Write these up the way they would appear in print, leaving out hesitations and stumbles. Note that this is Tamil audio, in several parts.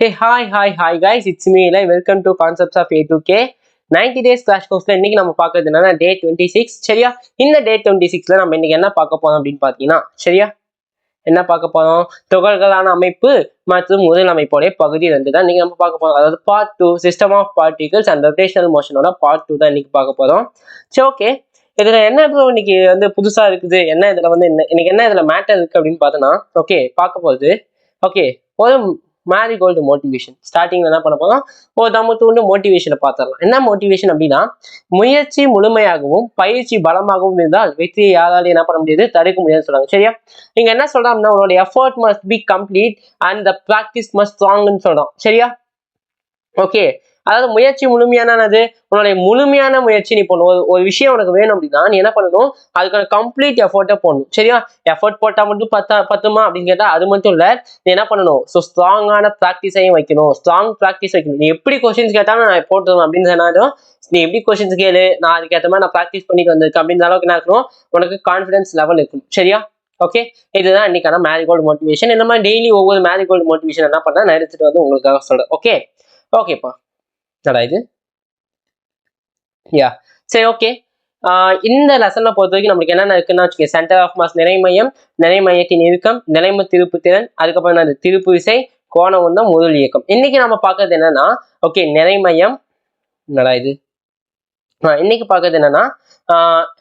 Hey, hi guys, it's me, like, welcome to Concepts of A to K. 90 days clash கோர்ஸ்ல இன்னைக்கு நம்ம பார்க்கறது என்னன்னா டே 26. சரியா? இந்த டே 26ல நம்ம இன்னைக்கு என்ன பார்க்க போறோம் அப்படின்னு பார்த்தீங்கன்னா, சரியா, என்ன பார்க்க போறோம்? துகள்களான அமைப்பு மற்றும் முதல் அமைப்போடைய பகுதி 2 தான் இன்னைக்கு நம்ம பார்க்க போறோம். அதாவது part 2 system of particles and rotational மோஷனோட பார்ட் 2 தான் இன்னைக்கு பார்க்க போறோம். சரி, ஓகே. இதுல என்ன ப்ரோ இன்னைக்கு வந்து புதுசா இருக்குது, என்ன இதுல வந்து இன்னைக்கு என்ன இதுல மேட்டர் இருக்கு அப்படின்னு பார்த்தோன்னா, ஓகே, பார்க்க போகுது. ஓகே, ஒரு மேரிகோல்டு மோட்டிவேஷன் ஸ்டார்டிங்ல என்ன பண்ண போறோம், ஒரு தமுத்துண்டு மோட்டிவேஷனை பார்த்துடலாம். என்ன மோட்டிவேஷன் அப்படின்னா, முயற்சி முழுமையாகவும் பயிற்சி பலமாகவும் இருந்தால் வெற்றியை யாராலையும் என்ன பண்ண முடியாது, தடுக்க முடியாதுன்னு சொல்றாங்க. சரியா? இங்க என்ன சொல்றாங்கன்னா, உன்னோட effort must be complete and the practice must ஸ்ட்ராங்னு சொல்றோம். சரியா? ஓகே, அதாவது முயற்சி முழுமையானது, உன்னுடைய முழுமையான முயற்சி நீ பண்ணணும். ஒரு விஷயம் உனக்கு வேணும் அப்படின்னா நீ என்ன பண்ணணும், அதுக்கான கம்ப்ளீட் எஃபர்ட்டை போடணும். சரியா? எஃபர்ட் போட்டா மட்டும் பத்துமா அப்படின்னு கேட்டா அது மட்டும் இல்ல, நீ என்ன பண்ணணும், ஸோ ஸ்ட்ராங்கான ப்ராக்டிஸையும் வைக்கணும். ஸ்ட்ராங் ப்ராக்டிஸ் வைக்கணும். நீ எப்படி கொஸ்டின்ஸ் கேட்டாலும் நான் போட்டுருவேன் அப்படின்னு சொன்னாலும், நீ எப்படி கொஸ்டின்ஸ் கேளு, நான் அதுக்கேற்ற மாதிரி நான் ப்ராக்டிஸ் பண்ணிட்டு வந்திருக்கேன் அப்படின்ற அளவுக்கு என்ன இருக்கணும், உனக்கு கான்ஃபிடன்ஸ் லெவல் இருக்கணும். சரியா? ஓகே, இதுதான் இன்னைக்கான மேரிகோல்டு மோட்டிவேஷன். இந்த மாதிரி டெய்லி ஒவ்வொரு மேரிகோல்டு மோட்டிவேஷன் என்ன பண்ணா நான் எடுத்துட்டு வந்து உங்களுக்காக சொல்றேன். ஓகே, ஓகேப்பா, இது யா சரி, ஓகே. இந்த லெசனை பொறுத்த வரைக்கும் நம்மளுக்கு என்னென்ன இருக்குன்னு வச்சுக்க, சென்டர் ஆஃப் மாஸ் நிறைமையம், நிறைமையத்தின் இறுக்கம், நிலைம திருப்பு திறன், அதுக்கப்புறம் அந்த திருப்பு விசை, கோண உந்தம், முதல் இயக்கம். இன்னைக்கு நம்ம பார்க்கறது என்னன்னா, ஓகே, நிறைமையம். இது இன்னைக்கு பார்க்கறது என்னன்னா,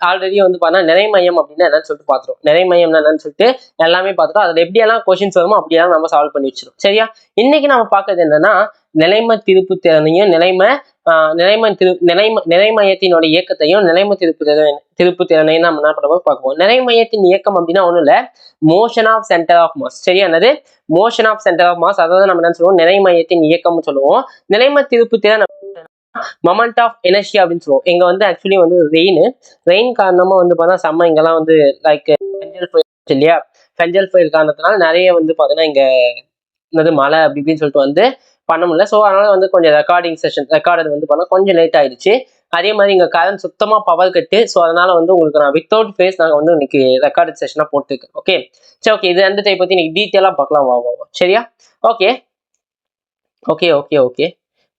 ஆல்ரெடி வந்து பார்த்தா நிறைமையம் அப்படின்னா என்னன்னு சொல்லிட்டு பார்த்துரும். நிறைமையம்னா என்னன்னு சொல்லிட்டு எல்லாமே பார்த்துட்டோம். அதில் எப்படியெல்லாம் கொஸ்டின்ஸ் வருமோ அப்படியெல்லாம் நம்ம சால்வ் பண்ணி வச்சிடும். சரியா? இன்னைக்கு நம்ம பார்க்கறது என்னன்னா, நிலைம திருப்பு திறனையும் நிறைமையத்தினோட இயக்கத்தையும் நிலைம திருப்பு திறனையும் நம்ம என்ன பண்ணுவோம் பார்ப்போம். நிறைமையத்தின் இயக்கம் அப்படின்னா ஒன்றும் இல்லை, motion of centre of mass. சரியா? என்னது motion of centre of mass, அதாவது நம்ம என்ன சொல்லுவோம், நிறைமையத்தின் இயக்கம்னு சொல்லுவோம். நிலைம திருப்பு திறன் மொமெண்ட் ஆஃப் எனர்ஜி அப்படின்னு சொல்லுவோம். இங்க வந்து ஆக்சுவலி வந்து ரெயின் காரணமா வந்து பார்த்தா செம்ம இங்கெல்லாம் வந்து லைக் ஃபெஞ்சல் புயல் இல்லையா, ஃபெஞ்சல் புயல் காரணத்தினால நிறைய வந்து பார்த்தீங்கன்னா இங்க என்னது மழை அப்படி இப்படின்னு சொல்லிட்டு வந்து பண்ண முடியல. ஸோ அதனால வந்து கொஞ்சம் ரெக்கார்டு வந்து பண்ண கொஞ்சம் லேட் ஆயிடுச்சு. அதே மாதிரி இங்க கரண்ட் சுத்தமா பவர் கட்டு. ஸோ அதனால வந்து உங்களுக்கு நான் வித்தவுட் ஃபேஸ் நாங்கள் வந்து இன்னைக்கு ரெக்கார்டு செஷனா போட்டுருக்கேன். ஓகே, சரி, ஓகே. இது ரெண்டு டைப் பத்தி இன்னைக்கு டீட்டெயிலாக பார்க்கலாம். வா சரியா? Okay okay okay okay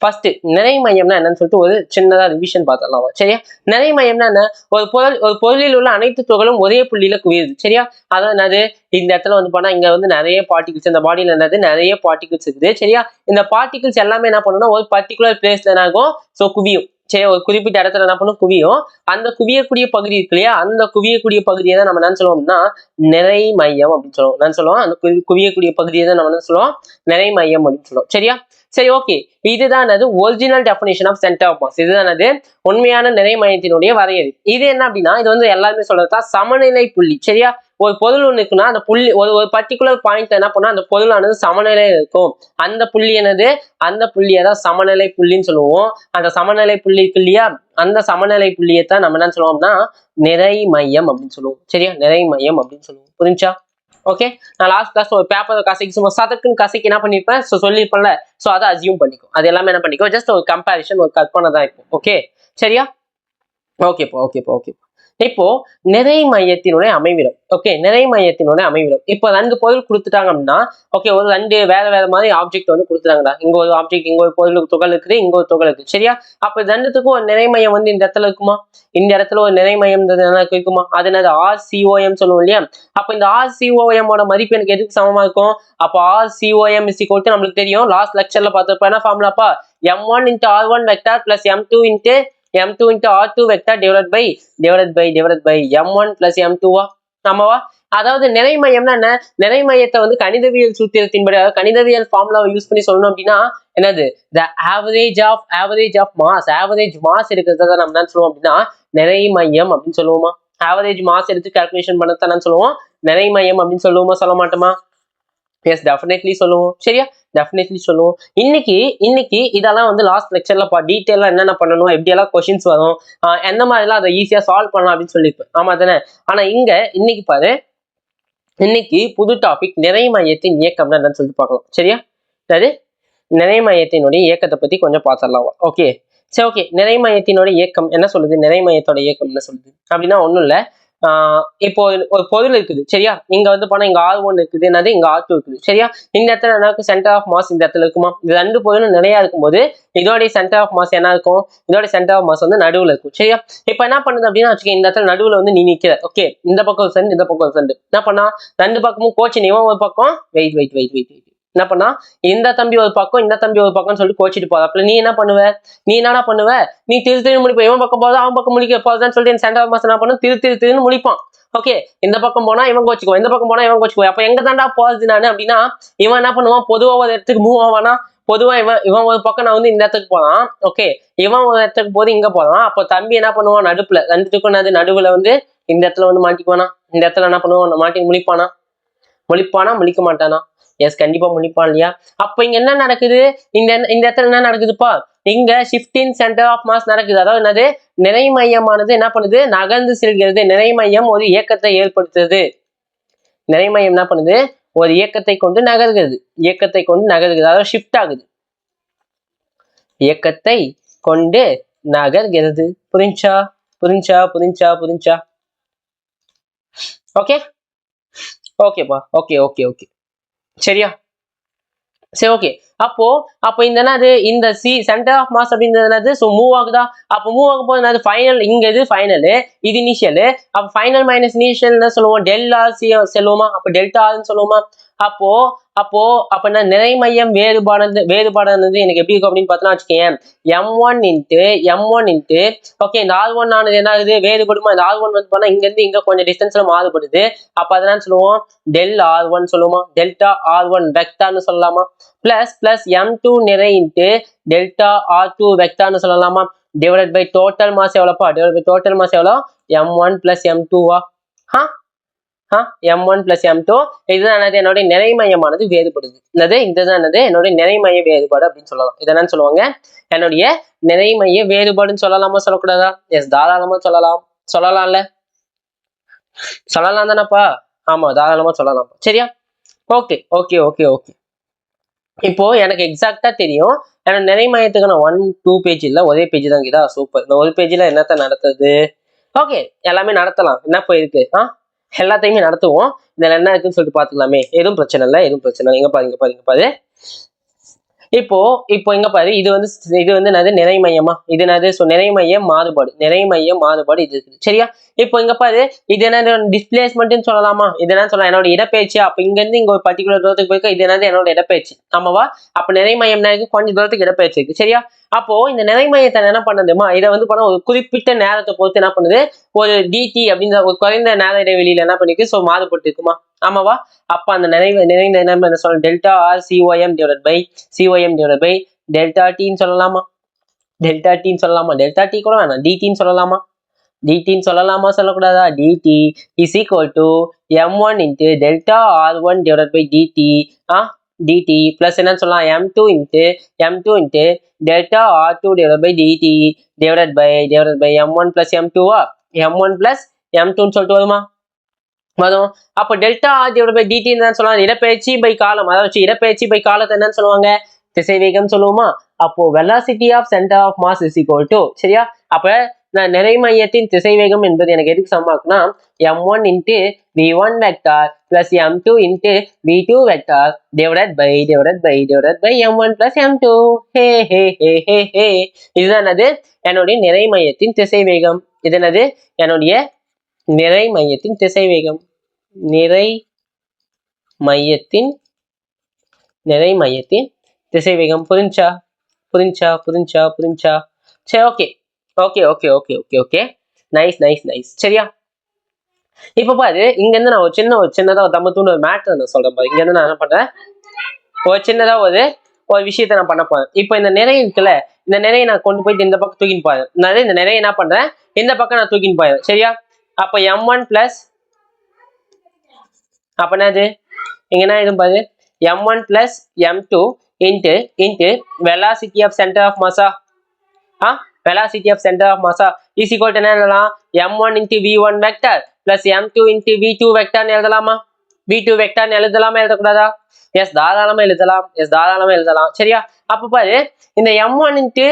first நிறைமையம்னா என்னன்னு சொல்லிட்டு ஒரு சின்னதா ரிவிஷன் பார்த்துடலாம். சரியா? நிறைமையம்னா என்ன, ஒரு பொருளில் உள்ள அனைத்து துகளும் ஒரே புள்ளியில குவியுது. சரியா? அதாவது என்னது, இந்த இடத்துல வந்து பண்ணா இங்க வந்து நிறைய பார்ட்டிகல்ஸ், இந்த பாடியில என்னது நிறைய பார்ட்டிகல்ஸ் இருக்குது. சரியா? இந்த பார்ட்டிகல்ஸ் எல்லாமே என்ன பண்ணணும்னா ஒரு பர்டிகுலர் பிளேஸ்ல என்ன ஆகும், ஸோ குவியும். சரி, ஒரு குறிப்பிட்ட இடத்துல என்ன பண்ணும், குவியும். அந்த குவியக்கூடிய பகுதி இருக்கு இல்லையா, அந்த குவியக்கூடிய பகுதியை தான் நம்ம என்ன சொல்லுவோம்னா நிறைமையம் அப்படின்னு சொல்லுவோம். என்ன சொல்லுவோம், அந்த குவியக்கூடிய பகுதியை தான் நம்ம என்ன சொல்லுவோம், நிறைமையம் அப்படின்னு சொல்லுவோம். சரியா? சரி, ஓகே. இதுதான் original definition of centre of mass. இதுதான் உண்மையான நிறைமையத்தினுடைய வரையறை. இது என்ன அப்படின்னா, இது வந்து எல்லாருமே சொல்றதா சமநிலை புள்ளி. சரியா? ஒரு பொருள் ஒன்று இருக்குன்னா அந்த புள்ளி ஒரு பர்டிகுலர் பாயிண்ட் என்ன பண்ணா அந்த பொருளானது சமநிலையில் இருக்கும். அந்த புள்ளி என்னது, அந்த புள்ளியை தான் சமநிலை புள்ளின்னு சொல்லுவோம். அந்த சமநிலை புள்ளி இருக்கு இல்லையா, அந்த சமநிலை புள்ளியைத்தான் நம்ம என்ன சொல்லுவோம்னா நிறைமையம் அப்படின்னு சொல்லுவோம். சரியா? நிறைமையம் அப்படின்னு சொல்லுவோம். புரிஞ்சா? ஓகே, நான் லாஸ்ட் கிளாஸ் ஒரு பேப்பர் கசைக்கு சும்மா சதக்குன்னு கசைக்கு என்ன பண்ணிருப்பேன், சொல்லியிருப்பேன்ல. ஸோ அதை அசியூம் பண்ணிக்கும், அது எல்லாமே என்ன பண்ணிக்கோ, ஜஸ்ட் ஒரு கம்பேரிஷன், ஒரு கற்பனை தான் இருக்கும். ஓகே, சரியா? ஓகேப்பா. இப்போ நிறைமையத்தினுடைய அமைவிடம். ஓகே, நிறைமையத்தினுடைய அமைவிடம். இப்போ 2 பொருள் கொடுத்துட்டாங்க அப்படின்னா, ஓகே, ஒரு 2 வேற மாதிரி ஆப்ஜெக்ட் வந்து கொடுத்துட்டாங்கடா. இங்க ஒரு ஆப்ஜெக்ட், இங்க ஒரு பொருள் துகள் இருக்குது, இங்க ஒரு துகள் இருக்கு. சரியா? அப்ப 2த்துக்கும் ஒரு நிறைமையம் வந்து இந்த இடத்துல இருக்குமா, இந்த இடத்துல ஒரு நிறைமையம் இருக்குமா, அது என்னது RCOM சொல்லுவோம் இல்லையா. அப்ப இந்த RCOM மதிப்பு எனக்கு எதுக்கு சமமா இருக்கும், அப்ப RCOM நம்மளுக்கு தெரியும், லாஸ்ட் லெக்சர்ல பார்த்தப்ப என்ன ஃபார்முலாப்பா, M1 × R1 vector plus M2 × R2 vector divide by M1 plus M2வா, ஆமாவா? அதாவது நிறைமையம்னா என்ன, நிறைமையத்தை வந்து கணிதவியல் சூத்திரத்தின்படி, அதாவது கணிதவியல் ஃபார்முலாவை யூஸ் பண்ணி சொல்லணும் அப்படின்னா என்னது, the average of mass இருக்கிறத நம்ம என்ன சொல்லுவோம் அப்படின்னா நிறைமையம் அப்படின்னு சொல்லுவோமா. ஆவரேஜ் மாஸ் எடுத்து கால்குலேஷன் பண்ணத்தான் சொல்லுவோம் நிறைமையம் அப்படின்னு சொல்லுவோமா, சொல்ல மாட்டோமா? எஸ், டெஃபினெட்லி சொல்லுவோம். சரியா? டெஃபினெட்லி சொல்லுவோம். இன்னைக்கு இதெல்லாம் வந்து லாஸ்ட் லெக்சர்ல டீட்டெயிலா என்னென்ன பண்ணணும், எப்படியெல்லாம் கொஸ்டின்ஸ் வரும், எந்த மாதிரிலாம் அதை ஈஸியா சால்வ் பண்ணலாம் அப்படின்னு சொல்லியிருப்பேன். ஆமா தானே? ஆனா இன்னைக்கு பாரு, இன்னைக்கு புது டாபிக் நிறைமையத்தின் இயக்கம்னா என்னன்னு சொல்லிட்டு பார்க்கலாம். சரியா? அதாவது நிறைமையத்தினுடைய இயக்கத்தை பத்தி கொஞ்சம் பார்த்துடலாம். ஓகே, சரி, ஓகே. நிறைமையத்தினுடைய இயக்கம் என்ன சொல்லுது, நிறைமையத்தோட இயக்கம் என்ன சொல்லுது அப்படின்னா ஒன்றும் இல்லை, இப்போ ஒரு பொருள் இருக்குது சரியா, இங்க வந்து போனா இங்க R1 இருக்குது, என்னது இங்க R2 இருக்குது சரியா. இந்த இடத்துல என்ன சென்டர் ஆஃப் மாஸ் இந்த இடத்துல இருக்குமா, இது ரெண்டு பொருளும் நிறைய இருக்கும்போது இதோடைய சென்டர் ஆஃப் மாஸ் என்ன இருக்கும், இதோட சென்டர் ஆஃப் மாஸ் வந்து நடுவுல இருக்கும் சரியா. இப்ப என்ன பண்ணுது அப்படின்னா வச்சுக்க, இந்த இடத்துல நடுவுல வந்து நீ நிக்கிற, ஓகே, இந்த பக்கம் ஒரு சென்ட் இந்த பக்கம் ஒரு சென்ட், என்ன பண்ணா ரெண்டு பக்கமும் கோச்சின், இவன் ஒரு பக்கம் வெயிட் வெயிட் வெயிட் வெயிட் என்ன பண்ணா இந்த தம்பி ஒரு பக்கம் இந்த தம்பி ஒரு பக்கம் சொல்லிட்டு கோச்சிட்டு போற. அப்ப நீ என்ன பண்ணுவ, நீ என்னடா பண்ணுவ, நீ திரு முடிப்ப, இவன் பக்கம் போதா அவன் பக்கம் முடிக்க போதான்னு சொல்லிட்டு சென்டர் ஆஃப் மாஸ் என்ன பண்ணும், திருன்னு முடிப்பான். ஓகே, இந்த பக்கம் போனா இவன் கோச்சுக்கோ, இந்த பக்கம் போனா இவன் கோச்சுக்கோ. அப்ப எங்க தாண்டா போறது நானு அப்படின்னா, இவன் என்ன பண்ணுவான், பொதுவா ஒரு இடத்துக்கு மூவ் ஆவானா, பொதுவா இவன் ஒரு பக்கம் நான் வந்து இந்த இடத்துக்கு போறான், ஓகே, இவன் ஒரு இடத்துக்கு போது இங்க போறான். அப்போ தம்பி என்ன பண்ணுவான், நடுப்புல ரெண்டுத்துக்கும் நடுவுல வந்து இந்த இடத்துல வந்து மாட்டிக்குவானா, இந்த இடத்துல என்ன பண்ணுவான், மாட்டி முழிப்பானா முழிக்க மாட்டானா, எஸ் கண்டிப்பா முழிப்பான் இல்லையா. அப்ப இங்க என்ன நடக்குது, இந்த இடத்துல என்ன நடக்குதுப்பா, இங்க ஷிஃப்டிங் சென்டர் ஆஃப் மாஸ் நடக்குது. அதாவது என்னது, நிறை மையமானது என்ன பண்ணுது, நகர்ந்து செல்கிறது. நிறை மையம் ஒரு இயக்கத்தை ஏற்படுத்துது. நிறை மையம் என்ன பண்ணுது, ஒரு இயக்கத்தை கொண்டு நகர்கிறது, அதாவது ஷிஃப்ட் ஆகுது, இயக்கத்தை கொண்டு நகர்கிறது. புரிஞ்சா ஓகே, ஓகேப்பா, ஓகே சரியா. சரி ஓகே, அப்போ இந்த என்னது, இந்த சென்டர் ஆஃப் மாஸ் அப்படின்றது என்னது, ஸோ மூவ் ஆகுதா. அப்போ மூவ் ஆகும் போது என்னது, ஃபைனல், இங்க இது ஃபைனலு, இது இனிஷியலு. அப்போ ஃபைனல் மைனஸ் இனிஷியல் என்ன சொல்லுவோம், டெல்டா சி சொல்லுவோமா, அப்போ டெல்டா ஆர்னு சொல்லுவோமா. அப்போ என்ன நிறை மையம் வேறுபாடானது எனக்கு எப்படி இருக்கும் அப்படின்னு பார்த்தோம்னா வச்சுக்கேன், m1 இன்ட்டு ஓகே, இந்த R1 ஆனது என்ன ஆகுது, வேறுபடுமா. இந்த R1 வந்து பண்ணா இங்க இருந்து இங்க கொஞ்சம் டிஸ்டன்ஸ்ல மாறுபடுது. அப்ப அதனால சொல்லுவோம் டெல் R1 சொல்லுவோமா, டெல்டா R1 வெக்டார்னு சொல்லலாமா. பிளஸ் m2 நிறை இன்ட்டு டெல்டா R2 வெக்டார்னு சொல்லலாமா. டிவைடட் பை டோட்டல் மாஸ் எவ்வளோப்பா, எவ்வளோ m1 பிளஸ் m2வா, m1 plus m2. இதுதான் என்னுடைய நிறை மையமானது வேறுபடுது. இதுதான் என்னுடைய நிறை மைய வேறுபாடு அப்படின்னு சொல்லலாம். இதை என்னன்னு சொல்லுவாங்க, என்னுடைய நிறை மைய வேறுபாடுன்னு சொல்லலாமா சொல்லக்கூடாதா. எஸ், தாராளமா சொல்லலாம்ல, சொல்லலாம் தானப்பா. ஆமா, தாராளமா சொல்லலாம் சரியா. ஓகே. இப்போ எனக்கு எக்ஸாக்டா தெரியும், என்னோட நிறை மையத்துக்கு நான் 1-2 பேஜ் இல்ல, ஒரே பேஜ் தான் இதா. சூப்பர். இந்த ஒரு பேஜ்ல என்னத்த நடத்துது, ஓகே எல்லாமே நடத்தலாம், என்ன போயிருக்கு எல்லாத்தையுமே நடத்துவோம். இதுல என்ன இருக்குன்னு சொல்லிட்டு பாத்துக்கலாமே, எதுவும் பிரச்சனை இல்லை. இங்க பாரு இப்போ இங்க பாரு, இது வந்து என்னது, நிறை மையமா, இது என்னது, நிறை மையம் மாறுபாடு, இது இருக்குது சரியா. இப்போ இங்க பாரு, இது என்னது, டிஸ்பிளேஸ்மெண்ட்னு சொல்லலாமா. இது என்ன சொல்லலாம், என்னோட இடப்பெயர்ச்சி. அப்ப இங்க இருந்து இங்க ஒரு பர்டிகுலர் தூரத்துக்கு போயிருக்க, இது என்னது, என்னோட இடப்பெயர்ச்சி. ஆமாவா. அப்ப நிறை மையம் கொஞ்சம் தூரத்துக்கு இடப்பெயர்ச்சி இருக்கு சரியா. அப்போ இந்த நிறை மையத்தை என்ன பண்ணுதுமா, இதை வந்து பண்ண ஒரு குறிப்பிட்ட நேரத்தை பொறுத்து என்ன பண்ணுது, ஒரு டிடி அப்படின்ற ஒரு குறைந்த நேர இடைவெளியில என்ன பண்ணிருக்கு, மாறுபட்டு இருக்குமா. ஆமாவா. அப்ப அந்த நிறைந்த என்ன சொல்ல, delta R COM divided by delta டின்னு சொல்லலாமா. டெல்டா டி கூட வேணாம், டிடின்னு சொல்லலாமா சொல்லக்கூடாதா. DT is equal to m1 into delta r1 divided by DT. dt plus என்னன்னு சொல்லலாம், m2 into delta r2 divided by DT divided by m1 plus m2வா, m1 பிளஸ் m2ன்னு சொல்லிட்டு வருமா வரும். அப்போ delta R divided by DT என்ன சொல்லலாம், இடப்பெயர்ச்சி பை காலம். அதாவது இடப்பெயர்ச்சி பை காலத்தை என்னன்னு சொல்லுவாங்க, திசைவேகம் சொல்லுவோமா. அப்போ velocity of centre of mass is equal to சரியா. அப்ப நான் நிறை மையத்தின் திசைவேகம் என்பது எனக்கு எதுக்கு சமமாக்குனா, m1 into v1 vector plus m2 into v2 vector divided by m1 plus m2. இதுதான் என்னுடைய நிறை மையத்தின் திசைவேகம். இது என்னது, என்னுடைய நிறை மையத்தின் திசைவேகம். நிறை மையத்தின் திசைவேகம். புரிஞ்சா. சரி ஓகே. நைஸ் சரியா. இப்ப பாரு, இங்க இருந்து நான் ஒரு சின்னதா தம்பத்தூண்டு ஒரு மேட்டர் நான் சொல்றேன் பாரு. இங்க இருந்து நான் என்ன பண்றேன், ஒரு சின்னதா ஒரு விஷயத்த நான் பண்ண போறேன். இப்ப இந்த நிறை இருக்குல்ல, இந்த நிறையை நான் கொண்டு போயிட்டு இந்த பக்கம் தூக்கின்னு போறேன். இந்த நிறைய என்ன பண்றேன், இந்த பக்கம் நான் தூக்கின்னு போறேன் சரியா. அப்ப m1 பிளஸ் அப்ப என்னது, இங்க என்ன ஆயிடும் பாரு, m1 plus m2 into velocity of centre of மாஸா, velocity of center of mass is equal to என்ன எழுதலாம், m1 into v1 vector plus m2 into v2 vector எழுதலாமா. v2 vector எழுதக்கூடாதா. எஸ், தாராளமா எழுதலாம் சரியா. அப்ப பாரு, இந்த m1 into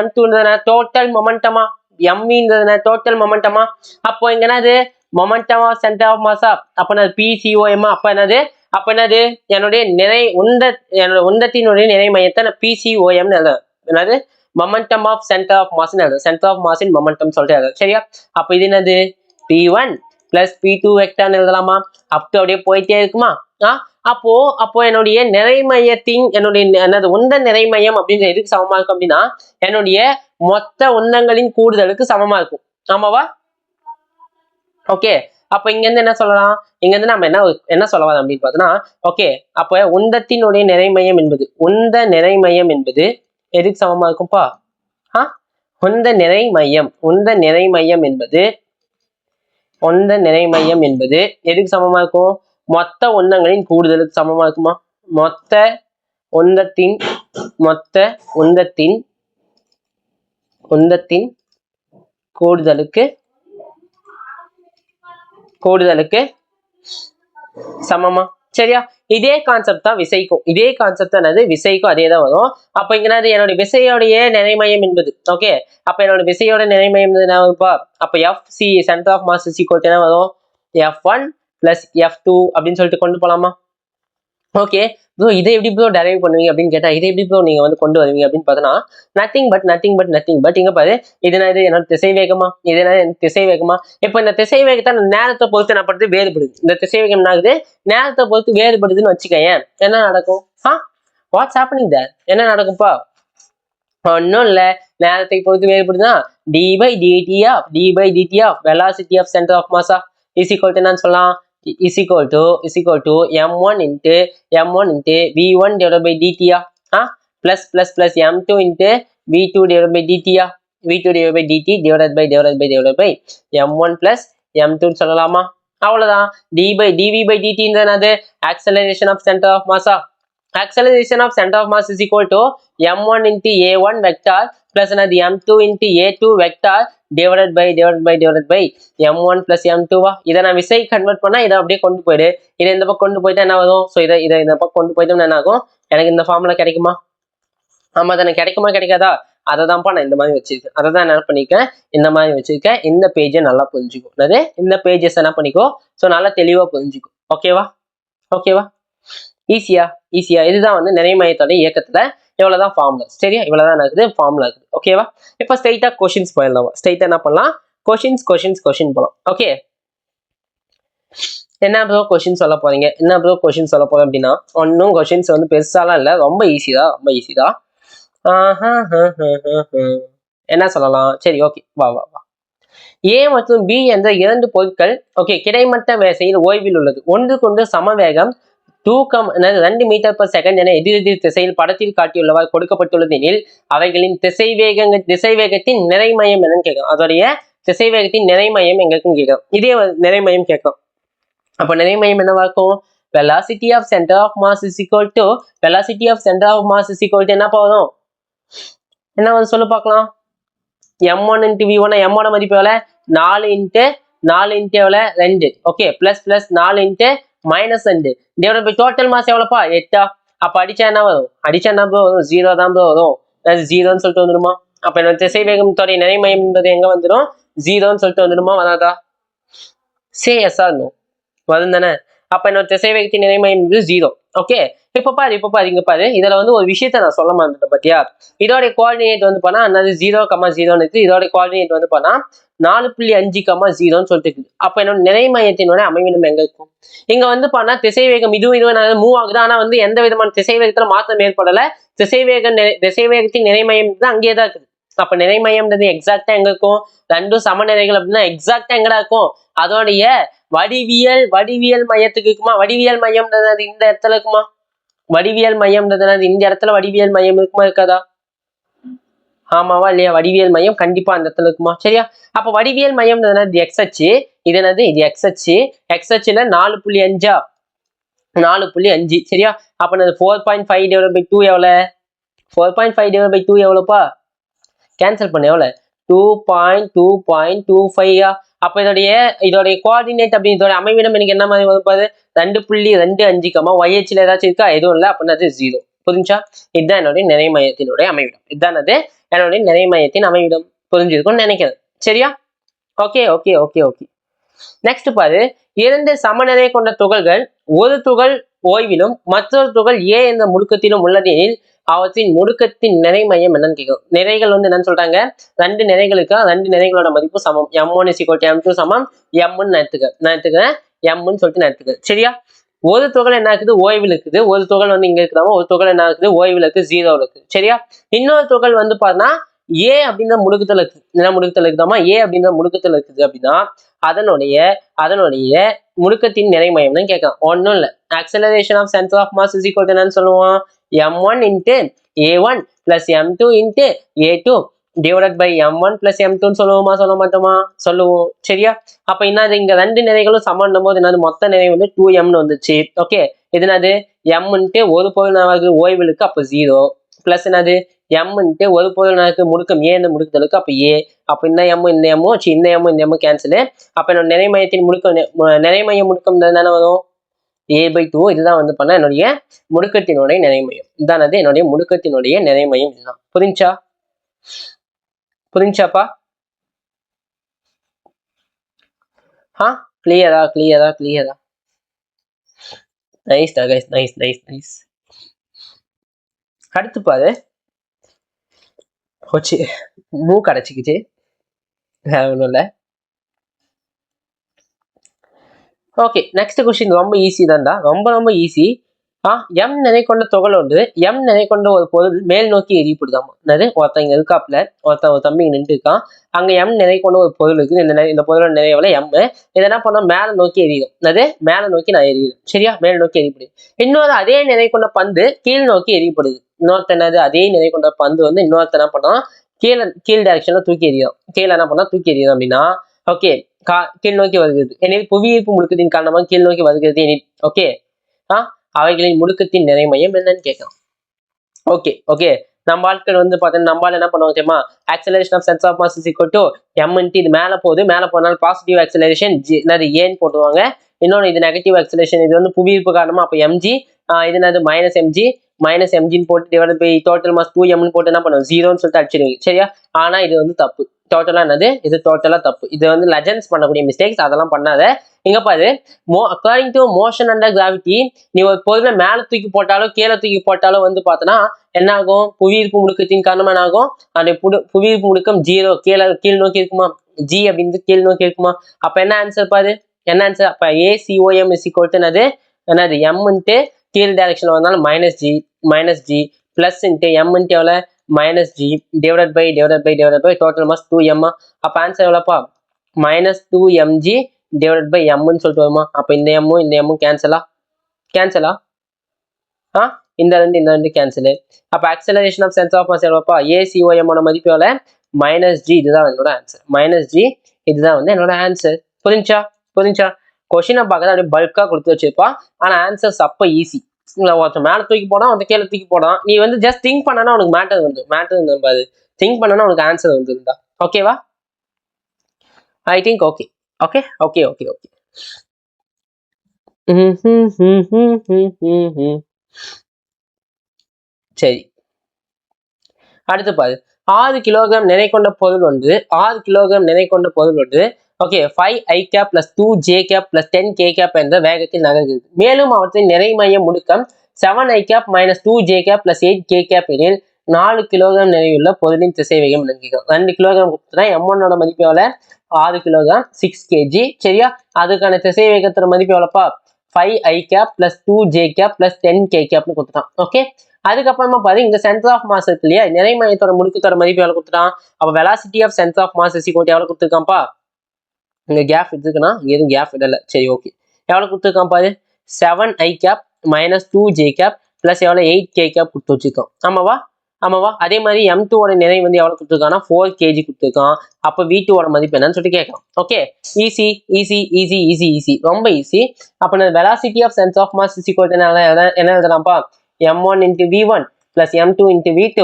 m2 டோட்டல் மொமெண்டமா, m டோட்டல் மொமெண்டமா. அப்போ இங்க என்னது, மொமெண்டம் ஆஃப் சென்டர் ஆஃப் மாஸா, அப்ப என்னது PCOM, அப்ப என்னது என்னுடைய என்னோட உந்தத்தினுடைய நிறை மையத்தை PCOM எழுதுறேன். என்னது momentum of centre of mass எழுதுறேன். Centre of mass in momentum சொல்லிட்டு எழுதுறேன். சரியா? அப்ப இது என்னது P1 பிளஸ் P2 வெக்டார்னு எழுதலாமா? அப் டு அப்படியே போயிட்டே இருக்குமா? அப்போ என்னுடைய நிறை மையத்தின் என்னது உந்த நிறை மையம் அப்படின்னு எதுக்கு சமமா இருக்கும் அப்படின்னா என்னுடைய மொத்த உந்தங்களின் கூடுதலுக்கு சமமா இருக்கும். ஆமாவா? ஓகே, அப்ப இங்க இருந்து என்ன சொல்லலாம்? இங்க இருந்து நம்ம என்ன சொல்ல வரோம் அப்படின்னு பார்த்தோம்னா, ஓகே, அப்ப உந்தத்தினுடைய நிறை மையம் என்பது எதுக்கு சமமா இருக்கும்பா? உந்த நிறை மையம் என்பது எதுக்கு சமமா இருக்கும்? மொத்த உந்தங்களின் கூடுதலுக்கு சமமா இருக்குமா? மொத்த உந்தத்தின் கூடுதலுக்கு சமமா? சரியா? இதே கான்செப்ட் தான் விசைக்கும். விசைக்கும் அதே தான் வரும். அப்ப இங்க என்னோட விசையோடைய நிறை மையம் என்பது, ஓகே, அப்ப என்னோட விசையோட நிறை மையம் என்ன வரும்பா? அப்ப FC centre of mass is equal to என்ன வரும்? F1 பிளஸ் F2 அப்படின்னு சொல்லிட்டு கொண்டு போலாமா? ஓகே ப்ரோ, இதை எப்படி ப்ரோ டெரைவ் பண்ணுவீங்க அப்படின்னு கேட்டா, இதை எப்படி ப்ரோ நீங்க கொண்டு வருவீங்க அப்படின்னு பார்த்தோன்னா, நத்திங் பட் இங்க பாரு, இது என்னோட திசை வேகமா? இப்போ இந்த திசை வேகத்தை நேரத்தை பொறுத்து என்ன பண்ணுறது? வேறுபடுது. இந்த திசை வேகம் என்ன ஆகுது? நேரத்தை பொறுத்து வேறுபடுதுன்னு வச்சுக்கேன். என்ன நடக்கும்? What's happening there? என்ன நடக்கும்பா? ஒன்றும் இல்லை, நேரத்தை பொறுத்து வேறுபடுதுன்னா d/dt of velocity of center of mass is equal to என்னன்னு சொல்லலாம்? is equal to m1 into v1 divided by dt plus m2 into v2 divided by dt divided by m1 plus m2 சொல்லலாமா? அவ்வளவுதான். dv/dt என்னது? acceleration of center of mass. Acceleration of center of mass is equal to m1 into a1 vector plus another m2 into a2 vector divided by m1 plus m2 இதை நான் விசை கன்வெர்ட் பண்ணா இதை அப்படியே கொண்டு போயிடு. இதை இந்த பக்கம் கொண்டு போயிட்டா என்ன வரும்? ஸோ இதை இந்த பக்கம் கொண்டு போயிட்டோம்னா என்ன ஆகும்? எனக்கு இந்த ஃபார்முலா கிடைக்குமா? ஆமா தானே, கிடைக்குமா கிடைக்காதா? அதை தான்ப்பா நான் இந்த மாதிரி வச்சிருக்கேன். அதை தான் என்ன பண்ணிருக்கேன், இந்த மாதிரி வச்சிருக்கேன். இந்த பேஜை நல்லா புரிஞ்சுக்கும். அதாவது இந்த பேஜஸ் என்ன பண்ணிக்கோ, ஸோ நல்லா தெளிவா புரிஞ்சுக்கும். ஓகேவா? ஈஸியா? இதுதான் நிறை மையத்தோட இயக்கத்துல இவ்வளவுதான் ஃபார்முலா. சரியா? இவ்வளவுதான் இருக்குது ஃபார்முலா இருக்குது. ஓகேவா? இப்போ ஸ்ட்ரைட்டா கொஸ்டின்ஸ் போயிடலாம். ஸ்ட்ரைட்டா என்ன பண்ணலாம்? கொஸ்டின் போலாம். ஓகே, என்ன ப்ரோ கொஸ்டின் சொல்ல போறீங்க? அப்படின்னா ஒன்னும் கொஸ்டின்ஸ் பெருசாலாம் இல்லை, ரொம்ப ஈஸி தான். என்ன சொல்லலாம்? சரி, ஓகே, வா. A மற்றும் B என்ற இரண்டு பொருட்கள் ஓகே கிடைமட்ட வேசையில் ஓய்வில் உள்ளது. ஒன்றுக்கொன்று சமவேகம் 2 மீட்டர் per செகண்ட் என எதிரெதிர் திசையில் படத்தில் காட்டியுள்ளவாறு கொடுக்கப்பட்டுள்ளது எனில் அவைகளின் திசை வேகத்தின் நிறை மையம் என்னன்னு கேட்கும். அதோடைய திசை வேகத்தின் நிறை மையம் எங்களுக்கும் கேட்கும். இதே நிறை மையம் கேட்கும். அப்ப நிறை மையம் என்னவா இருக்கும்? velocity of center of mass is equal to என்ன போதும்? என்ன சொல்லு பார்க்கலாம். m1 into v1 m1 மதிப்பு எவ்வளவு? 4 into எவ்வளவு? 2. Okay, plus 4 into -2 divide by total mass எவ்வளவுப்பா? 8. அப்ப அடிச்சா என்ன வரும்? 0 தான் ப்ரோ வரும். அது 0ன்னு சொல்லிட்டு வந்துடுமா? அப்ப என்னோட திசை வேகம் தோடைய நிறை மையம் என்பது எங்க வந்துடும்? 0ன்னு சொல்லிட்டு வந்துடுமா? வராதா? Say yes or no? வரும் தானே? அப்ப என்னோட திசை வேகத்தின் நிறை மையம் என்பது 0. ஓகே, இப்ப பாரு இங்க பாரு, இதுல ஒரு விஷயத்த நான் சொல்ல மாட்டேன் பாத்தியா? இதோட கோஆர்டினேட் பண்ணா 0,0 இதோட கோஆர்டினேட் பண்ணா 4.5,0 சொல்லிட்டு இருக்குது. அப்ப என்னோட நிறை மையத்தினோட அமைவிடம் எங்க இருக்கும்? இங்க பண்ணா திசை வேகம் இதுவும் மூவ் ஆகுது. ஆனா எந்த விதமான திசை வேகத்துல மாற்றம் ஏற்படல. திசை வேகத்தின் நிறை மையம் தான் அங்கேயே தான் இருக்குது. அப்ப நிறை மையம்ன்றது எக்ஸாக்டா எங்க இருக்கும்? ரெண்டும் சமநிலைகள் அப்படின்னா எக்ஸாக்டா எங்கடா இருக்கும்? அதோடைய வடிவியல் மையத்துக்கு இருக்குமா? வடிவியல் மையம்ன்றது இந்த இடத்துல இருக்குமா? இந்த இடத்துல வடிவியல் மையம் இருக்குமா இருக்காதா? ஆமாவா இல்லையா? வடிவியல் மையம் கண்டிப்பா அந்த இடத்துல இருக்குமா? சரியா? அப்ப வடிவியல் மையம் இது எக்ஸ் அச்சு, இது எக்ஸ் அச்சுல 4.5 சரியா? அப்ப 4.5 divided by 2 எவ்வளவு? 4.5 divided by 2 எவ்வளவுப்பா? கேன்சல் பண்ண எவ்வளவு? 2.25. அப்ப இதோடைய கோஆர்டினேட் அப்படின்னு இதோட அமைவிடம் எனக்கு என்ன மாதிரி வரும்பாரு? 2.25 YHல ஏதாச்சும் இருக்கா? எதுவும் இல்லை. அப்படின்னா 0. புரிஞ்சா? இதுதான் என்னுடைய நிறை மையத்தினுடைய அமைவிடம். என்னுடைய நிறை மையத்தின் அமைவிடம். புரிஞ்சிருக்கும்னு நினைக்கிறேன். சரியா? ஓகே. நெக்ஸ்ட் பாரு, இரண்டு சமநிலை கொண்ட துகள்கள் ஒரு துகள் ஓய்விலும் மற்றொரு துகள் ஏ என்ற முடுக்கத்திலும் உள்ளதெனில் அவற்றின் முடுக்கத்தின் நிறை மையம் என்னன்னு கேட்கும். நிறைகள் வந்து என்னன்னு சொல்றாங்க, ரெண்டு நிறைகளுக்கு ரெண்டு நிறைகளோட மதிப்பு சமம். m1 = m2 சமம் mன்னு நான் எடுத்துக்கிறேன் mன்னு சொல்லிட்டு நான் எடுத்துக்கிறேன். சரியா? ஒரு துகள் என்ன இருக்குது, ஓய்வில் இருக்குது. ஒரு துகள் வந்து இங்க இருக்கிறாங்க, ஒரு துகள் என்ன இருக்குது, ஓய்வில் இருக்கு, 0 இருக்கு. சரியா? இன்னொரு துகள் வந்து பாத்தீங்கன்னா ஏ அப்படின்ற முடுக்கத்துல இருக்கு. என்ன முடுக்கத்துல இருக்குதாமா, ஏ அப்படின்ற முடுக்கத்துல இருக்குது அப்படின்னா அதனுடைய அதனுடைய முடுக்கத்தின் நிறை மையம் தான் கேட்கலாம். ஒன்றும் இல்லை, acceleration of center of mass is equal to என்னன்னு சொல்லுவோம், m1 into a1 plus m2 into a2 divided by m1 plus m2 சொல்லுவோமா சொல்ல மாட்டோமா, சொல்லுவோம். சரியா? அப்ப என்னது, இங்க ரெண்டு நிறைகளும் சமன்னும் போது என்னது, மொத்த நிறை வந்து 2m வந்துச்சு. ஓகே, இது என்னது, m into ஒரு பொருள் ஓய்வுக்கு அப்ப 0 பிளஸ் என்னது m into ஒரு பொருள் முடுக்கம் ஏ இந்த முடுக்கத்தலுக்கு அப்ப ஏ. அப்ப இந்த m இந்த m இந்த m கேன்சல். அப்ப என்னோட நிறை மையத்தின் முடுக்கம், நிறை மைய முடுக்கம் தானே வரும், a/2. இதுதான் வந்து பண்ண என்னுடைய முடுக்கத்தினுடைய நிறை மையம். இதானது என்னுடைய முடுக்கத்தினுடைய நிறை மையம். இதுதான். புரிஞ்சாப்பா? கிளியரா? Nice guys, nice. அடுத்து பாரு, போச்சு மூக்கு அடைச்சிக்கிச்சு, ஒன்றும் இல்லை. ஓகே, நெக்ஸ்ட் கொஸ்டின் ரொம்ப ஈஸி தான்டா, ரொம்ப ஈஸி. m நிறை கொண்ட துகள் ஒன்று m நிறை கொண்ட ஒரு பொருள் மேல் நோக்கி எரியப்படுதாமா. என்னது, ஒருத்தன் இங்க இருக்காப்ல, ஒரு தம்பி நின்று இருக்கான், அங்க m நிறை கொண்ட ஒரு பொருள் இருக்கு. இந்த பொருளோட நிறை எவ்வளவு, m. இதை என்ன பண்ணா மேல நோக்கி எரியும். என்னது, மேல நோக்கி நான் எரியுது. சரியா? மேல் நோக்கி எரியப்படுது. இன்னொரு அதே நிறை கொண்ட பந்து கீழ் நோக்கி எரியப்படுது. இன்னொருத்த என்னது, அதே நிறை கொண்ட பந்து வந்து இன்னொருத்த என்ன பண்ணா கீழ் டைரக்ஷன்ல தூக்கி எறியும். கீழே என்ன பண்ணா தூக்கி எறியும் அப்படின்னா, ஓகே, கீழ் நோக்கி வருகிறது எனில் புவியீர்ப்பு முடுக்கத்தின் காரணமாக கீழ் நோக்கி வருகிறது எனில், ஓகே, அவைகளின் முடுக்கத்தின் நிறை மையம் என்னன்னு கேட்கலாம். ஓகே, நம்ம ஆட்கள் வந்து பாத்தீங்கன்னா நம்மளால என்ன பண்ணுவாங்க தெரியுமா, acceleration of centre of mass is equal to m into இது மேல போனாலும் பாசிட்டிவ் ஆக்சலரேஷன் என்னது ஏன்னு போட்டுவாங்க. இன்னொன்று இது நெகட்டிவ் ஆக்சலரேஷன், இது வந்து புவியீர்ப்பு காரணமா, அப்ப mg. இது என்னது -mgன்னு போட்டு divide by total mass 2m போட்டு என்ன பண்ணுவோம், 0ன்னு சொல்லிட்டு அடிச்சிடுவீங்க. சரியா? ஆனா இது வந்து தப்பு. டோட்டலா என்னது, இது டோட்டலா தப்பு. இது வந்து லெஜண்ட்ஸ் பண்ணக்கூடிய மிஸ்டேக்ஸ், அதெல்லாம் பண்ணாத. இங்க பாரு, according to motion under gravity, நீ ஒரு பொருளை மேல தூக்கி போட்டாலோ கீழே தூக்கி போட்டாலோ வந்து பார்த்தோன்னா என்ன ஆகும், புவியீர்ப்பு முடுக்கத்தின் காரணமா என்ன ஆகும், அந்த புவியீர்ப்பு முடுக்கம் 0, கீழ் நோக்கி இருக்குமா, ஜி அப்படின்னு கீழ் நோக்கி இருக்குமா. அப்ப என்ன ஆன்சர் பாரு, என்ன ஆன்சர், அப்ப ACOM இஸ் ஈக்குவல் டு என்னது m into கீழ் டைரக்ஷன் வந்தாலும் -g plus into m into எவ்வளவு -g divided by total mass 2m. அப்ப ஆன்சர் எவ்வளோப்பா, -2mg டிவைடட் பை mன்னு சொல்லிட்டு வருமா. அப்ப இந்த m கேன்சலா, இந்த ரெண்டு கேன்சலு. அப்ப acceleration of centre of mass எவ்வளோப்பா, ACOM ஓட மதிப்பு எவ்வளோ, -g. இதுதான் என்னோட ஆன்சர், -g. இதுதான் வந்து என்னோட ஆன்சர். புரிஞ்சா? கொஸ்டினை பார்க்கறது அப்படியே பல்கா கொடுத்து வச்சிருப்பா, ஆனா ஆன்சர்ஸ் அப்ப ஈஸி. ஒருத்தர் மேல தூக்கி போடான், ஒருத்தர் கீழே தூக்கி போடான், நீ வந்து ஜஸ்ட் திங்க் பண்ணனா உனக்கு மேட்டர் வந்து திங்க் பண்ணனா உனக்கு ஆன்சர் வந்துருந்தா. ஓகேவா? I think okay. சரி, அடுத்து பாரு, 6 கிலோகிராம் நிறை கொண்ட பொருள் ஒன்று okay 5i cap plus 2j cap plus 10k cap என்ற வேகத்தில் நகர்கிறது. மேலும் அவற்றின் நிறை மைய முடுக்கம் 7i cap minus 2j cap plus 8k cap எனில் 4 கிலோகிராம் நிறையுள்ள பொருளின் திசைவேகம் நினைக்கிறோம். 2 கிலோகிராம் கொடுத்துட்டா m1 மதிப்பு எவ்வளவு, 6 கிலோகிராம் 6 kg. சரியா? அதுக்கான திசைவேகத்தோட மதிப்பு எவ்வளோப்பா, 5i cap plus 2j cap plus 10k capனு கொடுத்துட்டான். ஓகே, அதுக்கப்புறமா பாரு, இங்க சென்டர் ஆஃப் மாஸ் இருக்கு இல்லையா, நிறை மையத்தோட முடுக்கத்தோட மதிப்பு எவ்வளவு கொடுத்துட்டான். அப்ப velocity of centre of mass is equal to எவ்வளவு கொடுத்துருக்கான்ப்பா, இங்க கேப் இருக்குன்னா எதுவும் கேப் விடல. சரி, ஓகே, எவ்வளவு கொடுத்துருக்கான் பாரு, 7i cap minus 2j cap plus எவ்வளவு 8k cap கொடுத்து வச்சிருக்கான். ஆமாவா? அதே மாதிரி m2 ஓட நிறை வந்து எவ்வளவு கொடுத்துருக்கான்னா 4 kg கொடுத்துருக்கான். அப்ப v2 ஓட மதிப்பு என்னன்னு சொல்லிட்டு கேட்கலாம். ஓகே, ஈஸி, ரொம்ப ஈஸி. அப்ப velocity of centre of mass is equal to என்ன எழுதலாம்ப்பா, m1 into v1 plus m2 into v2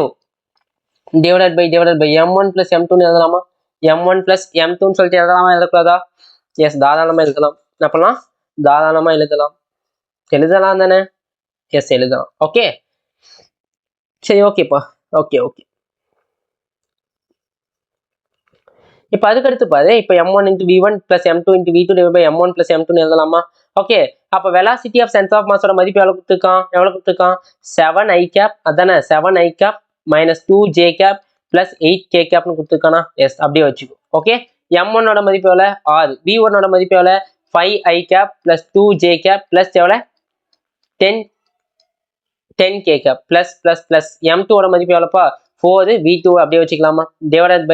divided by m1 plus m2 எழுதலாமா, m1 plus m2 சொல்லிட்டு எழுதக்கூடாதா? எஸ், தாராளமா எழுதலாம். அப்பலாம் தாராளமா எழுதலாம் தானே? எஸ், எழுதலாம். ஓகே, சரி, ஓகேப்பா. ஓகே, இப்போ அதுக்கு அடுத்து பாரு, இப்போ m1 into v1 plus m2 into v2 divided by m1 plus m2 ன்னு எழுதலாமா? ஓகே, அப்போ வெலாசிட்டி ஆஃப் சென்டர் ஆஃப் மாஸோட மதிப்பு எவ்வளவு கொடுத்துருக்கான் 7i கேப், அதானே 7i cap minus 2j cap plus 8k கேப்னு கொடுத்துருக்கானா? எஸ், அப்படியே வச்சுக்கோ. ஓகே, m1 ஓட மதிப்பு எவ்வளோ 6, v1 ஓட மதிப்பு எவ்வளோ 5i gap plus 2j cap plus எவ்வளோ 10k gap plus plus plus m2 ஓட மதிப்பு எவ்வளோப்பா 4, v2 அப்படியே வச்சுக்கலாமா? Divided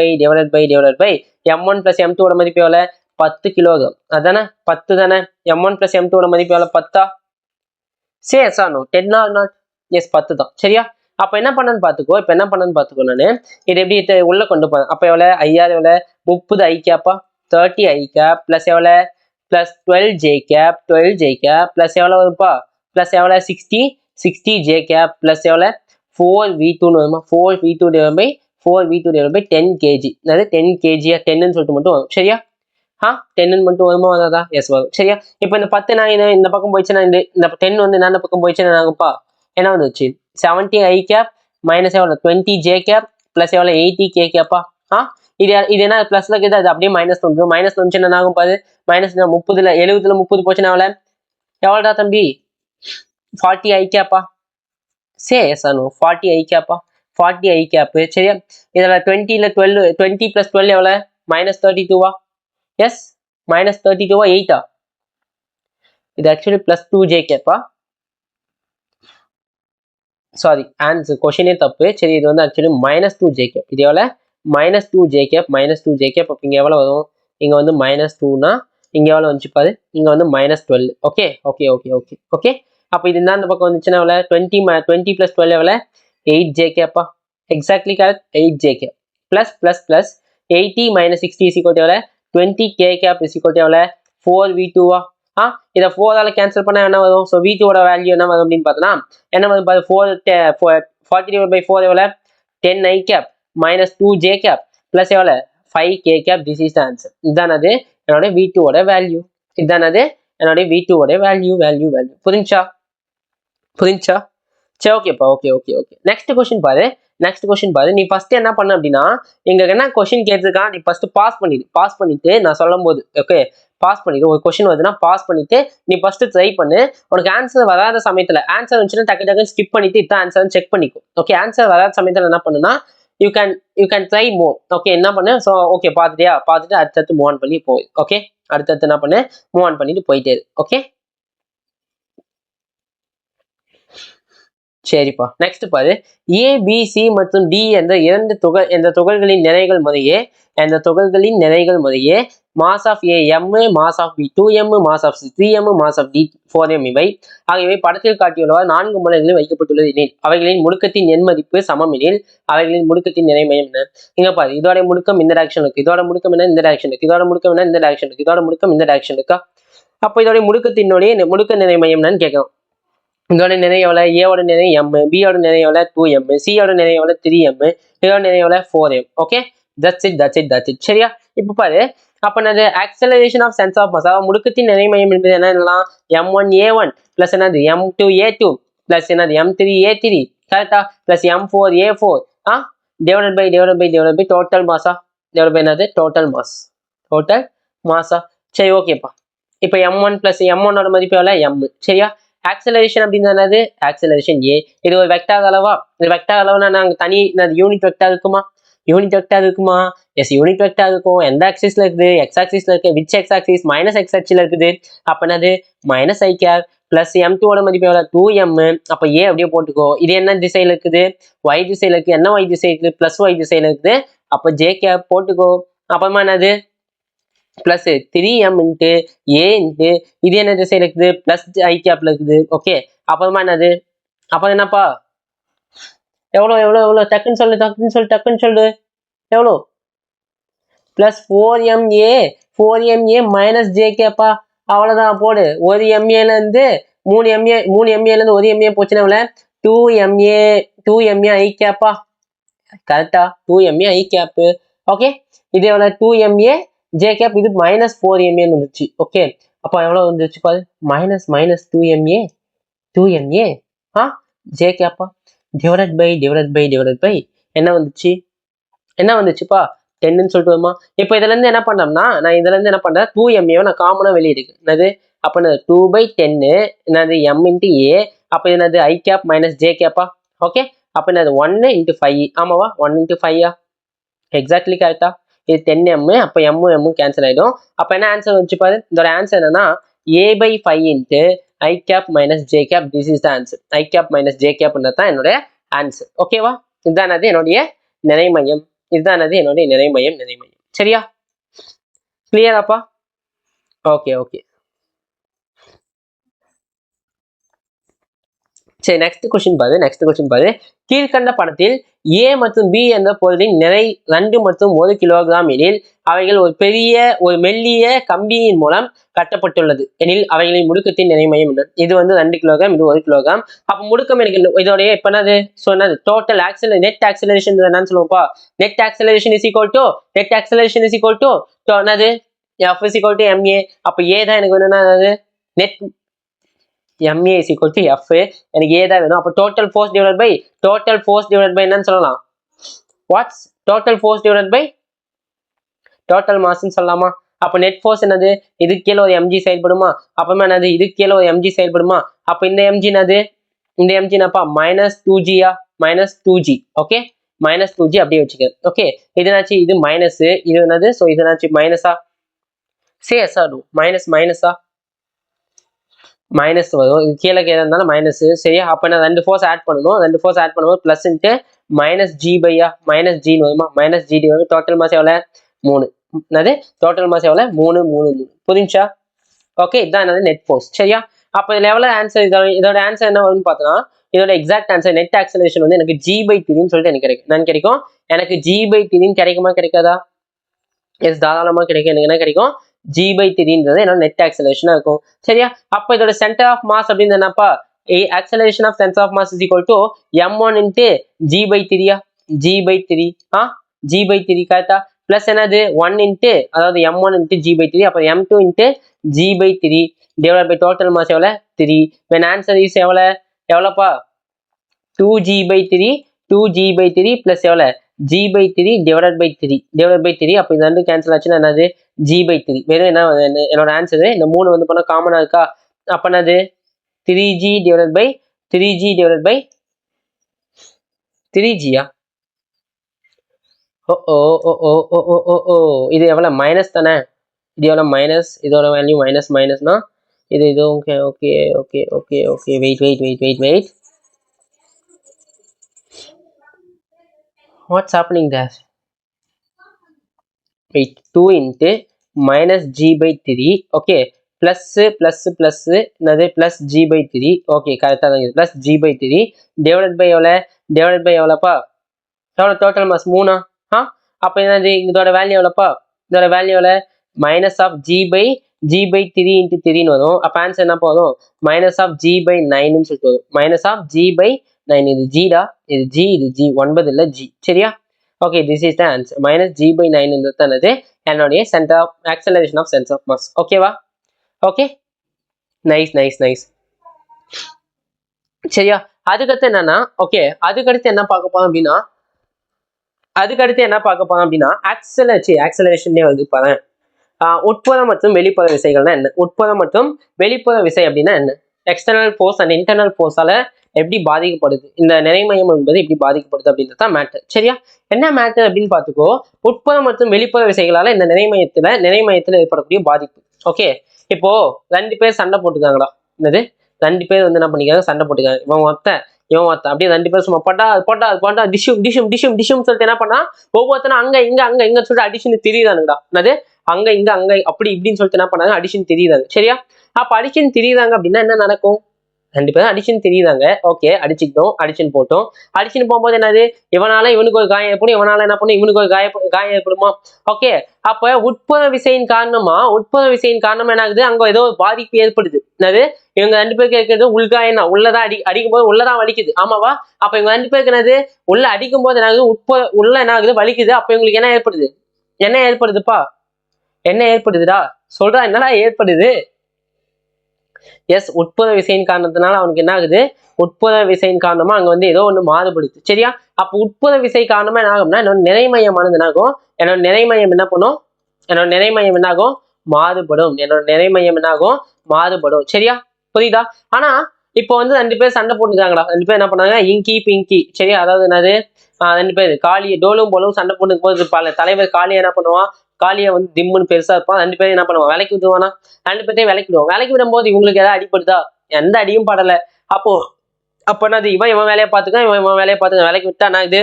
by m1 plus m2 ஓட மதிப்பு எவ்வளோ 10 கிலோகிராம், அதானே 10 தானே. m1 plus m2 ஓட மதிப்பு எவ்வளோ 10ஆ? Say yes or no, 10 or not? Yes 10 தான், சரியா? அப்போ என்ன பண்ணன்னு பார்த்துக்கோ. இப்போ என்ன பண்ணன்னு பார்த்துக்கோ, நான் இது எப்படி உள்ள கொண்டு போறேன். அப்போ எவ்வளோ ஐஆர் எவ்வளோ 30i கேப்பா 30i கேப் பிளஸ் எவ்வளோ பிளஸ் 12j கேப் பிளஸ் எவ்வளோ வருப்பா பிளஸ் எவ்வளோ 60j கேப் பிளஸ் எவ்வளோ 4v2 வருமா 4v2 divided by 10 kg, அதாவது 10 kg 10ன்னு சொல்லிட்டு மட்டும் வரும், சரியா? 10ன்னு மட்டும் வருமா வராதா? எஸ் வரும், சரியா? இப்போ இந்த 10 நான் இந்த பக்கம் போயிடுச்சுன்னா இந்த 10 வந்து நான் பக்கம் போயிடுச்சுன்னா நாங்கப்பா என்ன வந்துச்சு 70i கேப் மைனஸ் எவ்வளோ 20j கேப் பிளஸ் எவ்வளோ 80k கேப்பா. இது என்ன பிளஸ்ல இருக்குது, அது அப்படியே மைனஸ் வந்துடும். மைனஸ் வந்துச்சுன்னா என்ன ஆகும் பாரு, மைனஸ் 30ல 70ல 30 போச்சுன்னா எவ்வளோடா தம்பி 40i கேப்பா. சே எஸ் ஆனோ 40i கேப்பா 40i கேப், சரியா? இதில் 20ல 12 20 plus 12 எவ்வளோ மைனஸ் 32வா? எஸ் மைனஸ் 32வா 8ஆ? இது ஆக்சுவலி பிளஸ் 2j கேப்பா, சாரி ஆன்சர் கொஷினே தப்பு. சரி, இது வந்து ஆக்சுவலி மைனஸ் 2j கேப். இது எவ்வளோ மைனஸ் 2j கேப் அப்போ இங்கே எவ்வளோ வரும், இங்கே வந்து மைனஸ் 2னா இங்கே எவ்வளோ வந்துச்சு பாரு, இங்கே வந்து minus 12. Okay okay okay okay okay அப்போ இது இந்த பக்கம் வந்துச்சுன்னா எவ்வளோ 20 plus 12 எவ்வளோ 8j கேப்பா. Exactly correct, 8j gap plus plus plus 80 minus 60 is equal to எவ்வளோ 20k gap is equal to எவ்வளோ 4v2வா? இதை 4ஆல் கேன்சல் பண்ணால் என்ன வரும்? ஸோ v2 ஓட வேல்யூ என்ன வரும் அப்படின்னு பார்த்தோன்னா என்ன வரும் பாரு 40 divided by 4 எவ்வளோ 10i gap minus 2j cap plus எவ்வளோ 5k cap. This is the answer. இதுதானது என்னோட v2 ஓட வேல்யூ. இதுதானது என்னோட v2 ஓட வேல்யூ. புரிஞ்சா? சரி, ஓகேப்பா. ஓகே. நெக்ஸ்ட் கொஸ்டின் பாரு. நீ ஃபர்ஸ்ட் என்ன பண்ண அப்படின்னா, இங்க என்ன கொஸ்டின் கேட்டிருக்கான், நீ ஃபர்ஸ்ட் பாஸ் பண்ணிட்டு நான் சொல்லும் போது ஓகே பாஸ் பண்ணிட்டு ஒரு கொஸ்டின் வருதுன்னா பாஸ் பண்ணிட்டு நீ ஃபர்ஸ்ட் ட்ரை பண்ணு. உனக்கு ஆன்சர் வராத சமயத்துல ஆன்சர் வந்துச்சுன்னா டக்கு ஸ்கிப் பண்ணிட்டு இதான் ஆன்சர் செக் பண்ணிக்கோ. ஓகே, ஆன்சர் வராத சமயத்துல என்ன பண்ணுன்னா you can try more. Okay, என்ன பண்ணு ஸோ ஓகே பார்த்துட்டு அடுத்தடுத்து மூவ் ஆன் பண்ணி போய் ஓகே அடுத்தடுத்து என்ன பண்ணு மூவ் ஆன் பண்ணிட்டு போயிட்டே இரு. ஓகே சரிப்பா. நெக்ஸ்ட் பாரு, ஏபிசி மற்றும் டி என்ற துகள்களின் நிறைகள் முறையே mass of A M, mass of B 2m, mass of C 3m, mass of D 4m ஆகியவை படத்தில் காட்டியுள்ளவாறு 4 முனைகளில் வைக்கப்பட்டுள்ளது எனில் அவைகளின் முடுக்கத்தின் எண் மதிப்பு சமம் எனில் அவைகளின் முடுக்கத்தின் நிறைமையம் என்ன? இங்க பாரு, இதோட முடுக்கம் இந்த டைரக்ஷன் இருக்கு, இதோட முடுக்கம் என்ன இந்த டைரக்ஷன் இருக்கு, இதோட முடுக்கம் என்ன இந்த டைரக்ஷன் இருக்கு, இதோட முடுக்கம் இந்த டைரக்ஷன் இருக்கா? அப்போ இதோட முடுக்க நிறைமையம் என்னன்னு கேட்கணும். இதோட நிறை எவ்வளோ ஏவோட நிறை எம், பியோட நிறை எவ்வளோ 2m, சியோட நிறை எவ்வளோ 3m, இதோட நிறை எவ்வளோ 4m. Okay, that's it. சரியா? இப்போ பாரு, அப்போ என்னது acceleration of centre of mass, முடுக்கத்தின் நிறை மையம் என்பது என்னலாம் m1a1 பிளஸ் என்னது m2a2 பிளஸ் என்னது m3a3 கரெக்டா plus m4a4 divided by total மாஸா டிவைட் பை என்னது டோட்டல் மாஸா. சரி, ஓகேப்பா. இப்போ m1 பிளஸ் m1ஓட மதிப்பு எவ்வளோ m, சரியா? ஆக்சலரேஷன் அப்படின்றது ஆக்சலரேஷன் ஏ. இது ஒரு வெக்டார் அளவா? இது வெக்டார் அளவுனா நாங்க தனி யூனிட் வெக்டார் இருக்குமா? எஸ், யூனிட் வெக்டார் இருக்கும். எந்த ஆக்சிஸ்ல இருக்குது? எக்ஸ் ஆக்சிஸ்ல இருக்கு. Which X axis? Minus X ஆக்சிஸ்ல இருக்குது. அப்ப என்னது மைனஸ் ஐ கேர் பிளஸ் m2 ஓட மதிப்பு எவ்வளவு 2m. அப்ப ஏ அப்படியே போட்டுக்கோ. இது என்ன திசையில இருக்குது? y திசையில இருக்கு. என்ன y திசை இருக்குது? பிளஸ் y திசையில இருக்குது. அப்ப ஜே கேர் போட்டுக்கோ. அப்புறமா என்னது plus 3m into A into இது என்ன திசையில இருக்குது? பிளஸ் ஐ கேப்ல இருக்குது. ஓகே, அப்புறமா என்னது அப்புறம் என்னப்பா எவ்வளோ டக்குன்னு சொல்லு எவ்வளோ பிளஸ் 4ma மைனஸ் ஜே கேப்பா. அவ்வளோதான் போடு. ஒரு எம்ஏல இருந்து 3 எம்ஏல இருந்து ஒரு எம்ஏ போச்சுன்னா எவ்வளோ 2ma ஐ கேப்பா. கரெக்டா 2ma ஐ கேப்பு. ஓகே, இது எவ்வளோ 2ma ஜே கேப், இது மைனஸ் 4ma வந்துச்சு. ஓகே, அப்போ எவ்வளோ வந்துச்சு பாரு மைனஸ் 2ma ஜே கேப்பா டிவைடட் பை என்ன வந்துச்சுப்பா 10ன்னு சொல்லிட்டு வருமா? இப்போ இதுல இருந்து என்ன பண்ணோம்னா நான் இதுல இருந்து என்ன பண்றேன் 2ma நான் காமனா வெளியே எடுக்கிறேன். என்னது அப்ப என்னது 2/10 என்னது m into a அப்ப என்னது I cap minus j cap okay அப்ப என்னது 1 into 5 ஆமாவா 1 into 5 எக்ஸாக்ட்லி கரெக்டா இது 10m அப்ப m கேன்சல் ஆயிடும். அப்ப என்ன ஆன்சர் வந்துச்சு பாரு இதோட ஆன்சர் என்னன்னா a/5 into I cap minus j cap this is the answer. I cap minus j cap தான் என்னோட ஆன்சர். ஓகேவா இதுதான் என்னுடைய நிறைமையம் இதுதான் என்னுடைய நிறைமையம் சரியா கிளியராப்பா ஓகே ஓகே சரி நெக்ஸ்ட் கொஸ்டின் பாரு கீழ்கண்ட படத்தில் A மற்றும் B என்ற பொருளின் நிறை 2 மற்றும் 1 கிலோகிராம் எனில் அவைகள் ஒரு மெல்லிய கம்பியின் மூலம் கட்டப்பட்டுள்ளது எனில் அவைகளின் முடுக்கத்தின் நிறைமையம் என்ன? இது 2 கிலோகிராம் இது 1 கிலோகிராம் அப்ப முடுக்கம் எனக்கு இதோடைய இப்ப என்னது சொன்னது டோட்டல் நெட் ஆக்சிலரேஷன் என்னன்னு சொல்லுவோம்ப்பா net acceleration is equal to என்னது F is equal to ma அப்ப A தான் எனக்கு வேணும்னா net ma is equal to F எனக்கு A தான் வேணும் அப்ப டோட்டல் ஃபோர்ஸ் டிவைடட் பை என்னன்னு சொல்லலாம் what's total force divided by total மாஸ்ன்னு சொல்லலாமா அப்ப நெட் ஃபோர்ஸ் என்னது இதுக்கு கீழே ஒரு mg செயல்படுமா அப்பமா என்னது இதுக்கு கீழே ஒரு mg செயல்படுமா அப்ப இந்த mg என்னது இந்த mg என்னப்பா -2g -2g ஓகே -2g அப்படியே வச்சுக்க ஓகே இதுனாச்சு இது மைனஸ் இது என்னது சோ இதுனாச்சு மைனஸா சேஸா மைனஸா மைனஸ் வரும் இது கீழே இருந்தாலும் மைனஸ் சரியா அப்ப நான் 2 ஃபோர்ஸ் ஆட் பண்ணணும் 2 ஃபோர்ஸ் ஆட் பண்ணும்போது பிளஸ் இன்ட்டு -g வருமா -g டோட்டல் மாஸ் எவ்வளவு 3 என்னது டோட்டல் மாஸ் எவ்வளவு 3 புரிஞ்சா ஓகே இதான் என்னது நெட் ஃபோர்ஸ் சரியா அப்ப இதுல எவ்வளவு ஆன்சர் இதோட ஆன்சர் என்ன வரும்னு பார்த்தோம்னா இதோட எக்ஸாக்ட் ஆன்சர் நெட் ஆக்சலரேஷன் எனக்கு g/3 சொல்லிட்டு எனக்கு கிடைக்கும் நான் கிடைக்கும் எனக்கு g/3 கிடைக்குமா கிடைக்காதா எஸ் தாராளமா கிடைக்கும் எனக்கு என்ன கிடைக்கும் g/3ன்றது என்னோட நெட் ஆக்சலரேஷனா இருக்கும் சரியா அப்ப இதோட சென்டர் ஆஃப் மாஸ் அப்படின்னு என்னப்பா acceleration of center of mass is equal to m1 into g/3 g/3 கரெக்டா பிளஸ் என்னது 1 into அதாவது m1 into g/3 அப்ப m2 into g/3 divided by total mass எவ்வளவு 3 when answer is எவ்வளவுப்பா 2g/3 plus எவ்வளவு g/3 divided by 3 அப்ப இது ரெண்டு கேன்சல் ஆச்சுன்னா என்னது g/3 வெறும் என்ன என்னோட ஆன்சர் இந்த 3 போனா காமனா இருக்கா அப்ப என்னது 3g divided by 3g இது எவ்வளவு மைனஸ் தானே இது எவ்வளவு மைனஸ் இதோட வேல்யூ மைனஸ்னா இது okay wait what's happening there wait 2 into -g/3 okay plus என்னது plus g/3 okay கரெக்டா தான் இது plus g/3 divided by எவ்வளவுப்பா டோட்டல் மாஸ் 3 அப்ப என்னது இதோட வேல்யூ எவ்வளவுப்பா இதோட வேல்யூ எவ்வளவு minus of g/3 into 3 ன்னு வரும் அப்ப ஆன்சர் என்ன போதும் minus of g/9 ன்னு சொல்லிட்டு வரும் minus of g/9 இது g டா இது g 9 இல்ல g சரியா okay this is the answer -g/9 ன்றது என்னோட centre of acceleration of centre of mass ஓகேவா ஓகே நைஸ் சரியா அதுக்கடுத்து என்னன்னா ஓகே அதுக்கடுத்து என்ன பார்க்க போறோம் அப்படின்னா ஆக்சலரேஷன்லயே வந்து பாரு உட்புற மற்றும் வெளிப்புற விசைகள்னா என்ன உட்புற மற்றும் வெளிப்புற விசை அப்படின்னா என்ன எக்ஸ்டர்னல் ஃபோர்ஸ் அண்ட் இன்டர்னல் ஃபோர்ஸால எப்படி பாதிக்கப்படுது இந்த நிறைமையம் என்பது எப்படி பாதிக்கப்படுது அப்படின்றது தான் மேட்டர் சரியா என்ன மேட்டர் அப்படின்னு பார்த்துக்கோ உட்புற மற்றும் வெளிப்புற விசைகளால இந்த நிறைமையத்துல ஏற்படக்கூடிய பாதிப்பு ஓகே இப்போ 2 பேர் சண்டை போட்டுக்காங்களா என்னது 2 பேர் வந்து என்ன பண்ணிக்காங்க சண்டை போட்டுக்காங்க இவன் ஒருத்தன் அப்படியே 2 பேர் சும்மா போட்டா டிஷும் சொல்லிட்டு என்ன பண்ணா ஒவ்வொருத்தனும் அங்க இங்க சொல்லிட்டு அடிஷன் தெரியுதானுங்கடா என்னது அங்க அப்படி இப்படின்னு சொல்லிட்டு என்ன பண்ணாங்க அடிஷன் தெரியுதாங்க சரியா அப்ப அடிஷன் தெரியுதாங்க அப்படின்னா என்ன நடக்கும் 2 பேரும் அடிஷன் தெரியுதாங்க ஓகே அடிச்சுக்கிட்டோம் அடிஷன் போட்டோம் அடிஷன் போகும்போது என்னது இவனால இவனுக்கு ஒரு காயம் ஏற்படும் இவனால என்ன பண்ணும் இவனுக்கு ஒரு காயம் ஏற்படுமா ஓகே அப்ப உட்புற விசையின் காரணமா என்ன ஆகுது அங்க ஏதோ ஒரு பாதிப்பு ஏற்படுது என்னது இவங்க 2 பேருக்கு இருக்கிறது உள்காயம் தான் உள்ளதான் அடிக்கும் போது உள்ளதான் வலிக்குது ஆமாவா அப்ப இவங்க 2 பேருக்கு என்னது உள்ள அடிக்கும் போது என்ன ஆகுது உள்ள என்ன ஆகுது வலிக்குது அப்ப இவங்களுக்கு என்ன ஏற்படுதுப்பா என்ன ஏற்படுதுடா சொல்றா என்னடா ஏற்படுது எஸ், உட்புற விசையின் காரணத்தினால அவனுக்கு என்ன ஆகுது, உட்புற விசையின் காரணமா அங்க வந்து ஏதோ ஒண்ணு மாறுபடுது. சரியா? அப்ப உட்புற விசை காரணமா என்ன ஆகும்னா என்னோட நிறைமையமானது என்ன ஆகும், என்னோட நிறைமையம் என்ன பண்ணும், என்னோட நிறைமையம் என்ன ஆகும், மாறுபடும். என்னோட நிறைமையம் என்ன ஆகும், மாறுபடும். சரியா? புரியுதா? ஆனா இப்போ வந்து 2 பேர் சண்டை போட்டுக்காங்கடா. 2 பேர் என்ன பண்ணாங்க, இங்கி பிங்கி. சரியா? அதாவது என்னது, 2 பேர் காளி டோலும் போலும் சண்டை போட்டுக்கும் போது பல தலைவர் காளியை என்ன பண்ணுவான், காளியை வந்து திம்முன்னு பெருசா இருப்பான். 2 பேரும் என்ன பண்ணுவான், விலைக்கு விட்டுவானா, 2 பேர்த்தையும் விலைக்கு விடுவான். விலைக்கு விடும்போது இவங்களுக்கு ஏதாவது அடிப்படுதா, எந்த அடியும் படல. அப்போ அப்ப என்னது, இவன் வேலையை பார்த்துக்கான், இவன் வேலையை பார்த்துக்கான். விலைக்கு விட்டா என்ன இது,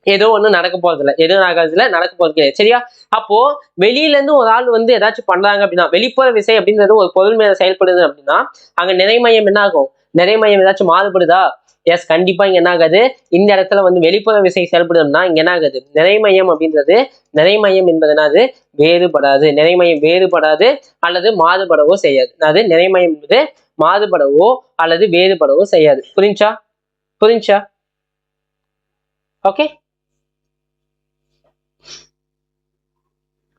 ஏதோ ஒண்ணு நடக்க போறது இல்லை, எதுவும் ஆகாதுல, நடக்க போறது கிடையாது. சரியா? அப்போ வெளியில இருந்து ஒரு ஆள் வந்து ஏதாச்சும் பண்றாங்க அப்படின்னா, வெளிப்புற விசை அப்படின்றது ஒரு பொருள் மேல செயல்படுது அப்படின்னா அங்க நிறைமையம் என்ன ஆகும், நிறைமையம் ஏதாச்சும் மாறுபடுதா, எஸ் கண்டிப்பா இங்க என்ன ஆகாது, இந்த இடத்துல வந்து வெளிப்புற விசை செயல்படுதுன்னா இங்க என்ன ஆகுது, நிறைமையம் அப்படின்றது, நிறைமையம் என்பது என்னது, வேறுபடாது. நிறைமையம் வேறுபடாது அல்லது மாறுபடவோ செய்யாது. அது நிறைமையம் என்பது மாறுபடவோ அல்லது வேறுபடவோ செய்யாது. புரிஞ்சா? புரிஞ்சா? Okay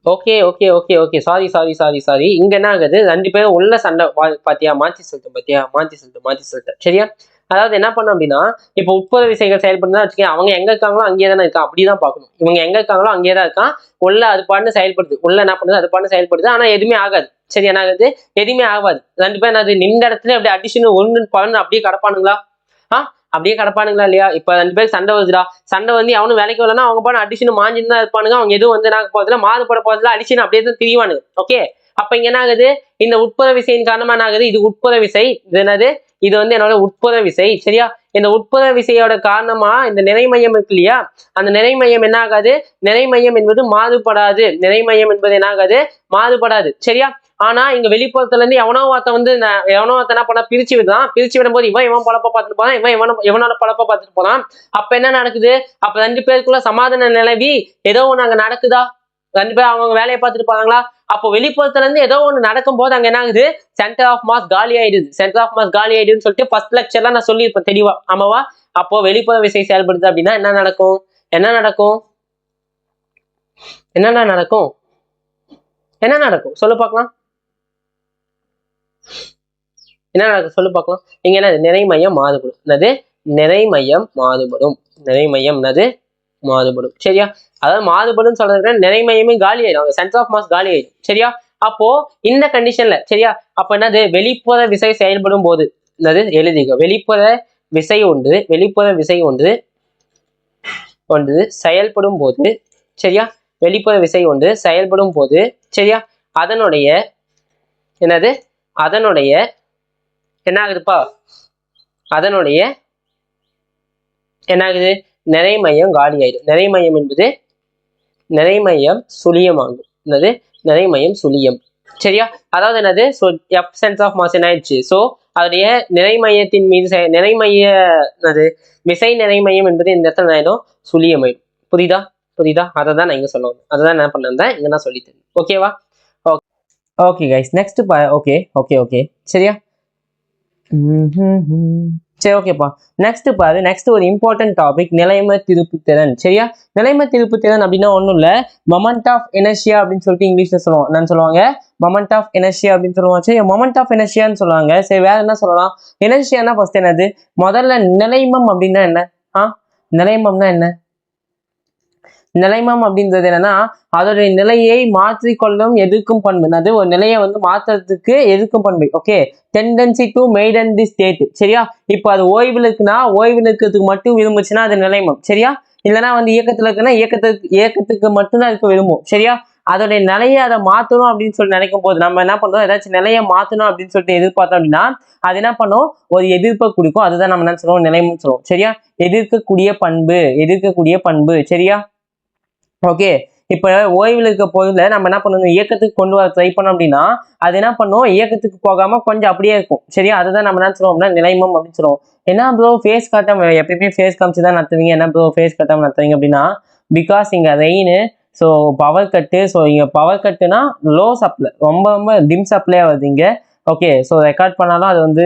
okay okay okay okay sorry sorry sorry sorry இங்க என்ன ஆகுது, 2 பேரும் உள்ள சண்டை பாத்தியா, மாத்தி சொல்லிட்டேன் பாத்தியா, மாத்தி சொல்லிட்டேன். சரியா? அதாவது என்ன பண்ணும் அப்படின்னா, இப்போ உட்புற விசைகள் செயல்படுதுன்னா வச்சுக்கேன், அவங்க எங்க இருக்காங்களோ அங்கேயே தானே இருக்கான், அப்படிதான் பார்க்கணும். இவங்க எங்க இருக்காங்களோ அங்கேயே தான் இருக்கான். உள்ள அது பாட்டு செயல்படுது, உள்ள என்ன பண்ணுது, அது பாட்டு செயல்படுது. ஆனா எதுவுமே ஆகாது. சரி, என்ன ஆகுது, எதுவுமே ஆகாது. 2 பேரும் என்னது, நின்ற இடத்துல அப்படியே அடிஷன் ஒண்ணு பலன் அப்படியே கடப்பானுங்களா, அப்படியே கடப்பானுங்களா இல்லையா? இப்ப 2 பேருக்கு சண்டை வருதுடா, சண்டை வந்து அவனும் வேலைக்கு வரலன்னா அவங்க பாட்டு அடிஷன் மாஞ்சின்னு தான் இருப்பானுங்க. அவங்க எதுவும் வந்து என்ன போறதுல மாறுபட போறதுல, அடிஷன் அப்படியே தான் திரிவானுங்க. ஓகே, அப்ப இங்க என்ன ஆகுது, இந்த உட்புற விசையின் காரணமா என்ன ஆகுது, இது உட்புற விசை, இது என்னது, இது வந்து என்னோட உட்புற விசை. சரியா? இந்த உட்புற விசையோட காரணமா இந்த நிறைமையம் இருக்கு இல்லையா, அந்த நிறைமையம் என்ன ஆகாது, நிறைமையம் என்பது மாறுபடாது. நிறைமையம் என்பது என்ன ஆகாது, மாறுபடாது. சரியா? ஆனா இங்க வெளிப்புறத்துல இருந்து எவனோ ஒருத்த வந்து எவனோ ஒருத்த என்ன பண்ணா, பிரிச்சு விடுறான். பிரிச்சு விடும்போது இவன் பொழப்ப பார்த்துட்டு போறான், இவனோட பொழப்ப பார்த்துட்டு போறான். அப்ப என்ன நடக்குது, அப்ப 2 பேருக்குள்ள சமாதான நிலவி ஏதோ ஒண்ணு அங்க நடக்குதா, 2 பேரும் அவங்க வேலையை பார்த்துட்டு போறாங்களா. அப்போ வெளிப்புறத்துல இருந்து ஏதோ ஒண்ணு நடக்கும் போது அங்க என்ன ஆகுது, சென்டர் ஆஃப் மாஸ் காலி ஆயிடுது. சென்டர் ஆஃப் மாஸ் காலி ஆயிடுதுன்னு சொல்லிட்டு ஃபர்ஸ்ட் லெக்சர்ல நான் சொல்லியிருப்பேன் தெளிவா, ஆமாவா? அப்போ வெளிப்புற விசை செயல்படுது அப்படின்னா என்ன நடக்கும், என்ன நடக்கும், என்னென்ன நடக்கும், என்ன நடக்கும் சொல்லு பார்க்கலாம், என்ன நடக்கும் சொல்லு பார்க்கலாம். இங்க என்ன, நிறைமையம் மாறுபடும். என்னது, நிறைமையம் மாறுபடும். நிறைமையம் என்னது, மாறுபடும். சரியா? அதாவது மாறுபடும் சொல்றது நிறைமையமே காலி ஆயிடும், சென்டர் ஆஃப் மாஸ் காலி ஆயிடும். சரியா? அப்போ இந்த கண்டிஷன்ல, சரியா, அப்ப என்னது, வெளிப்புற விசை செயல்படும் போது, என்னது எழுதிக்க, வெளிப்புற விசை ஒன்று, வெளிப்புற விசை ஒன்று செயல்படும் போது, சரியா, வெளிப்புற விசை ஒன்று செயல்படும் போது, சரியா, அதனுடைய என்னது, அதனுடைய என்ன ஆகுதுப்பா, அதனுடைய என்ன ஆகுது, நிறைமையம் காலி ஆயிடும். நிறைமையம் என்பது நிறைமையம் சுழியமாகும். என்னது, நிறைமையம் சுழியம். சரியா? அதாவது என்னது, எஃப் சென்ஸ் ஆஃப் மாஸ் என்ன ஆயிடுச்சு, சோ அதனுடைய நிறைமையத்தின் மீது நிறைமைய என்னது, விசை நிறைமையம் என்பது இந்த இடத்துல ஆயிடும், சுழியமாயிடும். புரியுதா? புரியுதா? அதை தான் நான் இங்க சொல்லுவேன், அதை தான் என்ன பண்ணேன் இங்க நான் சொல்லித்தேன். ஓகேவா? Okay guys, next okay okay okay சரியா? சரி, ஓகேப்பா. நெக்ஸ்ட் பாரு, நெக்ஸ்ட் ஒரு இம்பார்ட்டன்ட் டாபிக், நிலைம திருப்புத்திறன். சரியா? நிலைம திருப்புத்திறன் அப்படின்னா ஒன்றும் இல்லை, மொமெண்ட் ஆஃப் இனர்ஷியா அப்படின்னு சொல்லிட்டு இங்கிலீஷ்ல சொல்லுவோம். என்னன்னு சொல்லுவாங்க, மொமெண்ட் ஆஃப் இனர்ஷியா அப்படின்னு சொல்லுவாங்க. சரி, மொமெண்ட் ஆஃப் இனர்ஷியான்னு சொல்லுவாங்க. சரி, வேற என்ன சொல்லலாம், இனர்ஷியானா ஃபர்ஸ்ட் என்னது, முதல்ல நிலைமம் அப்படின்னா என்ன, நிலைமம்னா என்ன, நிலைமம் அப்படின்றது என்னன்னா அதோடைய நிலையை மாற்றிக்கொள்ளும் எதிர்க்கும் பண்பு. அது ஒரு நிலையை வந்து மாற்றுறதுக்கு எதிர்க்கும் பண்பு. Okay, tendency to maintain the state. சரியா? இப்போ அது ஓய்வில் இருக்குன்னா ஓய்வில் இருக்கிறதுக்கு மட்டும் விரும்புச்சுன்னா அது நிலைமம். சரியா? இல்லைன்னா வந்து இயக்கத்துல இருக்குன்னா இயக்கத்துக்கு மட்டும்தான் இருக்க விரும்பும். சரியா? அதோடைய நிலையை அதை மாற்றணும் அப்படின்னு சொல்லி நினைக்கும் போது நம்ம என்ன பண்றோம், ஏதாச்சும் நிலையை மாற்றணும் அப்படின்னு சொல்லிட்டு எதிர்பார்த்தோம் அப்படின்னா அது என்ன பண்ணும், ஒரு எதிர்ப்பை கொடுக்கும். அதுதான் நம்ம என்ன சொல்லுவோம், நிலைமம் சொல்லுவோம். சரியா? எதிர்க்கக்கூடிய பண்பு, எதிர்க்கக்கூடிய பண்பு. சரியா? ஓகே, இப்ப ஓய்வில் இருக்க போதுல நம்ம என்ன பண்ணணும், இயக்கத்துக்கு கொண்டு வர ட்ரை பண்ணோம் அப்படின்னா அது என்ன பண்ணும், இயக்கத்துக்கு போகாம கொஞ்சம் அப்படியே இருக்கும். சரியா? அதுதான் நம்ம என்ன சொல்லுவோம்னா நிலைமம் அப்படின்னு சொல்லுவோம். என்ன ப்ரோ ஃபேஸ் காட்டாம, எப்பயுமே ஃபேஸ் காமிச்சுதான் நடத்துவீங்க, என்ன ப்ரோ ஃபேஸ் காட்டாம நடத்துவீங்க அப்படின்னா, பிகாஸ் இங்க rain, so power cut. So இங்க பவர் கட்டுனா லோ சப்ளை, ரொம்ப ரொம்ப டிம் சப்ளை ஆகுது இங்க. ஓகே, ஸோ ரெக்கார்ட் பண்ணாலும் அது வந்து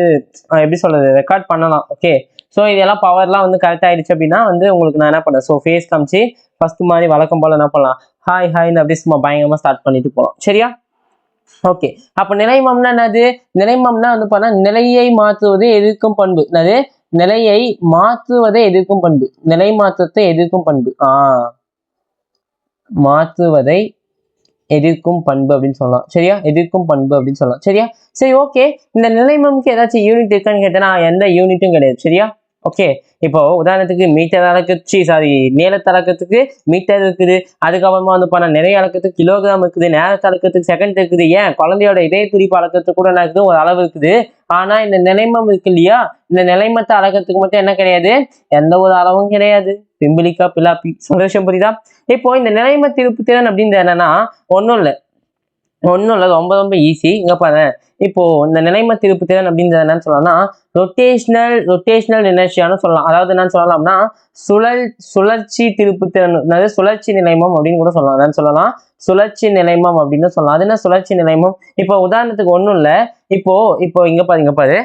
எப்படி சொல்றது, ரெக்கார்ட் பண்ணலாம். ஓகே, ஸோ இதெல்லாம் பவர்லாம் வந்து கரெக்ட் ஆயிடுச்சு அப்படின்னா வந்து உங்களுக்கு நான் என்ன பண்ணேன், ஸோ ஃபேஸ் காமிச்சு ஃபர்ஸ்ட் மாதிரி வழக்கம் போல என்ன பண்ணலாம், ஹாய் ஹாய்னு அப்படியே சும்மா பயங்கரமா ஸ்டார்ட் பண்ணிட்டு போகலாம். சரியா? ஓகே, அப்ப நிலைமம்னா என்னது? நிலைமம்னா வந்து பார்த்தா நிலையை மாற்றுவதை எதிர்க்கும் பண்பு. என்னது? நிலையை மாற்றுவதை எதிர்க்கும் பண்பு. நிலை மாற்றத்தை எதிர்க்கும் பண்பு. மாற்றுவதை எதிர்க்கும் பண்பு அப்படின்னு சொல்லலாம். சரியா? எதிர்க்கும் பண்பு அப்படின்னு சொல்லலாம். சரியா? சரி, ஓகே. இந்த நிலைமம்க்கு ஏதாச்சும் யூனிட் இருக்கான்னு கேட்டேன்னா எந்த யூனிட்டும் கிடையாது. சரியா? ஓகே, இப்போ உதாரணத்துக்கு மீட்டர் அளக்கச்சு நீளத்தை அளக்கிறதுக்கு மீட்டர் இருக்குது. அதுக்கப்புறமா வந்து பண்ண நிறைய அளக்கிறதுக்கு கிலோகிராம் இருக்குது. நேரத்தை அளக்கிறதுக்கு செகண்ட் இருக்குது. ஏன் குழந்தையோட இதய துடிப்பு அளக்கிறதுக்கு கூட என்ன இருக்குது? ஒரு அளவு இருக்குது. ஆனா இந்த நிலைமம் இருக்கு இல்லையா, இந்த நிலைமத்தை அளக்கிறதுக்கு மட்டும் என்ன கிடையாது? எந்த ஒரு அளவும் கிடையாது. பிம்பிளிக்கா பிலாப்பி. சந்தோஷம் புரியுதா? இப்போ இந்த நிலைம திருப்பு திறன் அப்படின்றது என்னன்னா ஒன்றும் இல்லை, ரொம்ப ரொம்ப ஈஸி. இங்க பாரு, இப்போ இந்த நிலைம திருப்பு திறன் அப்படின்றது என்னன்னு சொல்லலாம்னா ரொட்டேஷனல் இனர்ஷியான்னு சொல்லலாம். அதாவது என்னன்னு சொல்லலாம்னா சுழற்சி திருப்பு திறன், அதாவது சுழற்சி நிலைமம் அப்படின்னு கூட சொல்லலாம். என்னன்னு சொல்லலாம்? சுழற்சி நிலைமம் அப்படின்னு சொல்லலாம். அது என்ன சுழற்சி நிலைமம்? இப்போ உதாரணத்துக்கு ஒன்றும் இல்லை. இப்போ இப்போ இங்க பாரு,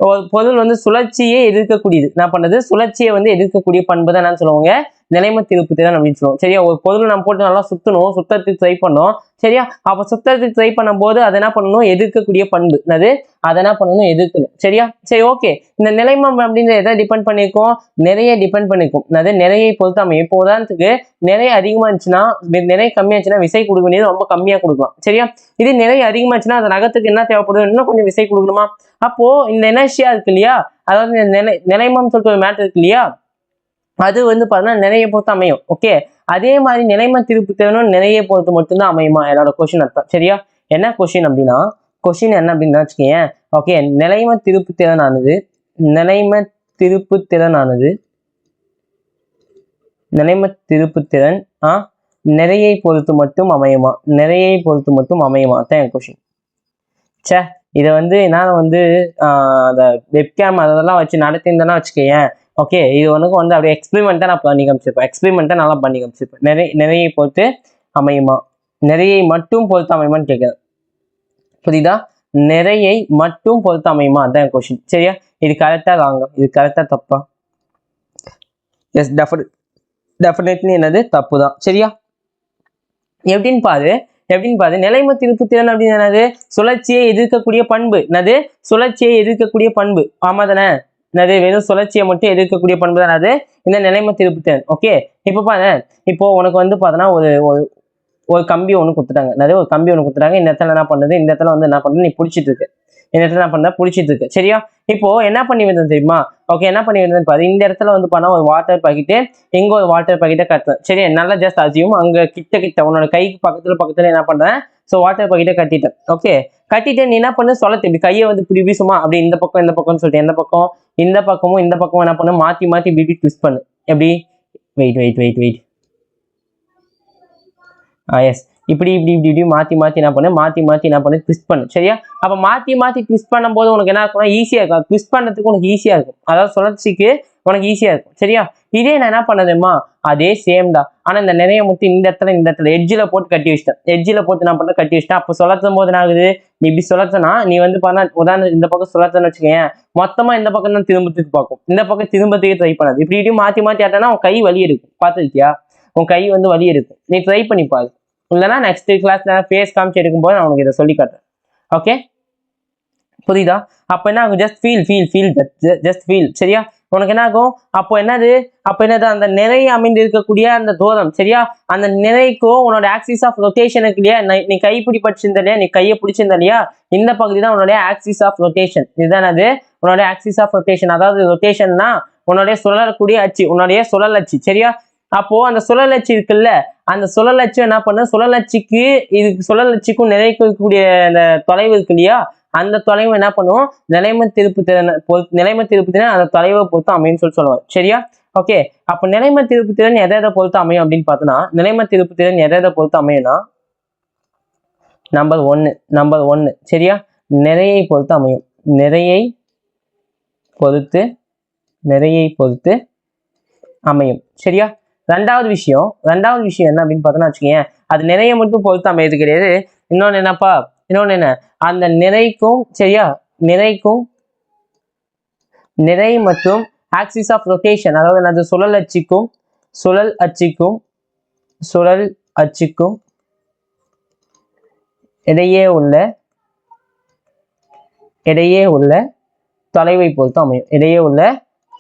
ஒரு பொருள் வந்து சுழற்சியே எதிர்க்கக்கூடியது. என்ன பண்ணது? சுழற்சியை வந்து எதிர்க்கக்கூடிய பண்பு தான் என்னன்னு சொல்லுவாங்க? நிலைம திருப்பு திறன் அப்படின்னு சொல்லுவோம். சரியா? ஒரு பொருள் நம்ம போட்டு நல்லா சுத்தத்துக்கு ட்ரை பண்ணோம். சரியா? அப்ப சுத்தத்துக்கு ட்ரை பண்ணும் போது அதை என்ன பண்ணணும்? எதிர்க்கக்கூடிய பண்பு. அது அதை என்ன பண்ணணும்? எதிர்க்கணும். சரியா? சரி, ஓகே. இந்த நிலைமம் அப்படின்றது எதை டிபெண்ட் பண்ணிருக்கோம்? நிறைய டிபெண்ட் பண்ணிருக்கும். அது நிறைய பொறுத்து அமையும். இப்போ உதாரணத்துக்கு நிறைய அதிகமா இருந்துச்சுன்னா, நிறைய கம்மியா இருந்துச்சுன்னா விசை கொடுக்க வேண்டியது ரொம்ப கம்மியா கொடுக்கலாம். சரியா? இது நிறைய அதிகமா இருந்துச்சுன்னா அந்த நகத்துக்கு என்ன தேவைப்படுது? இன்னும் கொஞ்சம் விசை கொடுக்கணுமா? அப்போ இந்த எனர்ஜியா இருக்கு இல்லையா, அதாவது நிலைமம் சொல்லிட்டு ஒரு மேட்டர் இருக்கு இல்லையா, அது வந்து பார்த்தீங்கன்னா நிறைய பொறுத்து அமையும். ஓகே, அதே மாதிரி நிலைம திருப்பு திறனும் நிறைய பொறுத்து மட்டும்தான் அமையுமா? என்னோட கொஸ்டின் அர்த்தம். சரியா? என்ன கொஸ்டின் அப்படின்னா, கொஸ்டின் என்ன அப்படின்னு வச்சுக்கோங்க. ஓகே, நிலைம திருப்பு திறனானது நிறையை பொறுத்து மட்டும் அமையுமா? நிறையை பொறுத்து மட்டும் அமையுமா? அதான் கொஸ்டின். சே, இதை வந்து என்னால் வந்து அந்த வெப்கேம் அதெல்லாம் வச்சு நடத்திருந்தேன்னா வச்சுக்கேன். ஓகே, இது உனக்கு வந்து அப்படியே எக்ஸ்பெரிமெண்ட்டாக நான் பண்ணி காமிச்சிருப்பேன். நல்லா பண்ணி காமிச்சிருப்பேன். நிறையை பொறுத்து அமையுமா? நிறையை மட்டும் பொறுத்து அமையுமான்னு கேட்குறேன். புரியுதா? நிறையை மட்டும் பொறுத்து அமையுமா? அதான் கொஸ்டின். சரியா? இது கரெக்டாக வாங்க, இது கரெக்டாக தப்பா? எஸ், டெஃபினெட்லி என்னது? தப்பு தான். சரியா? எப்படின்னு பாரு, நிலைம திருப்பு திறன் அப்படின்னு என்னது? சுழற்சியை எதிர்க்கக்கூடிய பண்பு. என்னது? சுழற்சியை எதிர்க்கக்கூடிய பண்பு. ஆமா தானே? என்னது? வெறும் சுழற்சியை மட்டும் எதிர்க்கக்கூடிய பண்பு தானே அது இந்த நிலைம திருப்பு திறன். ஓகே, இப்போ பாரு, இப்போ உனக்கு வந்து பார்த்தோன்னா ஒரு கம்பி ஒன்று கொடுத்துட்டாங்க. என்னது? ஒரு கம்பி ஒன்று கொடுத்துட்டாங்க. இந்த இடத்துல என்ன பண்ணுது? இந்த இடத்துல வந்து என்ன பண்ணுது? நீ பிடிச்சிட்டு இருக்கு. இந்த இடத்துல என்ன பண்ண? பிடிச்சிட்டு இருக்கு. சரியா? இப்போ என்ன பண்ணி வந்தது தெரியுமா? ஓகே, என்ன பண்ணி வந்தது பாரு. இந்த இடத்துல வந்து பண்ணா ஒரு வாட்டர் பாக்கெட்டு, எங்க ஒரு வாட்டர் பாக்கெட்டை கட்டுறேன். சரி, நல்லா ஜஸ்ட் அசியும் அங்க கிட்ட உன்னோட கைக்கு பக்கத்துல என்ன பண்றேன்? ஸோ வாட்டர் பாக்கெட்டை கட்டிட்டேன். ஓகே, கட்டிட்டு நீ என்ன பண்ணு? சொல்லத்து இப்படி கையை வந்து இப்படி சும்மா அப்படி இந்த பக்கம்னு சொல்லிட்டு இந்த பக்கமும் என்ன பண்ணு? மாத்தி இப்படி ட்விஸ்ட் பண்ணு. எப்படி? வெயிட். எஸ், இப்படி மாத்தி என்ன பண்ணு? ட்விஸ்ட் பண்ணு. சரியா? அப்ப மாத்தி ட்விஸ்ட் பண்ணும்போது உனக்கு என்ன இருக்கும்னா ஈஸியா இருக்கும். ட்விஸ்ட் பண்ணதுக்கு உனக்கு ஈஸியா இருக்கும். அதாவது சுழற்சிக்கு உனக்கு ஈஸியா இருக்கும். சரியா? இதே நான் என்ன பண்ணதுமா? அதே சேம் தான். ஆனா இந்த நிறைய முத்தி இந்த இடத்துல எட்ஜில் போட்டு கட்டி வச்சிட்டேன். என்ன பண்ண? கட்டி வச்சிட்டேன். அப்போ சுழற்றும் போது என்ன ஆகுது? நீ இப்படி சுழத்தனா நீ வந்து பண்ண உதாரணம் இந்த பக்கம் சுழத்தன்னு வச்சுக்கேன், மொத்தமா இந்த பக்கம் தான் திரும்பத்துக்கு பார்க்கும். இந்த பக்கம் திரும்பத்துக்கு ட்ரை பண்ணாது. இப்படி மாத்தி ஆட்டானா உன் கை வலி எடுக்கும். பார்த்துருக்கியா? உன் கை வந்து வலி எடுக்கும். நீ ட்ரை பண்ணி பாரு. இல்லைன்னா நெக்ஸ்ட் கிளாஸ்ல ஃபேஸ் காமிச்சு எடுக்கும்போது நான் உனக்கு இதை சொல்லி காட்டுறேன். ஓகே, புரியுதா? அப்போ என்ன ஆகும்? Just feel. சரியா? உனக்கு என்ன ஆகும்? அப்போ என்னது அந்த நிறை அமைந்து இருக்கக்கூடிய அந்த தூரம். சரியா? அந்த நிறைக்கும் உன்னோட ஆக்சிஸ் ஆஃப் ரொட்டேஷனுக்கு இல்லையா, நீ கைப்பிடி படிச்சிருந்த இல்லையா, நீ கையை பிடிச்சிருந்த இல்லையா, இந்த பகுதி தான் உன்னோட ஆக்சிஸ் ஆஃப் ரொட்டேஷன். இதுதான் அது உன்னோட ஆக்சிஸ் ஆஃப் ரொட்டேஷன். அதாவது ரொட்டேஷன்னா உன்னுடைய சுழலக்கூடிய அச்சு, உன்னுடைய சுழல் அச்சு. சரியா? அப்போ அந்த சுழல் அச்சு இருக்குல்ல, அந்த சுழல் அச்சு என்ன பண்ண? சுழல் அச்சுக்கும் நிறைக்கக்கூடிய அந்த தொலைவு இருக்கு இல்லையா, அந்த தொலைவு என்ன பண்ணுவோம்? நிலைம திருப்பு திறன் அந்த தொலைவை பொறுத்து அமையும் சொல்லுவாங்க. சரியா? ஓகே, அப்போ நிலைம திருப்பு திறன் எதை பொறுத்து அமையும் அப்படின்னு பார்த்தோன்னா, நிலைம திருப்பு திறன் எதை பொறுத்து அமையும்னா நம்பர் ஒன்னு. சரியா? நிறையை பொறுத்து அமையும். நிறையை பொறுத்து அமையும். சரியா? ரெண்டாவது விஷயம் என்ன அப்படின்னு பார்த்தோன்னா வச்சுக்கோங்க, அது நிறைய மட்டும் பொறுத்து அமையது கிடையாது. இன்னொன்னு என்ன? அந்த நிறைக்கும், சரியா, நிறை மற்றும் ஆக்சிஸ் ஆஃப் ரொட்டேஷன், அதாவது அந்த சுழல் அச்சுக்கும் இடையே உள்ள தொலைவை பொறுத்து அமையும். இடையே உள்ள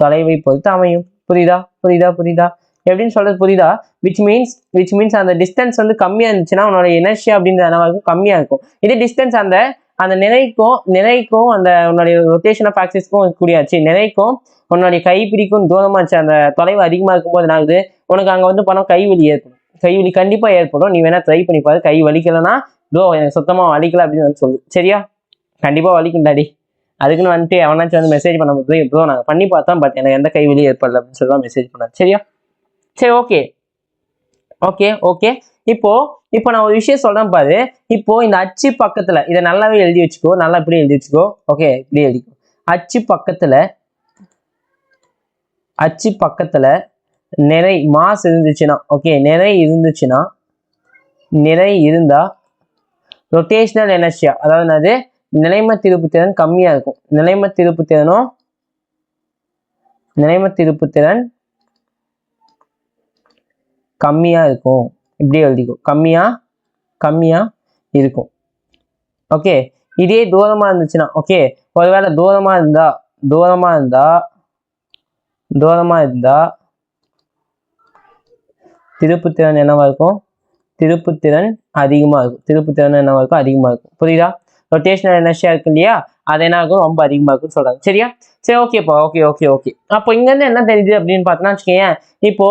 தொலைவை பொறுத்து அமையும். புரியுதா? எப்படின்னு சொல்றது புரியுதா? which means அந்த டிஸ்டன்ஸ் வந்து கம்மியா இருந்துச்சுன்னா உன்னோட இனர்ஷியா அப்படின்றது கம்மியா இருக்கும். இதே டிஸ்டன்ஸ் அந்த நிறைக்கும் அந்த உன்னுடைய ரொட்டேஷன் ஆஃப் ஆக்சிஸ்க்கும் கூடியாச்சு, நிறைக்கும் உன்னுடைய கைப்பிடிக்கும் தூரமாச்சு அந்த தொலைவு அதிகமா இருக்கும்போது என்ன ஆகுது, உனக்கு அங்க வந்து பணம் கைவலி ஏற்படும். கைவலி கண்டிப்பா ஏற்படும். நீ வேணா ட்ரை பண்ணி பாரு. கை வலிக்கலன்னா எனக்கு சுத்தமா வலிக்கல அப்படின்னு வந்து சொல்லு. சரியா? கண்டிப்பா வலிக்கும் டாடி. அதுக்குன்னு வந்துட்டு அவனாச்சும் வந்து மெசேஜ் பண்ண முடியாது. ப்ரோ நாங்கள் பண்ணி பார்த்தோம், பட் எனக்கு எந்த கைவலி ஏற்படல அப்படின்னு சொல்லி மெசேஜ் பண்ணாரு. சரியா? சரி, ஓகே. இப்போ நான் ஒரு விஷயம் சொல்றேன் பாரு. இப்போ இந்த அச்சு பக்கத்துல இதை நல்லாவே எழுதி வச்சுக்கோ. நல்லா இப்படி எழுதி வச்சுக்கோ. ஓகே, இப்படி எழுதிக்கோ. அச்சு பக்கத்துல நிறை மாஸ் இருந்துச்சுன்னா, ஓகே, நிறை இருந்தா ரொட்டேஷனல் எனர்ஜியா, அதாவது நிலைம திருப்பு திறன் கம்மியா இருக்கும். நிலைம திருப்பு திறன் கம்மியா இருக்கும். இப்படி எழுதிக்கும். கம்மியா இருக்கும். ஓகே, இதே தூரமா இருந்துச்சுன்னா, ஓகே, ஒருவேளை தூரமா இருந்தா திருப்புத்திறன் என்னவா இருக்கும்? திருப்புத்திறன் அதிகமா இருக்கும். புரியுதா? ரொட்டேஷனல் எனர்ஜியா இருக்கு இல்லையா, அது என்ன ஆகும்? ரொம்ப அதிகமா இருக்குன்னு சொல்றாங்க. சரியா? சரி, ஓகேப்பா. ஓகே. அப்போ இங்க இருந்து என்ன தெரியுது அப்படின்னு பார்த்தோன்னா வச்சுக்கேன், இப்போ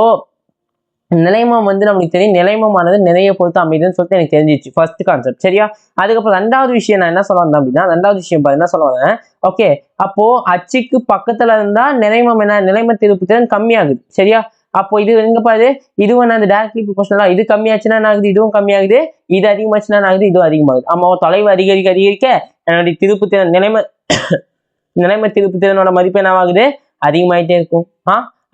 நிலைமம் வந்து நமக்கு தெரியும். நிலைமமானது நிறைய பொறுத்து அமைதுன்னு சொல்லிட்டு எனக்கு தெரிஞ்சிச்சு ஃபர்ஸ்ட் கான்செப்ட். சரியா? அதுக்கப்புறம் ரெண்டாவது விஷயம் நான் என்ன சொல்ல வந்தேன் அப்படின்னா, என்ன சொல்ல வந்தேன், ஓகே, அப்போ அச்சுக்கு பக்கத்துல இருந்தா நிலைம திருப்பு திறன் கம்மியாகுது. சரியா? அப்போ இது எங்க பாரு, இதுவும் நான் டைரக்ட்லி ப்ரொபோஷனலா இது கம்மியாச்சுன்னா என்ன ஆகுது, இதுவும் கம்மியாகுது. இது அதிகமாச்சுன்னா என்ன ஆகுது, இதுவும் அதிகமாகுது. ஆமா, தொலைவு அதிகரிக்க என்னுடைய திருப்பு திறன் நிலைம திருப்பு திறனோட மதிப்பு என்னவாகுது, அதிகமாயிட்டே இருக்கும்.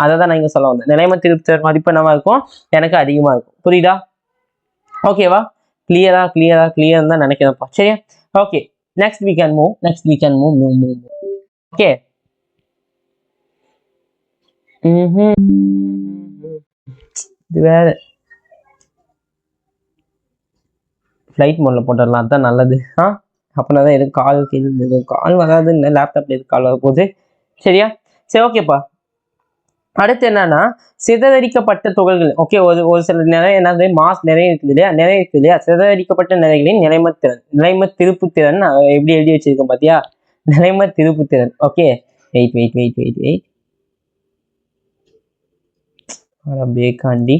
அதை தான் நான் இங்க சொல்ல வந்தேன். நிலைம திருப்பு திறன் மதிப்பு என்னவா இருக்கும், எனக்கு அதிகமா இருக்கும். புரியுதா? ஓகேவா? கிளியரா தான் நினைக்கிறேன்ப்பா. சரியா? Okay, next we can move. Okay, இது வேற ஃப்ளைட் மோட்ல போட்டுடலாம், அதுதான் நல்லது. அப்படின்னா தான் எதுவும் கால் வராதுன்னு லேப்டாப்ல எதுவும் கால் வர போகுது. சரியா? சரி, ஓகேப்பா. அடுத்து என்னன்னா சிதறடிக்கப்பட்ட துகள்கள். ஓகே, ஒரு சில நிறைய மாஸ் நிறைய இருக்குது இல்லையா, சிதறடிக்கப்பட்ட நிறைகளின் நிலைம திருப்பு திறன் எப்படி எழுதி வச்சிருக்கேன் பாத்தியா? நிலைம திருப்பு திறன். ஓகே, வெயிட் பேக்காண்டி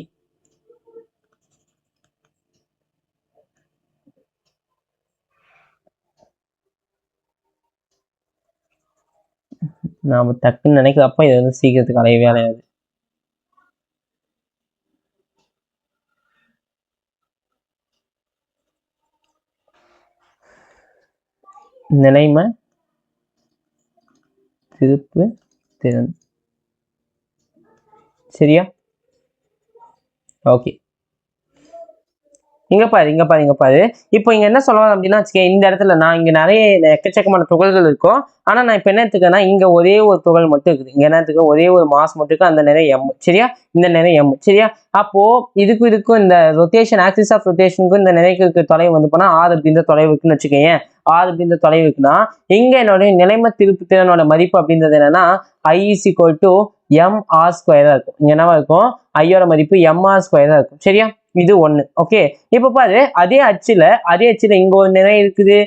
நாம டக்குன்னு நினைக்கிறப்ப இது வந்து சீக்கிரத்துக்கு அலையவே அலையாது. நிலைம திருப்பு திறன். சரியா? ஓகே, இங்க பாரு. இப்போ இங்க என்ன சொல்லுவாங்க அப்படின்னா, இந்த இடத்துல நான் இங்க நிறைய எக்கச்சக்கமான துகள்கள் இருக்கும். ஆனா நான் இப்ப என்ன எடுத்துக்கேன்னா, இங்க ஒரே ஒரு துகள் மட்டும் இருக்குது. இங்க என்ன எடுத்துக்க, ஒரே ஒரு மாஸ் மட்டும் இருக்கு. அந்த நிறைய எம். சரியா? இந்த நிறைய எம். சரியா? அப்போ இதுக்கும் இந்த ரொட்டேஷன் ஆக்சிஸ் ஆஃப் ரொட்டேஷனுக்கும் இந்த நிறைக்கு தொலைவு வந்து போனா ஆறு அப்படின்ற தொலைவு இருக்குன்னு வச்சுக்கேன். ஆறு அப்படின்ற தொலைவு இருக்குன்னா, இங்க என்னுடைய நிலைம திருப்பு திறனோட மதிப்பு அப்படின்றது என்னன்னா I is equal to mr² இருக்கும். இங்க என்னவா இருக்கும், ஐயோட மதிப்பு mr² இருக்கும். சரியா? இது ஒண்ணு. ஓகே, இப்ப பாரு, அதே அச்சுல இங்க ஒரு நிறை இருக்குது,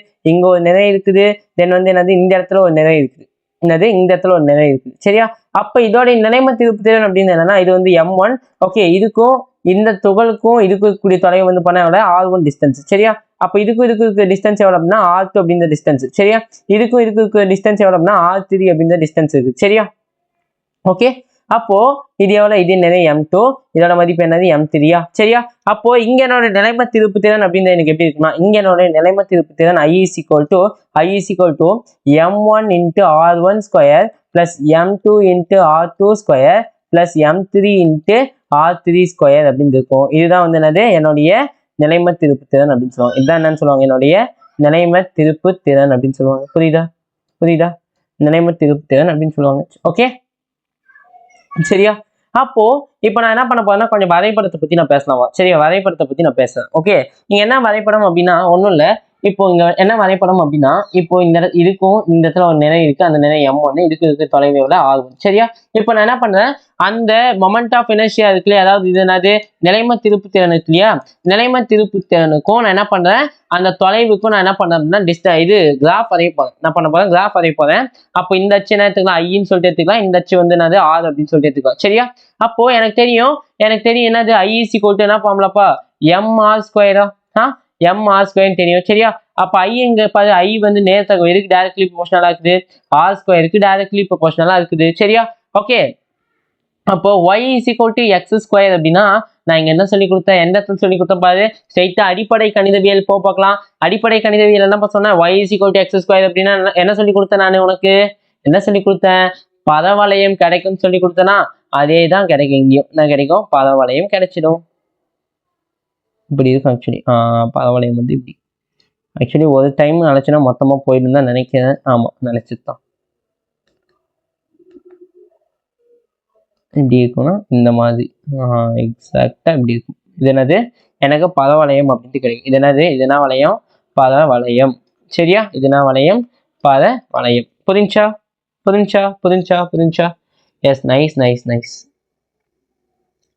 தென் வந்து என்னது, இந்த இடத்துல ஒரு நிறை இருக்குது. இந்த இடத்துல ஒரு நிறை இருக்குது. சரியா? அப்ப இதோட நிலைம திருப்பு திறன் அப்படின்னு என்னன்னா, இது வந்து m1. ஓகே, இதுக்கும் இந்த துகளுக்கும் இருக்கக்கூடிய தொலைவு வந்து பண்ண R1 டிஸ்டன்ஸ். சரியா? அப்ப இதுக்கு டிஸ்டன்ஸ் எவ்வளவு அப்படின்னா R2 அப்படின்ற டிஸ்டன்ஸ். சரியா? இதுக்கு டிஸ்டன்ஸ் எவ்வளவு அப்படின்னா R3 அப்படின்ற டிஸ்டன்ஸ் இருக்கு. சரியா? ஓகே, அப்போ இது எவ்வளவு, இது என்னது m2, இதோட மதிப்பு என்னது m3. சரியா? அப்போ இங்க என்னோட நிலைம திருப்பு திறன் அப்படின்னு எனக்கு எப்படி இருக்குன்னா, இங்க என்னோட நிலைம திருப்பு திறன் I is equal to m1 into R1 square plus m2 into R2 square plus m3 into R3 square அப்படின்னு இருக்கும். இதுதான் வந்து என்னது, என்னுடைய நிலைம திருப்பு திறன் அப்படின்னு சொல்லுவாங்க. இதுதான் என்னன்னு சொல்லுவாங்க, என்னுடைய நிலைம திருப்பு திறன் அப்படின்னு சொல்லுவாங்க. புரியுதா? நிலைம திருப்பு திறன் அப்படின்னு சொல்லுவாங்க. ஓகே, சரியா? அப்போ இப்போ நான் என்ன பண்ண போறேன்னா, கொஞ்சம் வரைபடத்தை பத்தி நான் பேசலாம். சரியா? வரைபடத்தை பத்தி நான் பேசுறேன். ஓகே, நீங்க என்ன வரைபடம் அப்படின்னா ஒண்ணும் இல்ல, இப்போ இங்க என்ன வரைபடம் அப்படின்னா, இப்போ இதுக்கும் இந்த இடத்துல ஒரு நிறை இருக்கு, அந்த நிறை m1, இதுக்கு தொலைவு எவ்வளவு r1. சரியா? இப்போ நான் என்ன பண்றேன், அந்த மொமெண்ட் ஆஃப் இனர்ஷியா இருக்கு இல்லையா, அதாவது இது என்னது நிலைம திருப்பு திறன் இருக்கு இல்லையா, நிலைம திருப்பு திறனுக்கும் நான் என்ன பண்றேன், அந்த தொலைவுக்கும் நான் என்ன பண்றேன் அப்படின்னா இது கிராஃப் வரைய போறேன். நான் பண்ண போறேன், கிராஃப் வரைய போறேன். அப்போ இந்த அச்சு என்ன எடுத்துக்கலாம், ஐன்னு சொல்லிட்டு எடுத்துக்கலாம், இந்த அச்சு வந்து என்னது r அப்படின்னு சொல்லிட்டு எடுத்துக்கலாம். சரியா? அப்போ எனக்கு தெரியும் என்னது i is equal to என்ன ஃபார்முலாப்பா, mr². mr² தெரியும். சரியா? அப்ப i இங்க பாரு, i வந்து நேர்த்தகவு எதுக்கு டைரக்ட்லி ப்ரொபோர்ஷனலா இருக்குது, r²க்கு டைரக்ட்லி ப்ரொபோர்ஷனலா இருக்குது. சரியா? ஓகே, அப்போ y is equal to x² அப்படின்னா நான் இங்க என்ன சொல்லி கொடுத்தேன், எந்த இடத்துல சொல்லி கொடுத்தேன் பாரு, ஸ்ட்ரைட்டா அடிப்படை கணிதவியல் பார்க்கலாம். அடிப்படை கணிதவியல் என்ன சொன்னேன், y is equal to x² அப்படின்னா என்ன சொல்லி கொடுத்தேன், நான் உனக்கு என்ன சொல்லி கொடுத்தேன், பரவளையம் கிடைக்கும்னு சொல்லி கொடுத்தேன்னா அதே தான் கிடைக்கும், இங்கேயும் நான் கிடைக்கும், பரவளையம் கிடைச்சிடும். இப்படி இருக்கும் ஆக்சுவலி, பரவளையம் வந்து இப்படி ஆக்சுவலி ஒரு டைம் நினைச்சுன்னா மொத்தமா போயிருந்து தான் நினைக்கிறேன். ஆமா, நினைச்சுதான் இப்படி இருக்கும்னா இந்த மாதிரி எக்ஸாக்டா இப்படி இருக்கும். இது என்னது, எனக்கு பரவளையம் அப்படின்ட்டு கிடைக்கும். இது என்னது, இதுனா வளையம், பரவளையம். சரியா? இதுனா வளையம், பரவளையம். புரிஞ்சா புரிஞ்சா புரிஞ்சா புரிஞ்சா? Yes, nice nice nice.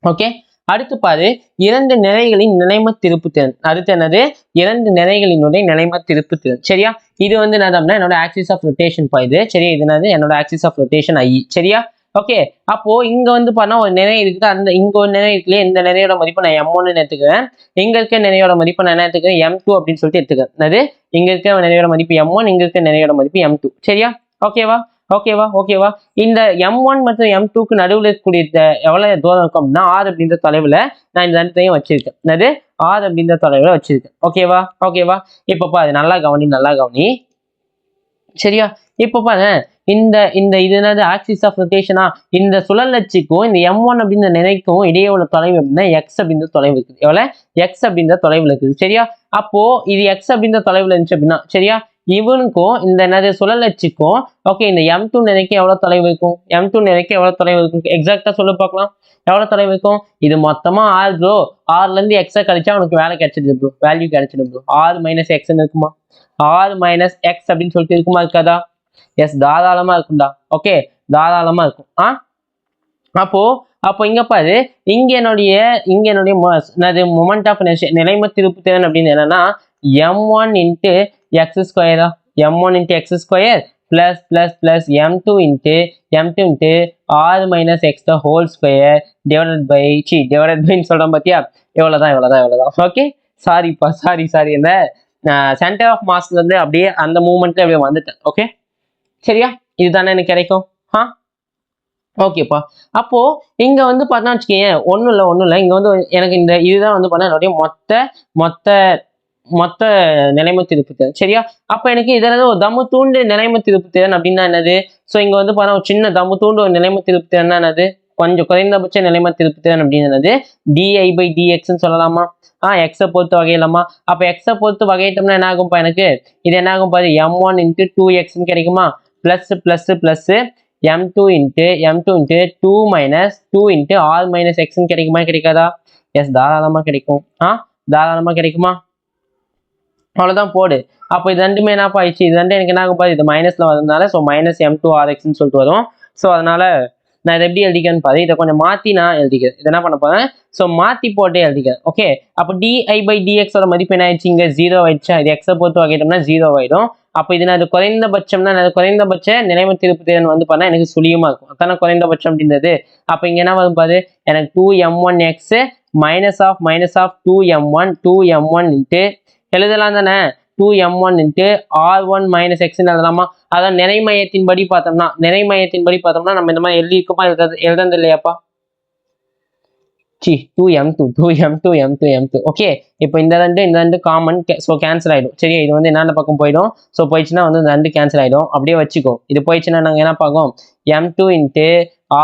Okay, அடுத்து பாரு, இரண்டு நிறைகளின் நிலைம திருப்பு திறன். அடுத்து என்னது, இரண்டு நிறைகளினுடைய நிலைம திருப்பு திறன். சரியா? இது வந்து என்னதுன்னா என்னோட ஆக்சிஸ் ஆஃப் ரொட்டேஷன் பாயுது. சரியா? இது என்னது, என்னோட ஆக்சிஸ் ஆஃப் ரொட்டேஷன் i. சரியா? ஓகே, அப்போ இங்க வந்து பண்ணா ஒரு நிறை இருக்குது, அந்த இங்க ஒரு நிறை இருக்குல்லையே, இந்த நிறையோட மதிப்பு நான் m1 எடுத்துக்கிறேன், இங்க இருக்க நிறையோட மதிப்பு நான் என்ன எடுத்துக்கிறேன், m2 அப்படின்னு சொல்லிட்டு எடுத்துக்கிறேன். அது இங்க இருக்க நிறையோட மதிப்பு m1, இங்க இருக்க நிறையோட மதிப்பு m2. சரியா? ஓகேவா? இந்த m1 மற்றும் m2க்கு நடுவில் இருக்கக்கூடிய எவ்வளவு தூரம் இருக்கும் அப்படின்னா r அப்படின்ற தொலைவுல நான் இந்த ரெண்டையும் வச்சிருக்கேன். என்னது, r அப்படின்ற தொலைவுல வச்சிருக்கேன். ஓகேவா? இப்ப பாரு, நல்லா கவனி. சரியா? இப்ப பாரு, இந்த இது என்னது, ஆக்சிஸ் ஆஃப் ரொட்டேஷனா, இந்த சுழல் அச்சுக்கும் இந்த m1 அப்படின்ற நிலைக்கும் இடையே உள்ள தொலைவு அப்படின்னா x அப்படின்ற தொலைவு இருக்குது. எவ்வளவு, x அப்படின்ற தொலைவுல இருக்குது. சரியா? அப்போ இது x அப்படின்ற தொலைவுல இருந்துச்சு அப்படின்னா, சரியா, இவனுக்கும் இந்த என்னது சுழல் அச்சுக்கும் ஓகே, இந்த m2 நிலைக்கு எவ்வளவு தொலைவு இருக்கும், m2 நிலைக்கு எவ்வளவு தொலைவு இருக்கும், எக்ஸாக்டா சொல்லு பார்க்கலாம். எவ்வளவு தொலைவு இருக்கும், இது மொத்தமா r ப்ரோ, rல இருந்து x கழிச்சா உனக்கு வேலை கிடைச்சிடுது ப்ரோ, வேல்யூ கிடைச்சிடும் ப்ரோ. r மைனஸ் x இருக்குமா, r மைனஸ் x அப்படின்னு சொல்லிட்டு இருக்குமா, இருக்காதா? எஸ், தாராளமா இருக்கும்டா. ஓகே, தாராளமா இருக்கும். அப்போ இங்க பாரு, இங்க என்னுடைய மொமெண்ட் ஆஃப் இனர்ஷியா, நிலைம திருப்பு திறன் அப்படின்னு என்னன்னா m1 into x², m1 into x² plus m2 into r minus x the whole square divided by சொல்றோம் பாத்தியா, எவ்வளவுதான். ஓகே, சாரி, இந்த சென்டர் ஆஃப் மாஸ்ல இருந்து அப்படியே அந்த மூவ்மெண்ட்ல அப்படியே வந்துட்டேன். ஓகே, சரியா? இதுதானே எனக்கு கிடைக்கும். ஓகேப்பா, அப்போ இங்க வந்து பார்த்தா வச்சுக்கேன், ஒன்றும் இல்லை, இங்க வந்து எனக்கு இந்த இதுதான் வந்து பார்த்தா என்னுடைய மொத்த நிலைம திருப்பு திறன். சரியா? அப்ப எனக்கு இதுல ஒரு தம்மு தூண்டு நிலைம திருப்பு திறன் அப்படின்னா என்னது, ஸோ இங்க வந்து பார்த்தா ஒரு சின்ன தம்மு தூண்டு ஒரு நிலைம திருப்பு திறன் என்னது, கொஞ்சம் குறைந்தபட்ச நிலைம திருப்பு திறன் அப்படின்னு என்னது di/dxன்னு சொல்லலாமா, எக்ஸை பொறுத்து வகையிலாமா. அப்ப எக்ஸை பொறுத்து வகையிட்டோம்னா என்ன ஆகும்பா, எனக்கு இது என்ன ஆகும் பாரு, m1 இன்ட்டு 2x கிடைக்குமா, plus m2 into 2 minus 2 into r minus எக்ஸ்ன்னு கிடைக்குமா, கிடைக்காதா? எஸ், தாராளமா கிடைக்கும். தாராளமா கிடைக்குமா? அவ்வளவுதான், போடு. அப்போ இது ரெண்டுமே என்ன ஆயிடுச்சு, இது ரெண்டு எனக்கு என்ன ஆகும் பாரு, இது மைனஸ்ல வரதுனால ஸோ மைனஸ் m2rxன்னு சொல்லிட்டு வரும். ஸோ அதனால நான் இதை எப்படி எழுதிக்கிறேன்னு பாரு, இதை கொஞ்சம் மாத்தி நான் எழுதிக்கிறேன். இதை என்ன பண்ண போறேன், ஸோ மாத்தி போட்டே எழுதிக்கிறேன். ஓகே, அப்போ di/dxோட மதிப்பு என்ன ஆயிடுச்சு, இங்க 0 ஆயிடுச்சா, இது எக்ஸை பொறுத்து வகையிட்டோம்னா 0 ஆயிடும். அப்போ இது நான் குறைந்தபட்சம்னா குறைந்தபட்ச நிலைம திருப்பு திறன் வந்து பண்ணா எனக்கு சுழியமா இருக்கும், அதான குறைந்தபட்சம் அப்படின்றது. அப்போ இங்க என்ன வரும் பாரு, எனக்கு 2m1x minus of 2m1 into எழுதலாம் தானே, 2m1 இன்ட்டு r1 மைனஸ் எக்ஸ்ன்னு எழுதலாமா. அதான் நிறைமையத்தின் படி பார்த்தோம்னா நம்ம இந்த மாதிரி எழுதிருக்கோமா, எழுதுறது இல்லையாப்பா. 2m2. ஓகே, இப்போ இந்த ரெண்டு காமன், ஸோ கேன்சல் ஆயிடும். சரியா? இது வந்து என்னென்ன பக்கம் போயிடும், ஸோ போயிடுச்சுன்னா வந்து இந்த ரெண்டு கேன்சல் ஆயிடும். அப்படியே வச்சுக்கோ, இது போயிடுச்சுன்னா நாங்கள் என்ன பார்க்கும், m2 into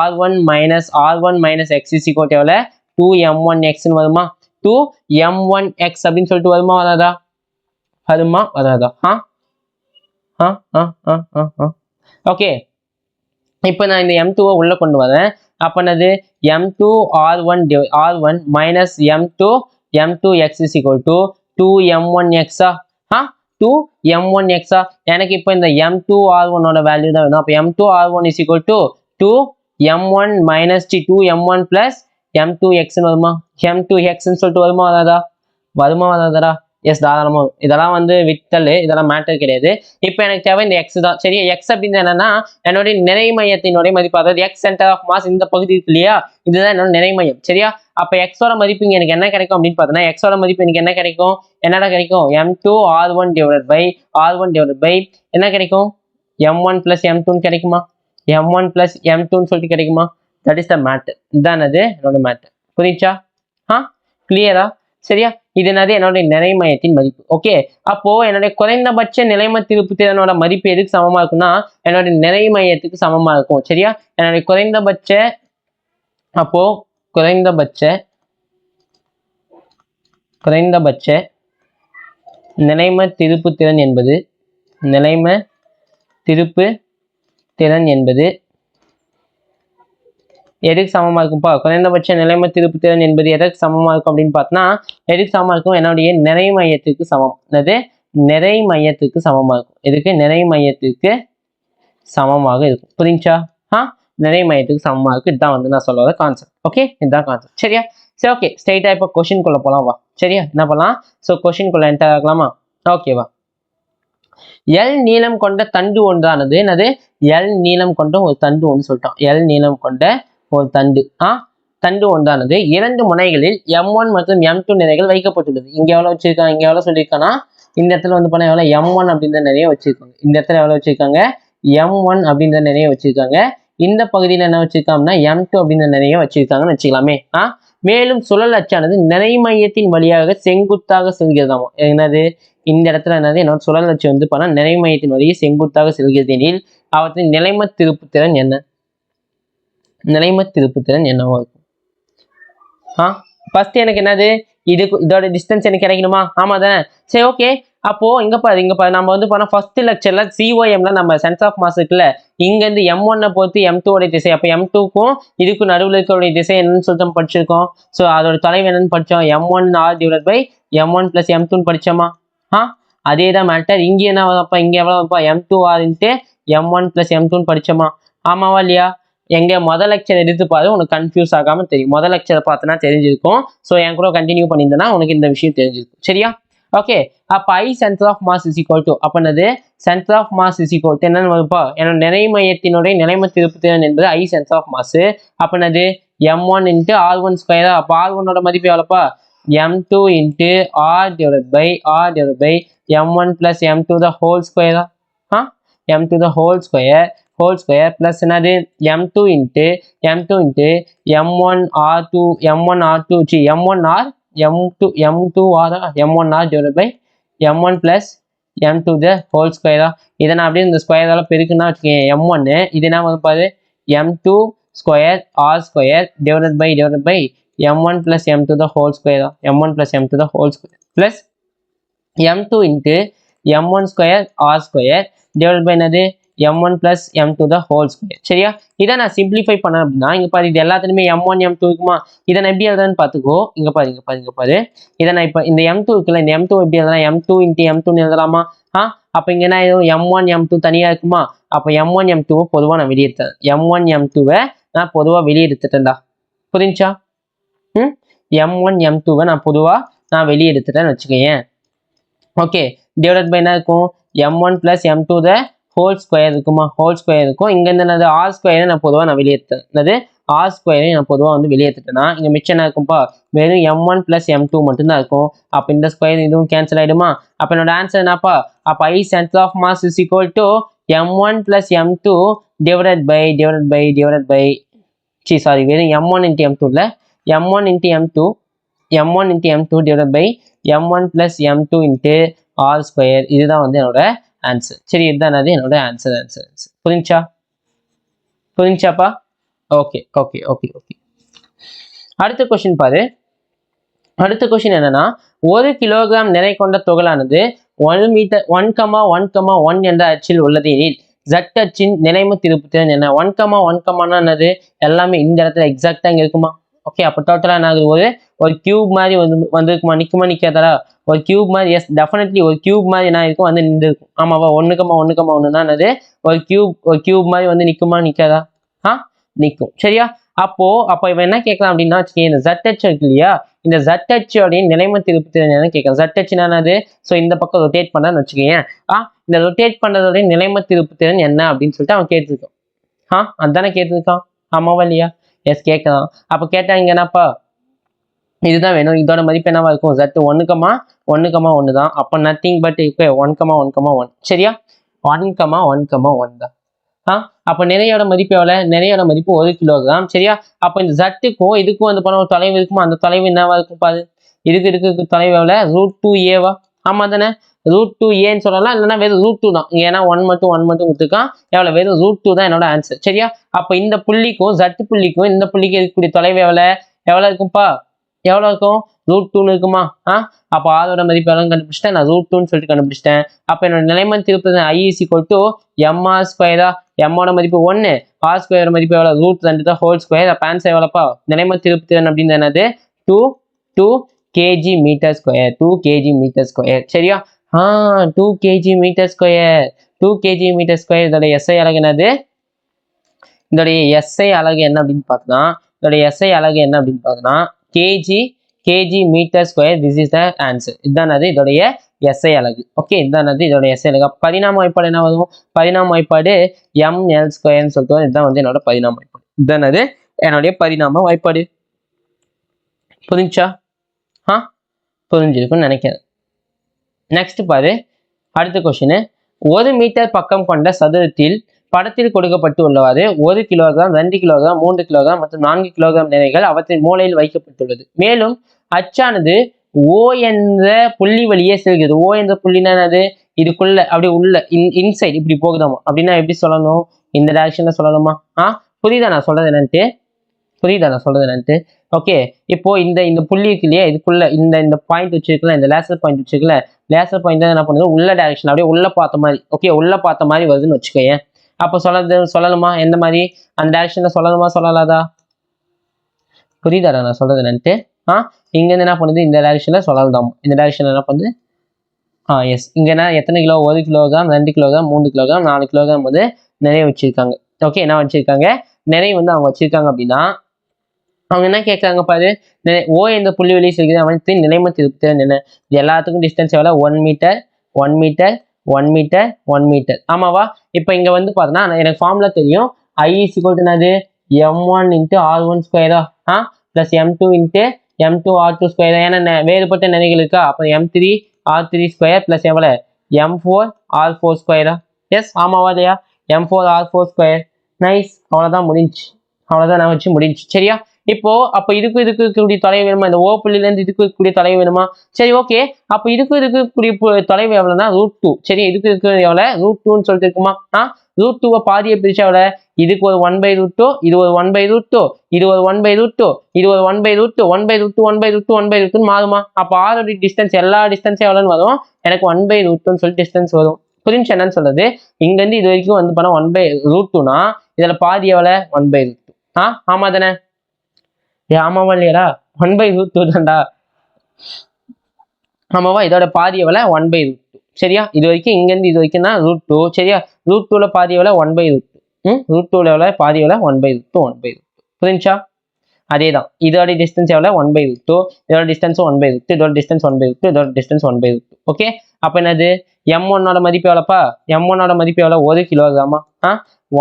r1 minus X is equal எவ்வளோ, 2m1xன்னு வருமா, 2m1x அப்படின்னு சொல்லிட்டு வருமா வராதா? ஓகே, இப்போ நான் இந்த m2 உள்ள கொண்டு வரேன். அப்ப என்னது, m2 r1 minus m2x is equal to 2m1x. m2 m1x எனக்கு இப்போ இந்த m2 r1 ஓட வேல்யூ தான் வேணும். அப்போ m2 r1 is equal to 2 m1 minus 2 m1 plus m2x வருமா? m2x சொல்லிட்டு வருமா வராதா? வருமா வராதா? எஸ், தாராளமா. இதெல்லாம் வந்து விட்டல், இதெல்லாம் மேட்டர் கிடையாது. இப்போ எனக்கு தேவை இந்த எக்ஸ் தான். சரியா? எக்ஸ் அப்படின்னு என்னன்னா என்னுடைய நிறை மையத்தினுடைய மதிப்பு, அதாவது எக்ஸ் சென்டர் ஆஃப் மாஸ் இந்த பகுதி இருக்கு இல்லையா, இதுதான் என்னோட நிறை மையம். சரியா? அப்ப எக்ஸோட மதிப்பு இங்க எனக்கு என்ன கிடைக்கும் அப்படின்னு பார்த்தோன்னா, எக்ஸோட மதிப்பு எனக்கு என்ன கிடைக்கும்? என்னடா கிடைக்கும்? m2 r1 டிவைடட் பை என்ன கிடைக்கும்? m1 plus m2 கிடைக்குமா? m1 plus m2 சொல்லிட்டு கிடைக்குமா? That is the matter. இதுதான் அது என்னோட மேட்டர். புரியுச்சா? கிளியரா? சரியா? இது என்னது? என்னுடைய நிறை மையத்தின் மதிப்பு. ஓகே, அப்போ என்னுடைய குறைந்தபட்ச நிலைம திருப்பு திறனோட மதிப்பு எதுக்கு சமமா இருக்கும்னா என்னுடைய நிறை மையத்துக்கு சமமா இருக்கும். சரியா? என்னுடைய குறைந்தபட்ச நிலைம திருப்பு திறன் என்பது எதுக்கு சமமா இருக்கும்பா? குறைந்தபட்ச நிலைம திருப்பு திறன் என்பது எதற்கு சமமா இருக்கும் அப்படின்னு பார்த்தோம்னா, எதுக்கு சமமா இருக்கும்? என்னுடைய நிறை மையத்துக்கு சமம். என்னது? நிறை மையத்துக்கு சமமா இருக்கும். எதுக்கு? நிறை மையத்துக்கு சமமாக இருக்கும். புரிஞ்சா? நிறை மையத்துக்கு சமமா இருக்கு. இதுதான் வந்து நான் சொல்ல வர கான்செப்ட். ஓகே, இதுதான் கான்செப்ட். சரியா? சரி, ஓகே, ஸ்ட்ரைட்டா இப்போ கொஸ்டின் குள்ள போலாம் வா. சரியா? என்ன பண்ணலாம்? ஸோ கொஸ்டின் குள்ள என்டர் ஆகலாமா? ஓகேவா? எல் நீளம் கொண்ட தண்டு ஒன்றானது என்னது? எல் நீளம் கொண்ட ஒரு தண்டு ஒன்று சொல்லிட்டோம். எல் நீளம் கொண்ட ஒரு தண்டு ஒன்றானது 2 முனைகளில் m1 மற்றும் m2 நிறைகள் வைக்கப்பட்டுள்ளது. இங்க எவ்வளவு வச்சிருக்காங்க? இங்க எவ்வளவு சொல்லியிருக்காங்கன்னா, இந்த இடத்துல வந்து பண்ண எவ்வளவு m1 அப்படின்ற நிறைய வச்சிருக்காங்க. இந்த இடத்துல எவ்வளவு வச்சிருக்காங்க? m1 அப்படின்ற நிறைய வச்சிருக்காங்க. இந்த பகுதியில் என்ன வச்சிருக்காங்கன்னா m2 அப்படின்ற நிறைய வச்சிருக்காங்கன்னு வச்சுக்கலாமே. மேலும் சுழல் அச்சானது நிறை மையத்தின் வழியாக செங்குத்தாக செல்கிறதாமா. என்னது? இந்த இடத்துல என்னது? என்னோட சுழல் அச்சு வந்து பண்ணா நிறை மையத்தின் வழியே செங்குத்தாக செல்கிறது எனில் அவற்றின் நிலைம திருப்புத்திறன் என்ன? நிலைம திருப்புத்திறன் என்னவா இருக்கும்? ஃபர்ஸ்ட் எனக்கு என்னது? இதோட டிஸ்டன்ஸ் எனக்கு கிடைக்கணுமா? ஆமா தானே? சரி, ஓகே. அப்போ இங்க பாரு நம்ம வந்து பண்ண ஃபர்ஸ்ட் லெக்சர்ல COMல நம்ம சென்டர் ஆஃப் மாஸ் இருக்குல்ல, இங்க இருந்து m1 பொறுத்து m2 உடைய திசை, அப்ப m2க்கும் இதுக்கும் நடுவில் இருக்கக்கூடிய திசை என்னன்னு சொல்லிட்டு நம்ம படிச்சிருக்கோம். ஸோ அதோட தொலைவு என்னன்னு படிச்சோம்? m1r divide by m1 plus m2 படிச்சோமா? அதே தான் மேட்டர். இங்க என்ன அப்ப இங்க எவ்வளவு? m2r into m1 plus m2 படிச்சோமா? ஆமாவா இல்லையா? எங்க முதல் லெக்சர் எடுத்து பாரு, உனக்கு கன்ஃபியூஸ் ஆகாம தெரியும். முதல் லெக்சரை பார்த்தனா தெரிஞ்சிருக்கும். ஸோ என் கூட கண்டினியூ பண்ணியிருந்தேன்னா உனக்கு இந்த விஷயம் தெரிஞ்சிருக்கும். சரியா? ஓகே, அப்ப I centre of mass is equal to, அப்ப என்னது? Centre of mass is equal to என்னன்னு வருப்பா? என்னோட நிறை மையத்தினுடைய நிலைம திருப்புத்திறன் என்பது I சென்டர் ஆஃப் மாஸ். அப்ப என்னது? m1 into r1 ஸ்கொயரா? அப்ப r1 ஓட மதிப்பு எவ்வளோப்பா? m2 into r divide by m1 plus m2 the whole square. m2 the whole square plus என்னது? m2 into m1 r2 m1r divided by m1 plus m2 the whole square. இதை நான் அப்படியே இந்த ஸ்கொயரால பெருக்குன்னா வச்சுக்கேன் m1, இது என்ன வந்து பாரு? m2 square r square divided by m1 plus m2 the whole square. m1 plus m2 the whole square plus m2 into m1 square r square divided by என்னது? m1 plus m2 the whole square. சரியா? இதை நான் சிம்பிளிஃபை பண்ண அப்படின்னா இங்க பாரு, இது எல்லாத்துலயுமே m1 m2 இருக்குமா? இதை நான் எப்படி எழுதுறேன்னு பாத்துக்கோ. இங்க பாரு இதை நான் இப்ப இந்த m2 இருக்குல்ல, இந்த m2 எப்படி எழுதலாம்? m2 இன்ட்டு m2 எழுதலாமா? அப்ப இங்க என்ன ஆயிடும்? m1 m2 தனியா இருக்குமா? அப்ப m1 m2 பொதுவா நான் வெளியெடுத்தேன். m1 m2 நான் பொதுவா வெளியெடுத்துட்டேன்டா. புரிஞ்சா? m1 m2 நான் பொதுவா வெளியெடுத்துட்டேன்னு வச்சுக்கேன். ஓகே, டிவைடட் பை என்ன இருக்கும்? m1 plus m2 the whole square இருக்குமா? ஹோல் ஸ்கொயர் இருக்கும். இங்க இருந்து என்னது? r ஸ்கொயரை நான் பொதுவா வெளியேற்றேன். என்னது? r ஸ்கொயரை நான் பொதுவா வெளியேற்றிட்டேன்னா இங்க மிச்சம் என்ன இருக்கும்பா? வெறும் m1 plus m2 மட்டும்தான் இருக்கும். அப்ப இந்த ஸ்கொயர் இதுவும் கேன்சல் ஆயிடுமா? அப்ப என்னோட ஆன்சர் என்னப்பா? அப்ப I centre of mass is equal to m1 plus m2 divided by வெறும் m1 into m2 இல்ல, m1 into m2 divided by m1 plus m2 into r square. இதுதான் வந்து என்னோட ஆன்சர். சரி, இதுதான் என்னோட ஆன்சர். புரிஞ்சாப்பா? ஓகே. அடுத்த கொஸ்டின் பாரு. அடுத்த கொஸ்டின் என்னன்னா, 1 கிலோகிராம் நிறை கொண்ட துகளானது 1,1,1 என்ற அச்சில் உள்ளது எனில் z அச்சின் நிலைம திருப்புத்திறன் என்ன? 1,1 என்னது? எல்லாமே இந்த இடத்துல எக்ஸாக்டா இங்க இருக்குமா? ஓகே, அப்போ டோட்டலா என்ன ஆகுது, ஒரு கியூப் மாதிரி வந்துருக்குமா, நிக்குமா நிக்காதா, ஒரு கியூப் மாதிரி, எஸ் டெஃபினெட்லி ஒரு கியூப் மாதிரி என்ன இருக்கும், வந்து நின்று இருக்கும். ஆமாவா, 1,1,1 தான் என்னது, ஒரு கியூப் மாதிரி வந்து நிக்குமா நிக்காதா, நிக்கும். சரியா, அப்போ இவன் என்ன கேட்கலாம் அப்படின்னா இந்த ZH இருக்கு இல்லையா, இந்த ZH உடைய நிலைம திருப்பு திறன் என்ன கேட்கலாம். ZH என்னது, ஸோ இந்த பக்கம் ரொட்டேட் பண்ணான்னு வச்சுக்கோங்க. இந்த ரொட்டேட் பண்றதோடைய நிலைம திருப்பு திறன் என்ன அப்படின்னு சொல்லிட்டு அவன் கேட்டிருக்கான். அதுதானே கேட்டிருக்கான், ஆமாவா இல்லையா, எஸ் கேட்கலாம். அப்போ கேட்டா இங்க என்னப்பா, இதுதான் வேணும், இதோட மதிப்பு என்னவா இருக்கும், Z 1,1,1 தான். அப்போ நத்திங் பட் 1,1,1. சரியா, 1,1,1 தான். அப்போ நிறையோட மதிப்பு எவ்வளவு, நிறையோட மதிப்பு 1 கிலோகிராம். சரியா, அப்போ இந்த ஜட்டுக்கும் இதுக்கும் வந்து பண்ண ஒரு தொலைவு இருக்குமா, அந்த தொலைவு என்னவா இருக்கும் பாரு, இதுக்கு தொலைவு எவ்வளவு, √2a. ஆமா தானே, √2a சொல்லலாம், இல்லைன்னா வெறும் √2 தான். ஏன்னா 1 மட்டும் கொடுத்துருக்கான், எவ்வளவு, வெறும் √2 தான் என்னோட ஆன்சர். சரியா, அப்போ இந்த புள்ளிக்கும் ஜட்டு புள்ளிக்கும் இந்த புள்ளிக்கு இருக்கக்கூடிய தொலைவு எவ்வளவு இருக்கும்பா, எவ்வளவு இருக்கும், √2 இருக்குமா. அப்போ ஆரோட மதிப்பு எவ்வளவு கண்டுபிடிச்சிட்டேன், நான் √2 சொல்லிட்டு கண்டுபிடிச்சிட்டேன். அப்போ என்னோட நிலைமன் திருப்பு I = mr². எம்மோட மதிப்பு 1, r² மதிப்பு எவ்வளவு, √2 தான் ஹோல் ஸ்கொயர். அப்போ ஆன்சர் எவ்வளோப்பா, நிலைமன் திருப்பு திறன் அப்படின்னு என்னது 2 kg/m². 2 kg/m². சரியா, 2 kg/m². 2 kg/m². இதோட SI அலகு என்னது, இதோடைய SI அலகு என்ன அப்படின்னு பார்த்தோம்னா, kg/m². This is the answer. இதுதான் அது இதோடைய SI அலகு. ஓகே, இதுதான் அது இதோடைய SI அலகு. பரிணாம வாய்ப்பாடு என்ன வரும், பரிணாம வாய்ப்பாடு ml² சொல்லிட்டு வரும். இதுதான் வந்து என்னோட பரிணாம வாய்ப்பாடு. இதுதான் அது என்னுடைய பரிணாம வாய்ப்பாடு. புரிஞ்சா, புரிஞ்சிருக்குன்னு நினைக்கிறேன். நெக்ஸ்ட் பாரு, அடுத்த கொஸ்டின். 1 மீட்டர் பக்கம் கொண்ட சதுரத்தில் படத்தில் கொடுக்கப்பட்டு உள்ளவாறு 1 கிலோகிராம், 2 கிலோகிராம், 3 கிலோகிராம் மற்றும் 4 கிலோகிராம் நிறைகள் அவற்றின் மூலையில் வைக்கப்பட்டுள்ளது. மேலும் அச்சானது O என்ற புள்ளி வழியே செல்கிறது. O என்ற புள்ளினா என்னது, இதுக்குள்ள அப்படி உள்ள இன்சைட் இப்படி போகுதாமா, அப்படின்னா எப்படி சொல்லணும், இந்த டைரக்ஷன்ல சொல்லணுமா. புரியுதா நான் சொல்றது என்னன்ட்டு, ஓகே. இப்போ இந்த புள்ளி இருக்கு இல்லையா, இதுக்குள்ள இந்த பாயிண்ட் வச்சிருக்கல, இந்த லேசர் பாயிண்ட் வச்சிருக்கல, லேசர் பாயிண்ட் என்ன பண்ணுது, உள்ள டைரக்ஷன் அப்படியே உள்ள பார்த்த மாதிரி, ஓகே, உள்ள பார்த்த மாதிரி வருதுன்னு வச்சுக்கோங்க. அப்போ சொல்லணுமா, எந்த மாதிரி, அந்த டைரக்ஷன்ல சொல்லணுமா சொல்லலாதா, புரியுதாடா நான் சொல்றது என்னன்ட்டு. இங்க இருந்து என்ன பண்ணுது, இந்த டைரக்ஷன்ல சொல்லலாம். இந்த டைரக்ஷன்ல என்ன பண்ணுது, எஸ், இங்க என்ன எத்தனை kilo, 1 kilogram, 2 kilogram, 3 kilogram, 4 kilogram வந்து நிறைய வச்சிருக்காங்க. ஓகே, என்ன வச்சிருக்காங்க, நிறைய வந்து அவங்க வச்சிருக்காங்க அப்படின்னா அவங்க என்ன கேட்கறாங்க பாரு, O என்ற புள்ளி வெளியே செல்கிறது அவனத்தின் நிலைம திருப்பு திறன் என்ன, எல்லாத்துக்கும் டிஸ்டன்ஸ் எவ்வளவு, 1 மீட்டர் 1 மீட்டர் 1 மீட்டர் 1 மீட்டர். ஆமாவா, இப்போ இங்க வந்து பார்த்தோன்னா எனக்கு ஃபார்முலா தெரியும், I = என்னது, m1 × r1² plus m2 × m2r2². ஏன்னா வேறுபட்ட நிறைகள் இருக்கா, அப்போ m3 r3² பிளஸ் எவ்வளவு, m4 r4². எஸ், ஆமாவா இல்லையா, m4 r4². நைஸ், அவ்வளோதான் முடிஞ்சு, அவ்வளோதான் நான் வச்சு முடிஞ்சு. சரியா, அப்போ இதுக்கு இருக்கக்கூடிய தொலைவு வேணுமா, இந்த O புள்ளில இருந்து இதுக்கு இருக்கக்கூடிய தொலைவு வேணுமா. சரி, ஓகே, அப்போ இதுக்கு இருக்கக்கூடிய தொலைவு எவ்வளவுனா √2. சரி, இதுக்கு இருக்கிறது எவ்வளவு, √2ன்னு சொல்லிட்டு இருக்குமா. √2 பாதியை பிரிச்சா எவ்வளவு, இதுக்கு ஒரு 1/√2, இது ஒரு 1/√2, இது ஒரு 1/√2, இது ஒரு 1/√2, 1/√2, 1/√2, 1/√2 மாறுமா. அப்போ ஆரோட டிஸ்டன்ஸ் எல்லா டிஸ்டன்ஸும் எவ்வளோன்னு வரும், எனக்கு 1/√2ன்னு சொல்லி டிஸ்டன்ஸ் வரும். புரிஞ்சு என்னன்னு சொல்றது, இங்க இருந்து இது வரைக்கும் வந்து பண்ண 1/√2னா இதுல பாதி எவ்வளவு, 1/√2. ஆமா தானே, ஆமாவா இல்லையாடா, 1/√2 தான்டா. ஆமாவா, இதோட பாதி எவ்வளவு, 1/√2. சரியா, இது வரைக்கும் இங்க இருந்து இது வரைக்கும் தான் √2. சரியா, √2ல பாதி எவ்வளவு, 1/√2. √2ல எவ்வளவு பாதி எவ்வளவு, 1/√2. புரிஞ்சா, அதேதான் இதோட டிஸ்டன்ஸ் எவ்வளவு, 1/√2, இதோட டிஸ்டன்ஸ் 1/√2, இதோட டிஸ்டன்ஸ் 1/√2, இதோட டிஸ்டன்ஸ் 1/√2. ஓகே, அப்ப என்னது, m1ஓட மதிப்பு எவ்வளோப்பா, m1ஓட மதிப்பு எவ்வளவு, 1 கிலோகிராமா.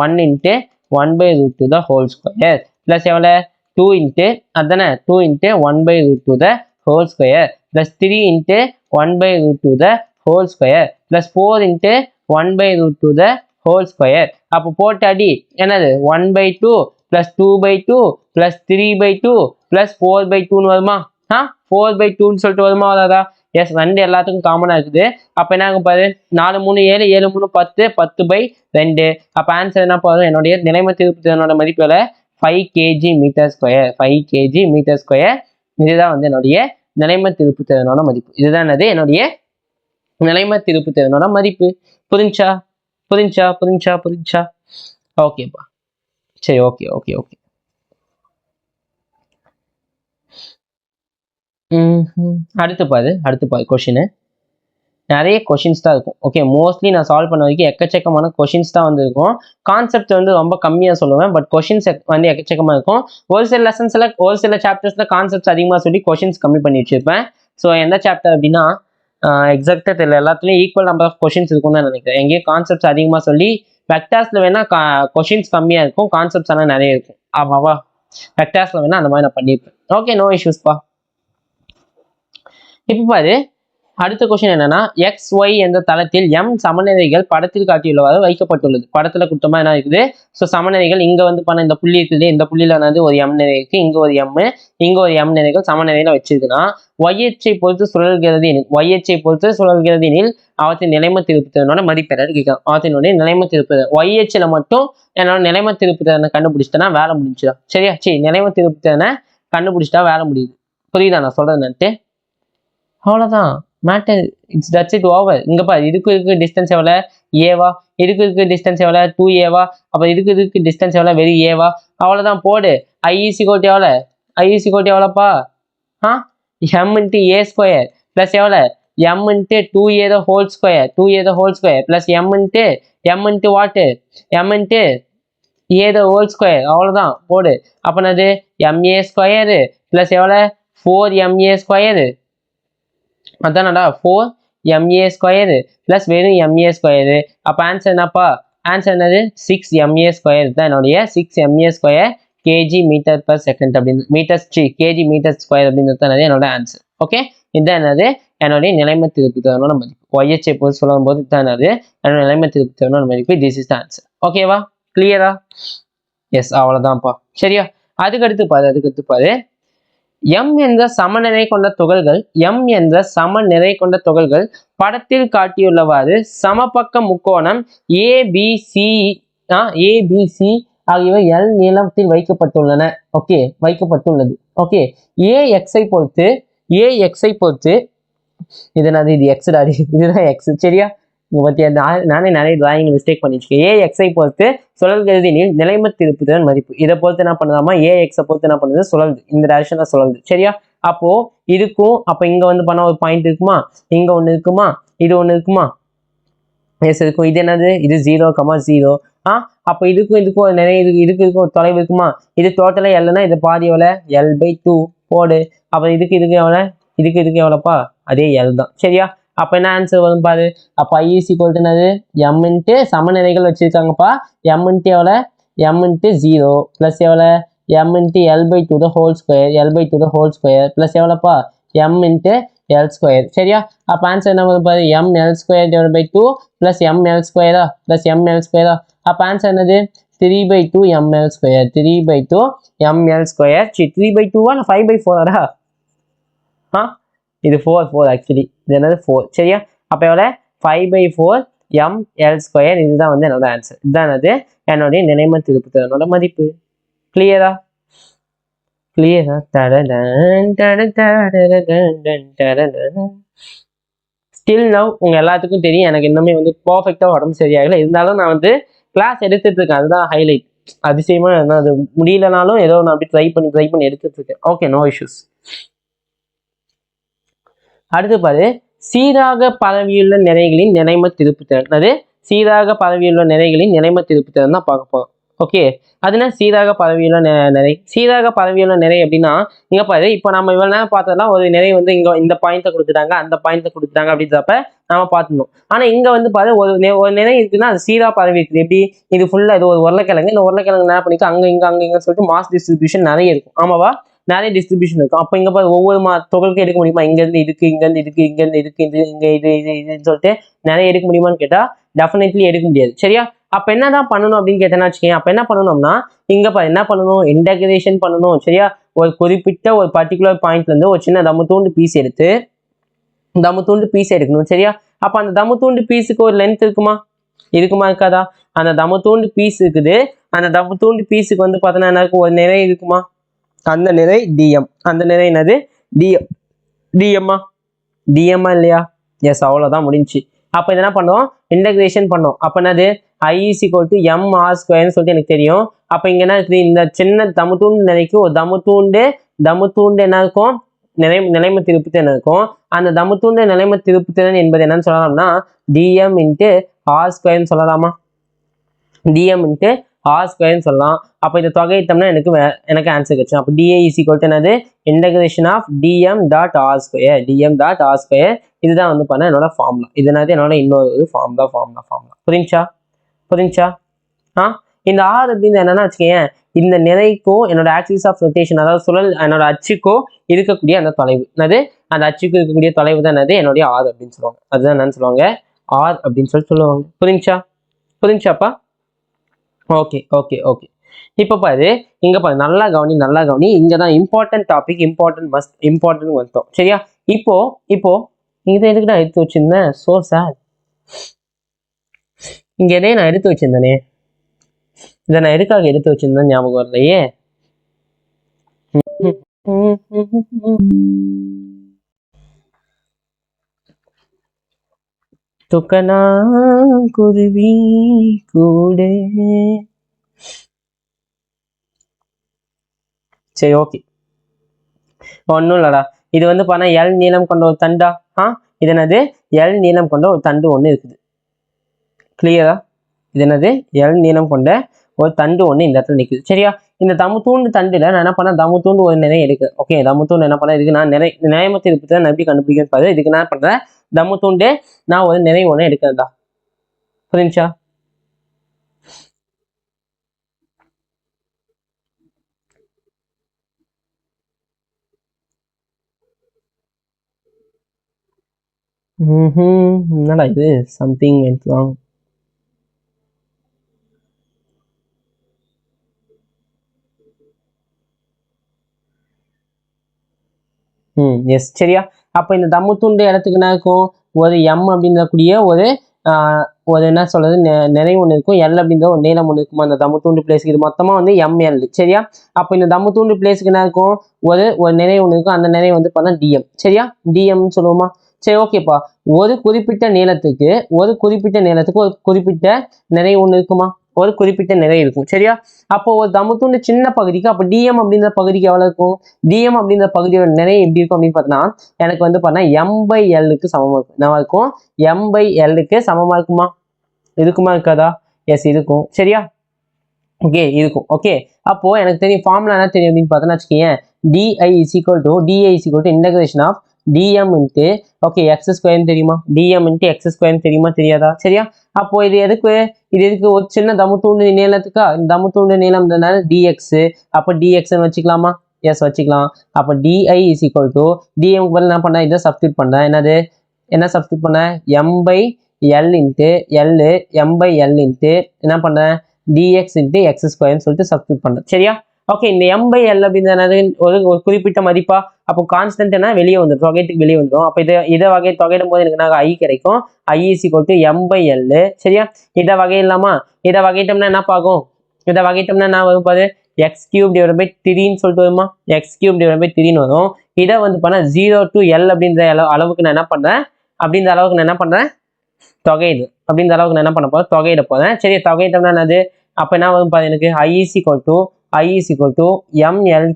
1 × 1/√2 the whole square பிளஸ் எவ்வளவு, 2 × அதானே 2 × 1/√2 the whole square plus 3 × 1/√2 the whole square plus 4 × 1/√2 the whole square. அப்போ போட்ட அடி என்னது, 1/2 plus 2/2 plus 3/2 plus 4/2 வருமா. 4/2 சொல்லிட்டு வருமா வராதா. எஸ், 2 எல்லாத்துக்கும் காமனா இருக்குது. அப்ப என்ன ஆகும் பாரு, 4 3 7 7 3 10 10/2. அப்ப ஆன்சர் என்ன போதும், என்னுடைய நிலைம திருப்பு திறனோட மதிப்பு 5 kg/m². 5 kg/m². இதுதான் வந்து என்னுடைய நிலைம திருப்பு திறனோட மதிப்பு. இதுதான் என்னது, என்னுடைய நிலைம திருப்பு திறனோட மதிப்பு. புரிஞ்சா புரிஞ்சா புரிஞ்சா புரிஞ்சா ஓகேப்பா. சரி, ஓகே ஓகே ஓகே அடுத்து பாரு கொஷின் நிறைய கொஷின்ஸ் தான் இருக்கும். ஓகே, மோஸ்ட்லி நான் சால்வ் பண்ண வரைக்கும் எக்கச்சக்கமான கொஷின்ஸ் தான் வந்து இருக்கும். கான்செப்ட் வந்து ரொம்ப கம்மியாக சொல்லுவேன், பட் கொஷின்ஸ் வந்து எக்கச்சக்கமாக இருக்கும். ஒரு சில லெசன்ஸில் ஒரு சில சாப்டர்ஸில் கான்செப்ட்ஸ் அதிகமாக சொல்லி கொஷின்ஸ் கம்மி பண்ணி வச்சிருப்பேன். ஸோ எந்த சாப்டர் அப்படின்னா எக்ஸாக்டாக தெரியல, எல்லாத்துலேயும் ஈக்குவல் நம்பர் ஆஃப் கொஷின்ஸ் இருக்கும்னு தான் நினைக்கிறேன். எங்கேயும் கான்செப்ட்ஸ் அதிகமாக சொல்லி வெக்டார்ஸில் வேணால் கொஷின்ஸ் கம்மியாக இருக்கும், கான்செப்ட்ஸ் ஆனால் நிறைய இருக்கும். ஆமாவா, வெக்டார்ஸில் வேணால் அந்த மாதிரி நான் பண்ணியிருப்பேன். ஓகே, நோ இஷ்யூஸ்ப்பா. இப்போ பாரு, அடுத்த கொஸ்டின் என்னன்னா, எக்ஸ் ஒய் என்ற தளத்தில் எம் சமநிலைகள் படத்தில் காட்டியுள்ளவாறு வைக்கப்பட்டுள்ளது. படத்துல குட்டமா என்ன இருக்குது? ஸோ சமநிலைகள் இங்க வந்து பண்ண இந்த புள்ளி இருக்குது, இந்த புள்ளியில வந்து ஒரு எம் நிலை இருக்கு, இங்க ஒரு எம், இங்க ஒரு எம் நிலைகள் சமநிலையில வச்சிருக்குன்னா ஒய்எச்சை பொறுத்து சுழல்கிறது எனில், ஒய்எச்சை பொறுத்து சுழல்கிறது எனில் அவற்றின் நிலைம திருப்புத்திறனோட மதிப்பெண்ணு கேட்கலாம். அவற்றினுடைய நிலைம திருப்புத்திறன் ஒய்எச்சில் மட்டும் என்னோட நிலைம திருப்புத்திறனை கண்டுபிடிச்சிட்டேன்னா வேலை முடிஞ்சுதான். சரியா? சரி, நிலைம திருப்புத்திறனை கண்டுபிடிச்சிட்டா வேலை முடியுது. புரியுதா நான் சொல்றது என்னன்ட்டு? அவ்வளோதான் matter, it's that's it over. இங்கே பாரு, இதுக்கு டிஸ்டன்ஸ் எவ்வளோ? ஏவா. இதுக்கு டிஸ்டன்ஸ் எவ்வளோ? 2a. அப்போ இதுக்கு டிஸ்டன்ஸ் எவ்வளோ? வெறும் ஏவா. அவ்வளோதான், போடு. ஐஇசி கோட்டி எவ்வளோ? ஐஇசி கோட்டி எவ்வளோப்பா? m into a square plus எவ்வளோ? m into 2a the whole square, 2a the whole square plus m into what? m into a the whole square. அவ்வளோதான், போடு. அப்போனது ma ஸ்கொயரு ப்ளஸ் எவ்வளோ? 4ma square. அதானடா 4ma ஸ்கொயரு ப்ளஸ் வெறும் ma ஸ்கொயரு. அப்போ ஆன்சர் என்னப்பா? ஆன்சர் என்னது? 6ma ஸ்கொயர் தான் என்னுடைய 6ma square kg metre per second அப்படின்னு, kg மீட்டர் ஸ்கொயர் அப்படின்றது தான் என்னோட ஆன்சர். ஓகே, இதுதான் என்னது? என்னுடைய நிலைம திருப்புத்திறனோட மதிப்பு. ஒய்எச்சை பொறுத்து சொல்லும் போது இதுதான் என்னது? என்னோட நிலைம திருப்புத்திறனோட மதிப்பு. This is the answer. ஓகேவா? கிளியரா? எஸ், அவ்வளோதான்ப்பா. சரியா? அதுக்கடுத்து பாரு, எம் என்ற சமநிலை கொண்ட துகள்கள் படத்தில் காட்டியுள்ளவாறு சமபக்க முக்கோணம் ஏபிசி ஆகியவை எல் நீளத்தில் வைக்கப்பட்டுள்ளன. ஓகே, வைக்கப்பட்டுள்ளது. ஓகே, ஏஎக்ஸை பொறுத்து இது எக்ஸ் டாடி, இதுதான் எக்ஸ். சரியா? இங்க பத்தியா, நானே நிறைய டிராயிங் மிஸ்டேக் பண்ணிருக்கேன். ஏஎக்ஸை பொறுத்து சுழல்கிறது எனில் நிலைம திருப்புத்திறன் மதிப்பு. இதை பொறுத்து என்ன பண்ணுதாமா? ஏஎக்ஸை பொறுத்து என்ன பண்ணுது? சுழல்து, இந்த டைரக்ஷன்ல சுழல்து. சரியா? அப்போ இதுக்கும், அப்போ இங்க வந்து பண்ண ஒரு பாயிண்ட் இருக்குமா, இங்க ஒண்ணு இருக்குமா, இது ஒண்ணு இருக்குமா? எஸ் இருக்கும். இது என்னது? இது 0,0. அப்போ இதுக்கும் நிறைய இதுக்கு ஒரு தொலைவு இருக்குமா? இது டோட்டலா எல்னா இது பாதி எவ்வளோ? L/2 போடு. அப்போ இதுக்கு எவ்வளோ? இதுக்கு எவ்வளோப்பா? அதே எல் தான். சரியா? அப்போ என்ன ஆன்சர் வரும் பாரு. அப்போ ஐஇசி என்னது? எம் இன்ட்டு சமநிலைகள் வச்சிருக்காங்கப்பா. எம் இன்ட்டு எவ்வளோ? எம் இன்ட்டு 0 ப்ளஸ் எவ்வளோ? M into L/2 the whole square plus எவ்வளோப்பா? M into L square. சரியா? அப்போ ஆன்சர் என்ன வரும் பாரு? ml square divide by 2 plus ml ஸ்கொயரா ப்ளஸ் ml ஸ்கொயரா. அப்போ ஆன்சர் என்னது? 3/2 ml ஸ்கொயர், 3/2 ml ஸ்கொயர். 3/2 இல்லை 5/4? இது 4 ஆக்சுவலி. இது என்னது? 4. சரியா? அப்போ எவ்வளோ? 5/4 ml ஸ்கொயர். இதுதான் வந்து என்னோட ஆன்சர். இதுதான் என்னுடைய நிலைம திருப்புத்திறனோட மதிப்பு. கிளியரா? ஸ்டில் நவ் உங்க எல்லாத்துக்கும் தெரியும், எனக்கு இன்னுமே வந்து பர்ஃபெக்டா உடம்பு சரியாகல. இருந்தாலும் நான் வந்து கிளாஸ் எடுத்துட்டு இருக்கேன், அதுதான் ஹைலைட். அதிசயமா அது முடியலனாலும் ஏதோ நான் அப்படி ட்ரை பண்ணி எடுத்துட்டு இருக்கேன். Okay, no issues. அடுத்து பாரு, சீராக பரவியுள்ள நிறைகளின் நிலைம திருப்புத்திறன். அது சீராக பரவியுள்ள நிறைகளின் நிலைம திருப்புத்திறன் தான் பார்க்க போறோம். ஓகே, அதுனா சீராக பரவியுள்ள நிறை. சீராக பரவியுள்ள நிறை அப்படின்னா, இங்க பாரு, இப்போ நம்ம இவ்வளவு நேரம் பார்த்தோம்னா ஒரு நிறை வந்து இங்க இந்த பாயிண்ட்டை கொடுத்துட்டாங்க, அந்த பாயிண்ட்டை கொடுத்துட்டாங்க அப்படின்றப்ப நம்ம பார்த்துக்கணும். ஆனா இங்க வந்து பாரு, ஒரு நிறை இருக்குன்னா அது சீரா பரவி இருக்குது. எப்படி? இது ஃபுல்லா இது ஒரு உருளைக்கிழங்கு, இந்த உருளைக்கிழங்கு என்ன பண்ணிக்க அங்க இங்க சொல்லிட்டு மாஸ் டிஸ்ட்ரிபியூஷன் நிறைய இருக்கும். ஆமாவா? நிறைய டிஸ்ட்ரிபியூஷன் இருக்கும். அப்போ இங்க பாரு, ஒவ்வொரு துகளுக்கும் எடுக்க முடியுமா? இங்க இருந்து இதுக்கு, இங்க இருந்து இதுக்கு, இங்க இருந்து இதுக்கு, இங்க இதுன்னு சொல்லிட்டு நிறைய எடுக்க முடியுமான்னு கேட்டா டெஃபினெட்லி எடுக்க முடியாது. சரியா? அப்ப என்னதான் பண்ணணும் அப்படின்னு கேட்டேன்னா வச்சுக்கேன். அப்ப என்ன பண்ணணும்னா, இங்க பாரு என்ன பண்ணணும்? இன்டகிரேஷன் பண்ணணும். சரியா? ஒரு குறிப்பிட்ட ஒரு பர்டிகுலர் பாயிண்ட்ல இருந்து ஒரு சின்ன தமுத்தூண்டு பீஸ் எடுக்கணும். சரியா? அப்ப அந்த தமுத்தூண்டு பீஸுக்கு ஒரு லென்த் இருக்குமா? இருக்காதா? அந்த தமுத்தூண்டு பீஸ் இருக்குது. அந்த தமுத்தூண்டு பீஸுக்கு வந்து பார்த்தோன்னா என்ன இருக்கும்? ஒரு நிறை இருக்குமா? அந்த நிறை டிஎம். அந்த நிறை என்னது? டிஎம்மா இல்லையா? எஸ், அவ்வளோதான், முடிஞ்சு. அப்போ இது என்ன பண்ணோம்? இன்டகிரேஷன் பண்ணோம். அப்போ என்னது? I = mr ஸ்கொயர்னு சொல்லிட்டு எனக்கு தெரியும். அப்போ இங்க என்ன இருக்குது? இந்த சின்ன தமுத்தூண்டு நிலைக்கு ஒரு தமுத்தூண்டு என்ன இருக்கும்? நிலைம திருப்புத்திறன் இருக்கும். அந்த தமுத்தூண்டு நிலைம திருப்புத்திறன் என்பது என்னன்னு சொல்லலாம்னா dm இன்ட்டு ஆர் ஸ்கொயர்னு சொல்லலாமா? dm இன்ட்டு ஆர் ஸ்கொயர்னு சொல்லலாம். அப்போ இதை தொகையிட்டோம்னா எனக்கு ஆன்சர் கிடைச்சு. அப்போ dA இஸ் ஈக்குவல் டு என்னது integration of dm dot r square, dm dot r square. இதுதான் வந்து பண்ண என்னோட ஃபார்முலா. இதனால என்னோட இன்னொரு ஃபார்முலா. புரிஞ்சா? இந்த ஆர் அப்படின்னு என்னன்னா வச்சுக்கேன், இந்த நிறைக்கும் என்னோட ஆக்சிஸ் ஆஃப் ரொட்டேஷன், அதாவது சுழல் என்னோட அச்சுக்கும் இருக்கக்கூடிய அந்த தொலைவு, அந்த அச்சுக்கு இருக்கக்கூடிய தொலைவு தான் என்னுடைய ஆர் அப்படின்னு சொல்லுவாங்க. அதுதான் என்னன்னு சொல்லுவாங்க, ஆர் அப்படின்னு சொல்லுவாங்க. புரிஞ்சாப்பா? ஓகே. இப்போ பாரு, இங்க பாரு, நல்லா கவனி. இங்கதான் இம்பார்ட்டன்ட் டாபிக், இம்பார்ட்டன்ட் வந்தோம். சரியா? இப்போ இதை எதுக்கு நான் எடுத்து வச்சிருந்தேன்? சோ சார், இங்க எதையும் நான் எடுத்து வச்சிருந்தேனே, இதை நான் எதுக்காக எடுத்து வச்சிருந்தேன் ஞாபகம் வரலையே. துக்கனா குருவி கூட. சரி, ஓகே, ஒன்றும் இல்லடா. இது வந்து பண்ண எல் நீளம் கொண்ட ஒரு தண்டா. இது என்னது? எல் நீளம் கொண்ட ஒரு தண்டு ஒன்று இருக்குது. கிளியரா? இது என்னது? எல் நீளம் கொண்ட ஒரு தண்டு ஒன்று இந்த இடத்துல நிற்குது. சரியா? இந்த தமுத்தூண்டு தண்டுல நான் என்ன பண்ணேன், தமுத்தூண்டு ஒரு நிறைய எடுக்கிறேன். ஓகே, தமுத்தூண்டு என்ன பண்ணேன், இதுக்கு நான் நிலைம திருப்புத்திறன் எப்படி கண்டுபிடிக்கன்னு பாரு. இதுக்கு நான் பண்றேன், தமுத்தூண்டு நான் ஒரு நிறைய ஒன்று எடுக்கிறேன்டா. புரிஞ்சா? என்னடா இது, சம்திங் வென்ட் ராங். எஸ், சரியா? அப்போ இந்த தம்முத்துண்டு இடத்துக்கு என்ன இருக்கும், ஒரு எம் அப்படின்றக்கூடிய ஒரு என்ன சொல்றது நிறைய ஒன்று இருக்கும். எல் அப்படின்ற ஒரு நீளம் ஒன்று இருக்குமா அந்த தம்முத்துண்டு பிளேஸுக்கு. இது மொத்தமா வந்து எம்எல். சரியா? அப்போ இந்த தம்முத்துண்டு பிளேஸுக்கு என்ன இருக்கும், ஒரு நிறைய ஒன்று இருக்கும். அந்த நிறைய வந்து பார்த்தா டிஎம். சரியா? டிஎம்னு சொல்லுவோமா? சரி, ஓகேப்பா. ஒரு குறிப்பிட்ட நீளத்துக்கு ஒரு குறிப்பிட்ட நிறைய ஒன்று இருக்குமா? ஒரு குறிப்பிட்ட நிறை இருக்கும். சரியா? அப்போ ஒரு தமுத்துண்டு சின்ன பகுதிக்கு, அப்போ டிஎம் அப்படின்ற பகுதிக்கு எவ்வளவு இருக்கும்? டிஎம் அப்படின்ற பகுதியோட நிறை எப்படி இருக்கும் அப்படின்னு பார்த்தோன்னா, எனக்கு வந்து பார்த்தா எம்/எல்லுக்கு சமமா இருக்கும். என்ன இருக்கும்? எம்/எல்லுக்கு சமமா இருக்குமா? இருக்குமா இருக்காதா? எஸ், இருக்கும். சரியா? ஓகே, இருக்கும். ஓகே, அப்போ எனக்கு தெரியும் ஃபார்முலா என்ன தெரியும் அப்படின்னு பார்த்தோன்னா வச்சுக்கேன், DI is equal to integration of DM into x ஸ்கொயர்னு தெரியுமா? டிஎம் இன்ட்டு எக்ஸ் ஸ்கொயர்னு தெரியுமா தெரியாதா? சரியா? அப்போ இது எதுக்கு ஒரு சின்ன தமுத்தூண்டு நீளத்துக்கா? இந்த தமுத்தூண்டு நீளம் டிஎக்ஸ். அப்போ டிஎக்ஸ்ன்னு வச்சுக்கலாமா? எஸ், வச்சுக்கலாம். அப்போ டிஐ இஸ் ஈக்குவல் டு டிஎம்க்கு பதில் என்ன பண்ணேன், இதை சப்ஸ்டியூட் பண்ணேன். என்ன சப்ஸ்டியூட் பண்ணேன்? எம்/எல் இன்ட்டு எம்/எல் இன்ட்டு என்ன பண்ணேன், டிஎக்ஸ் இன்ட்டு எக்ஸ் ஸ்கொயர்னு சொல்லிட்டு சப்ஸ்டியூட் பண்ணேன். சரியா? ஓகே, இந்த எம்/எல் அப்படின்றது ஒரு குறிப்பிட்ட மதிப்பா? அப்போ கான்ஸ்டன்ட் என்ன வெளியே வந்துடும், தொகைட்டுக்கு வெளியே வந்துடும். அப்போ இதை வகை தொகையிடும் போது எனக்கு ஐ கிடைக்கும். ஐ இஸ் ஈக்குவல் டு எம்/எல். சரியா? இதை வகையிடலாமா? இதை வகையிட்டோம்னா என்ன பார்க்கும், இதை வகையிட்டோம்னா என்ன வரும் பாரு, எக்ஸ் கியூப் டிவைட் பை 3ன்னு சொல்லிட்டு வருமா? எக்ஸ் கியூப் டிவைட் பை 3ன்னு வரும். இதை வந்து பண்ண 0 to L அப்படின்ற அளவுக்கு நான் என்ன பண்றேன், தொகையிடு அப்படின்ற அளவுக்கு நான் என்ன பண்ண போறேன், தொகையிட போறேன். சரி, தொகையிட்டோம்னா என்னது? அப்போ என்ன வரும் பாரு, எனக்கு I is equal to ml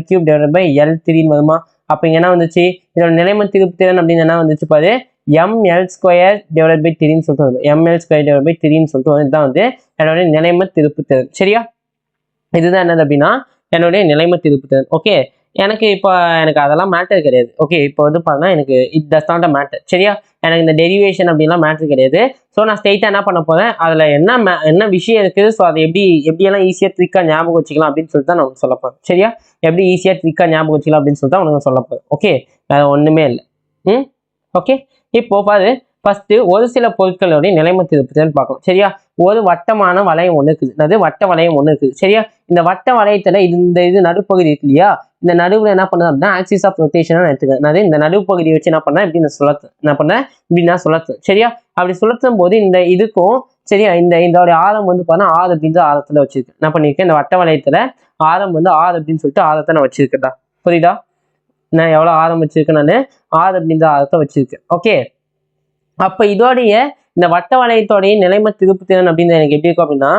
cube divide by L3ன்னு வருமா? அப்போ இங்க என்ன வந்துச்சு, இதோட நிலைம திருப்புத்திறன் அப்படின்னு என்ன வந்துச்சு பாரு, ml ஸ்கொயர் டிவைட் பை 3ன்னு சொல்லிட்டு வரும். ml ஸ்கொயர் டிவைட் பை 3ன்னு சொல்லிட்டு வந்து இதுதான் வந்து என்னோட நிலைம திருப்புத்திறன். சரியா? இதுதான் என்னது அப்படின்னா என்னுடைய நிலைம திருப்புத்திறன். ஓகே, எனக்கு அதெல்லாம் மேட்டர் கிடையாது. ஓகே, இப்போ வந்து பார்த்தீங்கன்னா எனக்கு it does not a matter. சரியா? எனக்கு இந்த டெரிவேஷன் அப்படின்லாம் மேட்டர் கிடையாது. ஸோ நான் ஸ்ட்ரெயிட்டாக என்ன பண்ண போறேன், அதில் என்ன விஷயம் இருக்குது, ஸோ அதை எப்படியெல்லாம் ஈஸியாக ட்ரிக்காக ஞாபகம் வச்சுக்கலாம் அப்படின்னு சொல்லிட்டு தான் நான் உனக்கு சொல்ல போறேன். சரியா? எப்படி ஈஸியாக ட்ரிக்காக ஞாபகம் வச்சுக்கலாம் அப்படின்னு சொல்லிட்டு தான் உனக்கு சொல்ல போறேன். ஓகே, வேறு ஒன்றுமே இல்லை. ஓகே, இப்போ பாரு, ஃபர்ஸ்ட் ஒரு சில பொருட்களுடைய நிலைம திருப்புத்திறன் பார்க்கணும். சரியா? ஒரு வட்டமான வளையம் ஒன்று இருக்குது. வட்ட வளையம் ஒன்று இருக்குது. சரியா? இந்த வட்ட வளையத்துல இது நடுப்பகுதி இருக்கு இல்லையா? இந்த நடுவில் என்ன பண்ணுது அப்படின்னா ஆக்சிஸ் ஆஃப் ரொட்டேஷன் எடுத்துக்கிறேன். இந்த நடுப்பகுதியை வச்சு என்ன பண்ணேன், இப்படி நான் சுழத்துறேன். சரியா? அப்படி சுழற்றும் போது இந்த இதுக்கும் சரியா, இதோட ஆரம் வந்து பார்த்தா ஆறு அப்படின்ற ஆரத்துல வச்சிருக்கேன். என்ன பண்ணிருக்கேன், இந்த வட்ட வளையத்துல ஆரம் வந்து ஆறு அப்படின்னு சொல்லிட்டு ஆரத்தை நான் வச்சிருக்கேன்டா. புரியுதா? நான் எவ்வளவு ஆரம் வச்சிருக்கேன், நான் ஆறு அப்படின்ற ஆரத்தை வச்சிருக்கேன். ஓகே, அப்ப இதோடைய இந்த வட்ட வளையத்தோடைய நிலைம திருப்புத்திறன் அப்படின்னு எனக்கு எப்படி இருக்கும் அப்படின்னா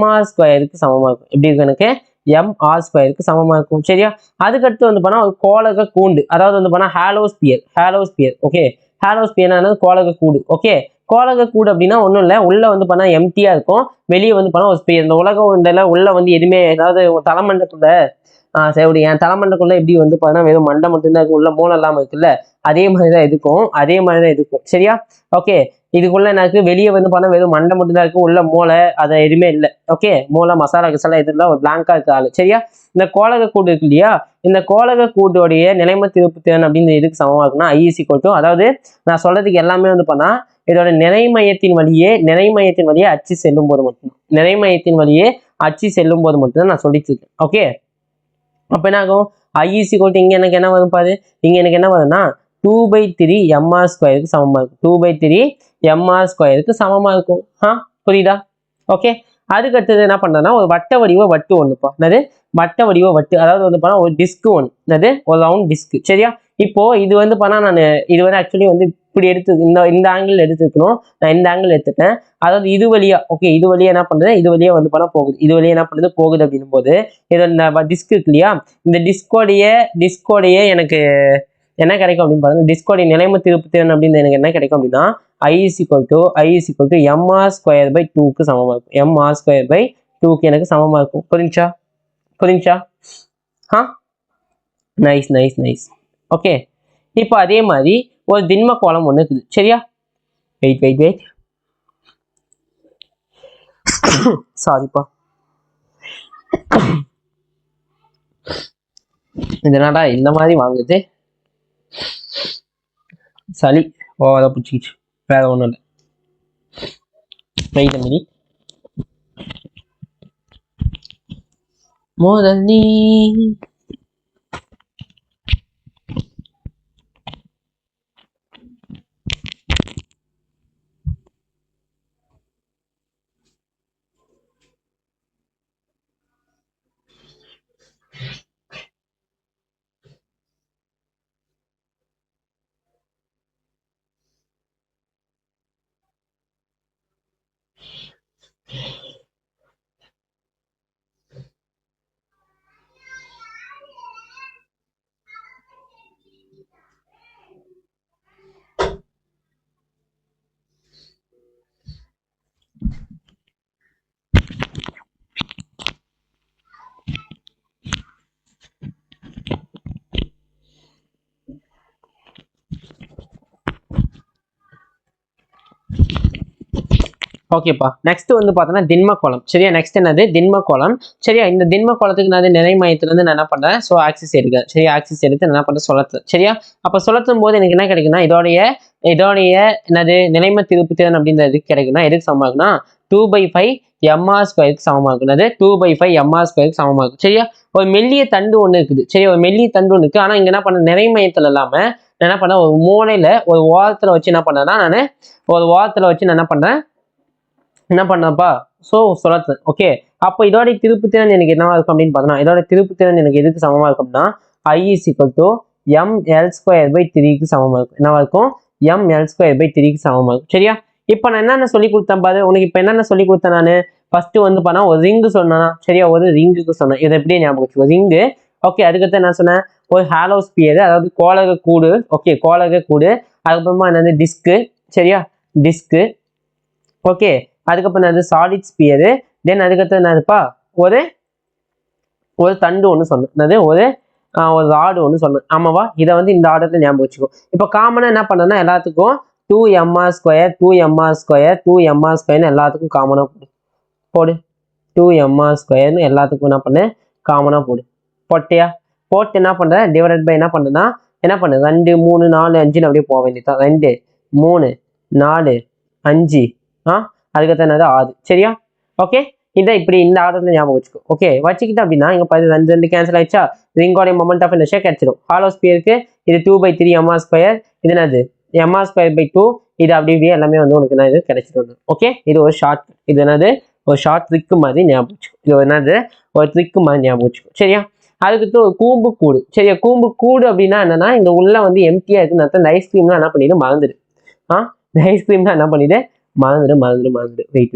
mr ஸ்கொயருக்கு சமமா இருக்கும். எப்படி இருக்கும், எனக்கு mr ஸ்கொயருக்கு சமமா இருக்கும். சரியா? அதுக்கடுத்து வந்து பண்ணா ஒரு கோளக கூண்டு, அதாவது வந்து பண்ணா ஹாலோஸ்பியர். ஓகே, ஹாலோஸ்பியர்னா கோளக கூடு. ஓகே, கோளக கூடு அப்படின்னா ஒன்றும் இல்லை, உள்ள வந்து பண்ணா எம்டியா இருக்கும், வெளியே வந்து பண்ணா ஒரு ஸ்பியர். இந்த உலகம் உள்ள வந்து எதுவுமே, அதாவது தலைமண்டக்குள்ள சரி என் தலைமண்டக்குள்ள எப்படி வந்து பார்த்தீங்கன்னா வெறும் மண்டை மட்டும்தான் இருக்கும், உள்ள மூளை இல்லாமல் இருக்குல்ல, அதே மாதிரி தான் இருக்கும். சரியா? ஓகே, இதுக்குள்ள எனக்கு வெளியே வந்து பண்ணா வெறும் மண்டை மட்டும் தான் இருக்கும், உள்ள மூளை அதை எதுவுமே இல்லை. ஓகே, மூளை மசாலா கிசாலா எதுவும் இல்லை, ஒரு பிளாங்கா இருக்க ஆளு. சரியா? இந்த கோளக கூடு இருக்கு இல்லையா, இந்த கோளக கூட்டோடைய நிலைம திருப்பு திறன் அப்படின்னு எதுக்கு சமமா இருக்குன்னா I, அதாவது நான் சொல்றதுக்கு எல்லாமே வந்து பண்ணா இதோட நிறைமையத்தின் வழியே அச்சு செல்லும் போது மட்டும்தான் நான் சொல்லிட்டு இருக்கேன். ஓகே, அப்ப என்ன ஆகும்? I இங்க எனக்கு என்ன வரும் பாரு, இங்க எனக்கு என்ன வரும்னா 2/3 mr ஸ்கொயருக்கு சமமா இருக்கும். 2/3 mr ஸ்கொயருக்கு சமமா இருக்கும். புரியுதா? ஓகே, அதுக்கு அடுத்தது என்ன பண்றேன்னா ஒரு வட்ட வடிவ வட்டு ஒண்ணுப்பா. என்னது? வட்ட வடிவ வட்டு, அதாவது வந்து பண்ணா ஒரு டிஸ்க் ஒன்று, என்னது? ஒரு ரவுண்ட் டிஸ்க். சரியா? இப்போ இது வந்து பண்ணா நான் இது வந்து ஆக்சுவலி வந்து இப்படி எடுத்து இந்த ஆங்கிள் எடுத்துக்கணும், நான் இந்த ஆங்கிள் எடுத்துட்டேன். அதாவது இது வழியா, ஓகே, இது வழியா என்ன பண்றது, இது வழியா வந்து பண்ணா போகுது, இது வழியா என்ன பண்ணுது போகுது அப்படின்னும் போது இதோட இந்த டிஸ்க் இருக்கு இல்லையா, இந்த டிஸ்கோடைய எனக்கு என்ன கிடைக்கும் அப்படின்னு பாருங்க, டிஸ்கோடைய நிலைம திருப்பு திறன் அப்படின்னு எனக்கு என்ன கிடைக்கும் அப்படின்னா I mr ஸ்கொயர் பை 2க்கு சமமா இருக்கும். mr ஸ்கொயர் பை 2க்கு எனக்கு சமமா இருக்கும். புரிஞ்சா? நைஸ். ஓகே, இப்போ அதே மாதிரி ஒரு திண்ம கோளம் ஒன்று இருக்குது. சரியா? வெயிட் சாரிப்பா, இதனாடா இந்த மாதிரி வாங்குது, சளி ஓவரா பிடிச்சிக்கிச்சு, வேற ஒன்றும் இல்லை. Wait minute. முதல் நீ ஓகேப்பா, நெக்ஸ்ட் வந்து பார்த்தோன்னா திண்ம கோளம். சரியா? நெக்ஸ்ட் என்னது? திண்ம கோளம். சரியா? இந்த திண்ம கோளத்துக்கு நான் நிறை மையத்திலிருந்து நான் என்ன பண்றேன், ஸோ ஆக்சிஸ் எடுக்கிறேன். சரியா? ஆக்சிஸ் எடுத்து என்ன பண்றேன், சுழத்துறேன். சரியா? அப்போ சுழத்தும் போது எனக்கு என்ன கிடைக்குன்னா இதோடைய என்னது நிலைம திருப்பு திறன் அப்படின்றது கிடைக்குன்னா எதுக்கு சமமா இருக்குன்னா 2/5 mr ஸ்கொயருக்கு சமமா இருக்குன்னது 2/5 mr ஸ்கொயருக்கு சமமா இருக்கும். சரியா? ஒரு மெல்லிய தண்டு ஒன்று இருக்குது. சரியா? ஒரு மெல்லிய தண்டு ஒன்று இருக்கு. ஆனால் இங்க என்ன பண்ண, நிறை மையத்தில் இல்லாம நான் என்ன பண்ணேன், ஒரு மூலையில ஒரு ஓரத்தில் வச்சு என்ன பண்ணேன்னா என்ன பண்ணப்பா, ஸோ சுழத்துறேன். ஓகே, அப்போ இதோட திருப்பு திறன் எனக்கு என்னவா இருக்கும் அப்படின்னு பார்த்தோம்னா, இதோட திருப்பு திறன் எனக்கு எதுக்கு சமமா இருக்கும்னா I ml²/3க்கு சமமா இருக்கும். என்னவா இருக்கும்? ml²/3க்கு சமமா இருக்கும். சரியா? இப்போ நான் என்னென்ன சொல்லி கொடுத்தேன் பாரு, உனக்கு இப்போ என்னென்ன சொல்லி கொடுத்தேன் நான் ஃபர்ஸ்ட் வந்து பண்ணா ஒரு ரிங்கு சொன்னேன்னா, சரியா? ஒரு ரிங்குக்கு சொன்னேன், இதை எப்படியே ஞாபகம் வச்சுக்கோ, ரிங்கு. ஓகே, அதுக்கடுத்து என்ன சொன்னேன், ஒரு ஹாலோஸ்பியர், அதாவது கோளக கூடு. ஓகே, கோளக கூடு. அதுக்கப்புறமா என்னது, டிஸ்கு. சரியா? டிஸ்கு. ஓகே, அதுக்கப்புறம் என்னது, சாலிட் ஸ்பியரு. தென் அதுக்கப்புறம் என்னதுப்பா, ஒரு தண்டு ஒன்று சொன்னேன், என்னது, ஒரு ராடு ஒன்று சொன்னேன். ஆமாவா? இதை வந்து இந்த ஆர்டர்ல ஞாபகம் வச்சுக்கோ. இப்போ காமனாக என்ன பண்ணேன்னா எல்லாத்துக்கும் 2mr², எல்லாத்துக்கும் காமனாக போடு. 2mr² எல்லாத்துக்கும் என்ன பண்ணு, காமனாக போடு. போட்டியா? போட்டு என்ன பண்ற, டிவைடட் பை என்ன பண்ணுன்னா, என்ன பண்ணு, 2 3 4 5 அப்படியே போக வேண்டியதான். 2 3 4 5 அதுக்கடுத்து என்னது 6. சரியா? ஓகே, இதை இப்படி இந்த ஆர்டர்ல ஞாபகம் வச்சுக்கோ. ஓகே, வச்சுக்கிட்டு அப்படின்னா இங்க 2 கேன்சல் ஆயிடுச்சா, ரிங்கோடைய மொமெண்ட் ஆஃப் இனர்ஷியா கிடைச்சிடும். ஹாலோஸ்பியருக்கு இது 2/3 mr², இது என்னது mr²/2, இது அப்படி எல்லாமே வந்து உனக்கு என்ன இது கிடைச்சிட்டு. ஓகே, இது ஒரு ஷார்ட், இது என்னது, ஒரு ஷார்ட் ட்ரிக் மாதிரி ஞாபகம் வச்சுக்கோ. இது என்னது, ஒரு ட்ரிக் மாதிரி ஞாபகம் வச்சுக்கோ. சரியா? அதுக்கு ஒரு கூம்பு கூடு. சரியா? கூம்பு கூடு அப்படின்னா என்னன்னா, இந்த உள்ள வந்து எம்டியா இருக்குன்னு அர்த்தம். இந்த ஐஸ்கிரீம்லாம் என்ன பண்ணிடு, மறந்துடு. இந்த ஐஸ்கிரீம்லாம் என்ன பண்ணிடு, மறந்துடு. வெயிட்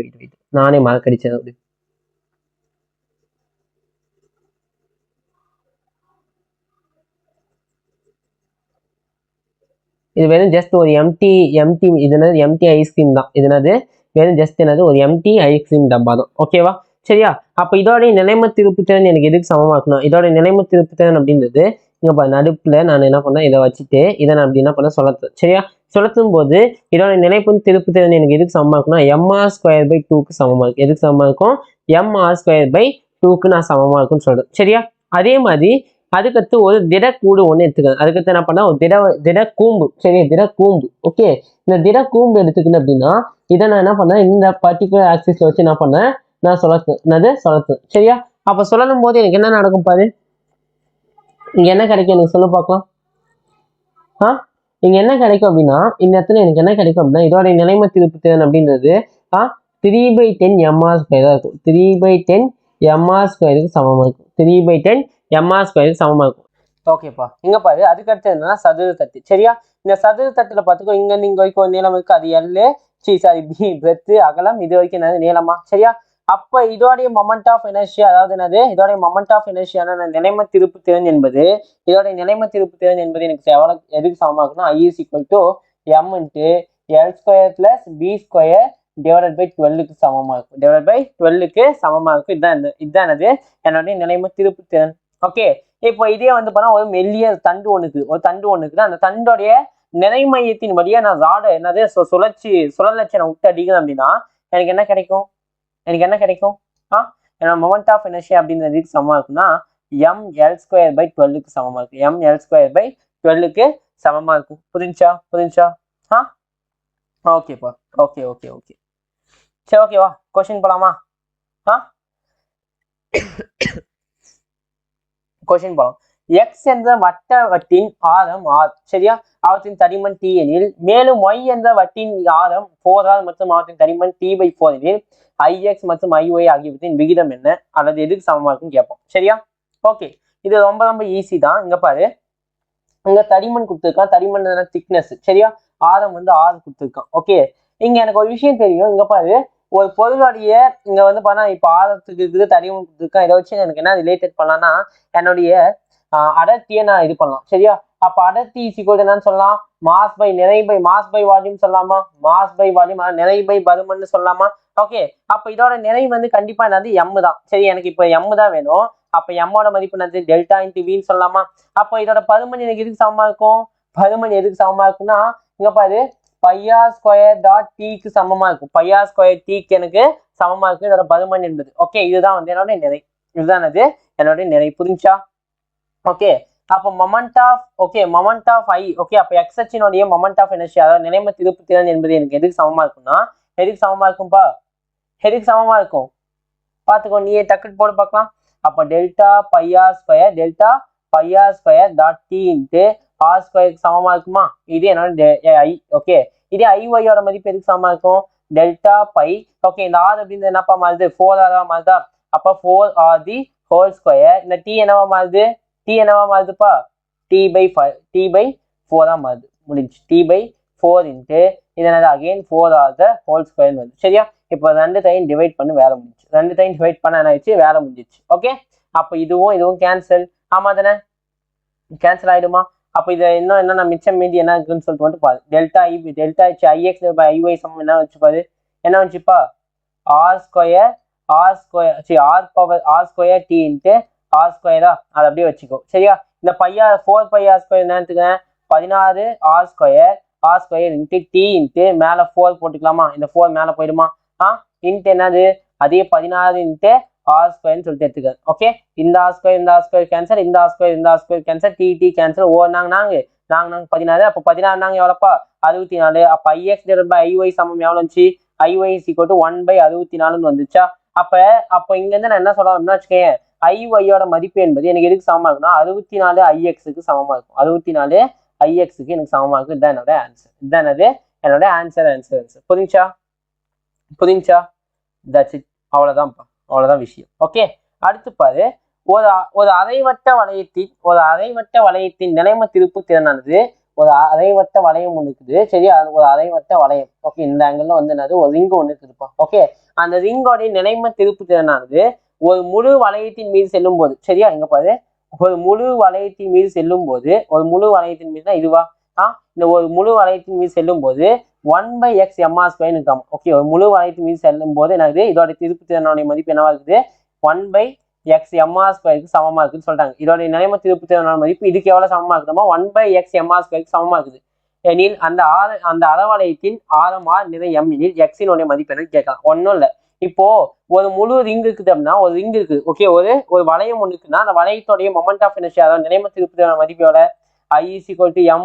நானே மறக்கடிச்சேன். அப்படி இது வெறும் ஜஸ்ட் ஒரு எம்டி எம்டி இது என்னது எம்டி ஐஸ்கிரீம் தான். இது என்னது வெறும் ஜஸ்ட் என்னது ஒரு எம்டி ஐஸ்கிரீம் டப்பா தான். ஓகேவா? சரியா? அப்ப இதோடைய நிலைம திருப்புத்திறன் எனக்கு எதுக்கு சமமா இருக்கணும்? இதோட நிலைம திருப்புத்திறன் அப்படின்றது இங்க நடுப்புல நான் என்ன பண்ணேன், இதை வச்சுட்டு இதை நான் அப்படி என்ன பண்ண சொல்லத்துறேன். சரியா? சொல்லத்தும் போது இதோட நிலைப்பு திருப்புத்திறன் எனக்கு எதுக்கு சமமா இருக்குன்னா mr²/2க்கு சமமா இருக்கு. எதுக்கு சமமா இருக்கும்? mr²/2க்கு நான் சமமா இருக்குன்னு சொல்றேன். சரியா? அதே மாதிரி அதுக்கடுத்து ஒரு திட கூடு ஒன்று எடுத்துக்கிறேன். அதுக்கடுத்து என்ன பண்ணா ஒரு திட கூம்பு. சரி, திட கூம்பு. ஓகே, இந்த திட கூம்பு எடுத்துக்கணும் அப்படின்னா இதை நான் என்ன பண்ணேன், இந்த பர்டிகுலர் ஆக்சிஸ்ல வச்சு என்ன பண்ணேன், நான் சொல்லத்து. சரியா? அப்ப சொல்லணும் போது எனக்கு என்ன நடக்கும் பாரு, இங்க என்ன கிடைக்கும் எனக்கு சொல்லு பார்க்கலாம். இங்க என்ன கிடைக்கும் அப்படின்னா இந்த இடத்துல எனக்கு என்ன கிடைக்கும் அப்படின்னா இதோட நிலைம திருப்புத்திறன் அப்படின்றது 3/10 mr² தான் இருக்கும். 3/10 mr²க்கு சமமா இருக்கும். 3/10 mr²க்கு சமமா இருக்கும். ஓகேப்பா, இங்க பாரு. அதுக்கடுத்து என்னன்னா சதுர தட்டு. சரியா? இந்த சதுர தட்டுல பார்த்துக்கோ, இங்க இங்க வரைக்கும் ஒரு நீளம் இருக்கு. அது எல்லு பி பிரெத்து அகலம். இது வரைக்கும் என்னது நீளமா? சரியா? அப்ப இதோடைய மொமெண்ட் ஆஃப் இனர்ஷியா, அதாவது என்னது இதோடைய மொமெண்ட் ஆஃப் இனர்ஷியான நிலைம திருப்பு திறன் என்பது இதோடைய நிலைம திருப்பு திறன் என்பது எனக்கு எவ்வளவு எதுக்கு சமமா இருக்குன்னா I is equal to m into L² plus B² divided by 12க்கு சமமா இருக்கும். டிவைட் பை 12க்கு சமமா இருக்கும். இதுதான் என்னுடைய நிலைம திருப்பு திறன். ஓகே, இப்போ இதே வந்து பண்ணா ஒரு மெல்லிய தண்டு ஒண்ணுக்கு அந்த தண்டோடைய நிறை மையத்தின் வழியா நான் ராட என்னது சுழலட்சணை விட்டு அடிக்கிறேன் அப்படின்னா எனக்கு என்ன கிடைக்கும்? என்னோட மொமெண்ட் ஆஃப் இனர்ஷியா அப்படின்றதுக்கு சமமா இருக்குன்னா mL²/12க்கு சமமா இருக்கு. mL²/12க்கு சமமா இருக்கும். புரிஞ்சா? ஓகேப்பா. ஓகே. சரி, ஓகேவா? கொஸ்டின் போலாமா? கொஸ்டின் போலாம். எக்ஸ் என்ற வட்ட வட்டின் ஆரம் r. சரியா? அவற்றின் தடிமன் t எனில், மேலும் y என்ற வட்டின் ஆரம் 4r மற்றும் அவற்றின் தடிமன் t/4 எனில் ix மற்றும் iy ஆகியவற்றின் விகிதம் என்ன அல்லது எதுக்கு சமமா இருக்குன்னு கேட்போம். சரியா? ஓகே, இது ரொம்ப ஈஸி தான். இங்க பாரு, இங்க தடிமன் கொடுத்துருக்கான். தடிமன் திக்னஸ். சரியா? ஆரம் வந்து 6 கொடுத்துருக்கான். ஓகே, இங்க எனக்கு ஒரு விஷயம் தெரியும். இங்க பாரு, ஒரு பொருளுடைய இங்க வந்து பண்ணா இப்ப ஆரத்துக்கு இருக்குது, தடிமன் கொடுத்துருக்கான். இதை வச்சு எனக்கு என்ன ரிலேட்டட் பண்ணலாம்னா என்னுடைய அடர்த்தியை நான் இது பண்ணலாம். சரியா? அப்ப அடர்த்தி ஈக்குவல் என்னன்னு சொல்லலாம்? மாஸ் பை வால்யூம் சொல்லலாமா? மாஸ் பை வால்யூம், நிறை பை பருமன்னு சொல்லலாமா? ஓகே, அப்ப இதோட நிறை வந்து கண்டிப்பா என்னது m தான். சரி, எனக்கு இப்ப m தான் வேணும். அப்ப m-ஓட மதிப்பு என்னது டெல்டா இன்டு v சொல்லலாமா? அப்ப இதோட பருமன் எனக்கு எதுக்கு சமமா இருக்கும்? பருமன் எதுக்கு சமமா இருக்குன்னா இங்க பாரு, πr².t க்கு சமமா இருக்கும். πr²t எனக்கு சமமா இருக்கு இதோட பருமன் என்பது. ஓகே, இதுதான் வந்து என்னோட நிறை. இதுதானது என்னோட நிறை. புரிஞ்சா? ஓகே, அப்ப மொமெண்ட் ஆஃப் I. ஓகே, அப்ப x அச்சினுடைய மொமெண்ட் ஆஃப் இனர்ஷியா, அதாவது நிலைம திருப்பு திறன் என்பது எனக்கு எதுக்கு சமமா இருக்கும்னா எதுக்கு சமமா இருக்கும்பா? எதுக்கு சமமா இருக்கும் பாத்துக்கோ, நீயே டக்குன்னு போட்டு பார்க்கலாம். அப்ப டெல்டா πr².t இன்ட்டு r² சமமா இருக்குமா? இது என்னோட I. ஓகே, இதே IY-யோட மதிப்பு எதுக்கு சமமா இருக்கும்? Delta by. ஓகே, இந்த r அப்படின்றது என்னப்பா மாறுது? 4r மாறுதா? அப்ப 4r². இந்த t என்னவா மாறுது? மாறுதுப்பா t/4 மாறுது. முடிஞ்சு. t/4 இன்ட்டு இது என்னது அகைன் 4r² வருது. சரியா? இப்போ 2 டிவைட் பண்ணி வேலை முடிஞ்சு. 2 டிவைட் பண்ண என்ன ஆயிடுச்சு? வேலை முடிஞ்சிச்சு. ஓகே, அப்ப இதுவும் கேன்சல். ஆமா தானே? கேன்சல் ஆயிடுமா? அப்ப இது இன்னும் என்ன மிச்சம் மீதி என்ன இருக்குன்னு சொல்லிட்டு மட்டும் பாரு. டெல்டா IX/IY சமம் என்ன வச்சு பாரு. என்ன வந்துச்சுப்பா? r² t into r². அதை அப்படியே வச்சுக்கோ. சரியா? இந்த 4πr² என்ன எடுத்துக்கிறேன்? 16r² இன்ட்டு t இன்ட்டு மேல 4 போட்டுக்கலாமா? இந்த 4 மேல போயிடுமா? இன்ட்டு என்னது? அதே 16 இன்ட்டு r² சொல்லிட்டு எடுத்துக்க. ஓகே, இந்த r² கேன்சல், இந்த r² கேன்சல், t கேன்சல். நாங்க 16. அப்ப 16 நாங்க எவ்வளோப்பா? 64. அப்ப IX/IY சமம் எவ்வளவு வந்துச்சு? IY is equal to 1/64 வந்துச்சா? அப்ப இங்க இருந்து நான் என்ன சொல்லணும்னா வச்சுக்கேன், IY-யோட மதிப்பு என்பது எனக்கு எதுக்கு சமமா இருக்குன்னா 64 IX-க்கு சமமா இருக்கும். 64 IX-க்கு எனக்கு சமமா இருக்கும். இதுதான் என்னோட ஆன்சர். இதுதான் என்னோட ஆன்சர். புரிஞ்சா? That's it. அவ்வளவுதான் விஷயம். ஓகே, அடுத்து பாரு. ஒரு அரைவட்ட வளையத்தின் நிலைம திருப்பு திறனானது ஒரு அரைவட்ட வளையம் ஒண்ணு இருக்குது. சரியா? ஒரு அரைவட்ட வளையம். ஓகே, இந்த ஆங்கிள் வந்து என்னது? ஒரு ரிங் ஒண்ணு இருக்குதுப்பா. ஓகே, அந்த ரிங்கோடைய நிலைம திருப்பு திறனானது ஒரு முழு வளையத்தின் மீது செல்லும் போது. சரியா? இங்க பாரு, ஒரு முழு வளையத்தின் மீது இதுவா? இந்த ஒரு முழு வளையத்தின் மீது செல்லும் போது 1/x mr² இருக்காம. ஓகே, ஒரு முழு வளையத்தின் மீது செல்லும் போது என்னது இதோட திருப்புத்திறனுடைய மதிப்பு என்னவா இருக்குது 1/x mr² சமமா இருக்குன்னு சொல்றாங்க. இதோட நிலைம திருப்புத்திறனோட மதிப்பு இதுக்கு எவ்வளவு சமமா இருக்குமா 1/x mr² சமமா இருக்குது எனில் அந்த அறவளையத்தின் ஆரம் r நிறை m எனில் x-னுடைய மதிப்பு என்னன்னு கேட்கலாம். ஒன்றும் இல்லை, இப்போ ஒரு முழு ரிங் இருக்குது அப்படின்னா ஒரு ரிங் இருக்கு. ஓகே, ஒரு வளையம் ஒன்று இருக்குன்னா அந்த வளையத்தோடைய மொமெண்ட் ஆஃப் இனர்ஷியா அதாவது நிலைம திருப்புத்திறனோட மதிப்பு எவ்வளோ I =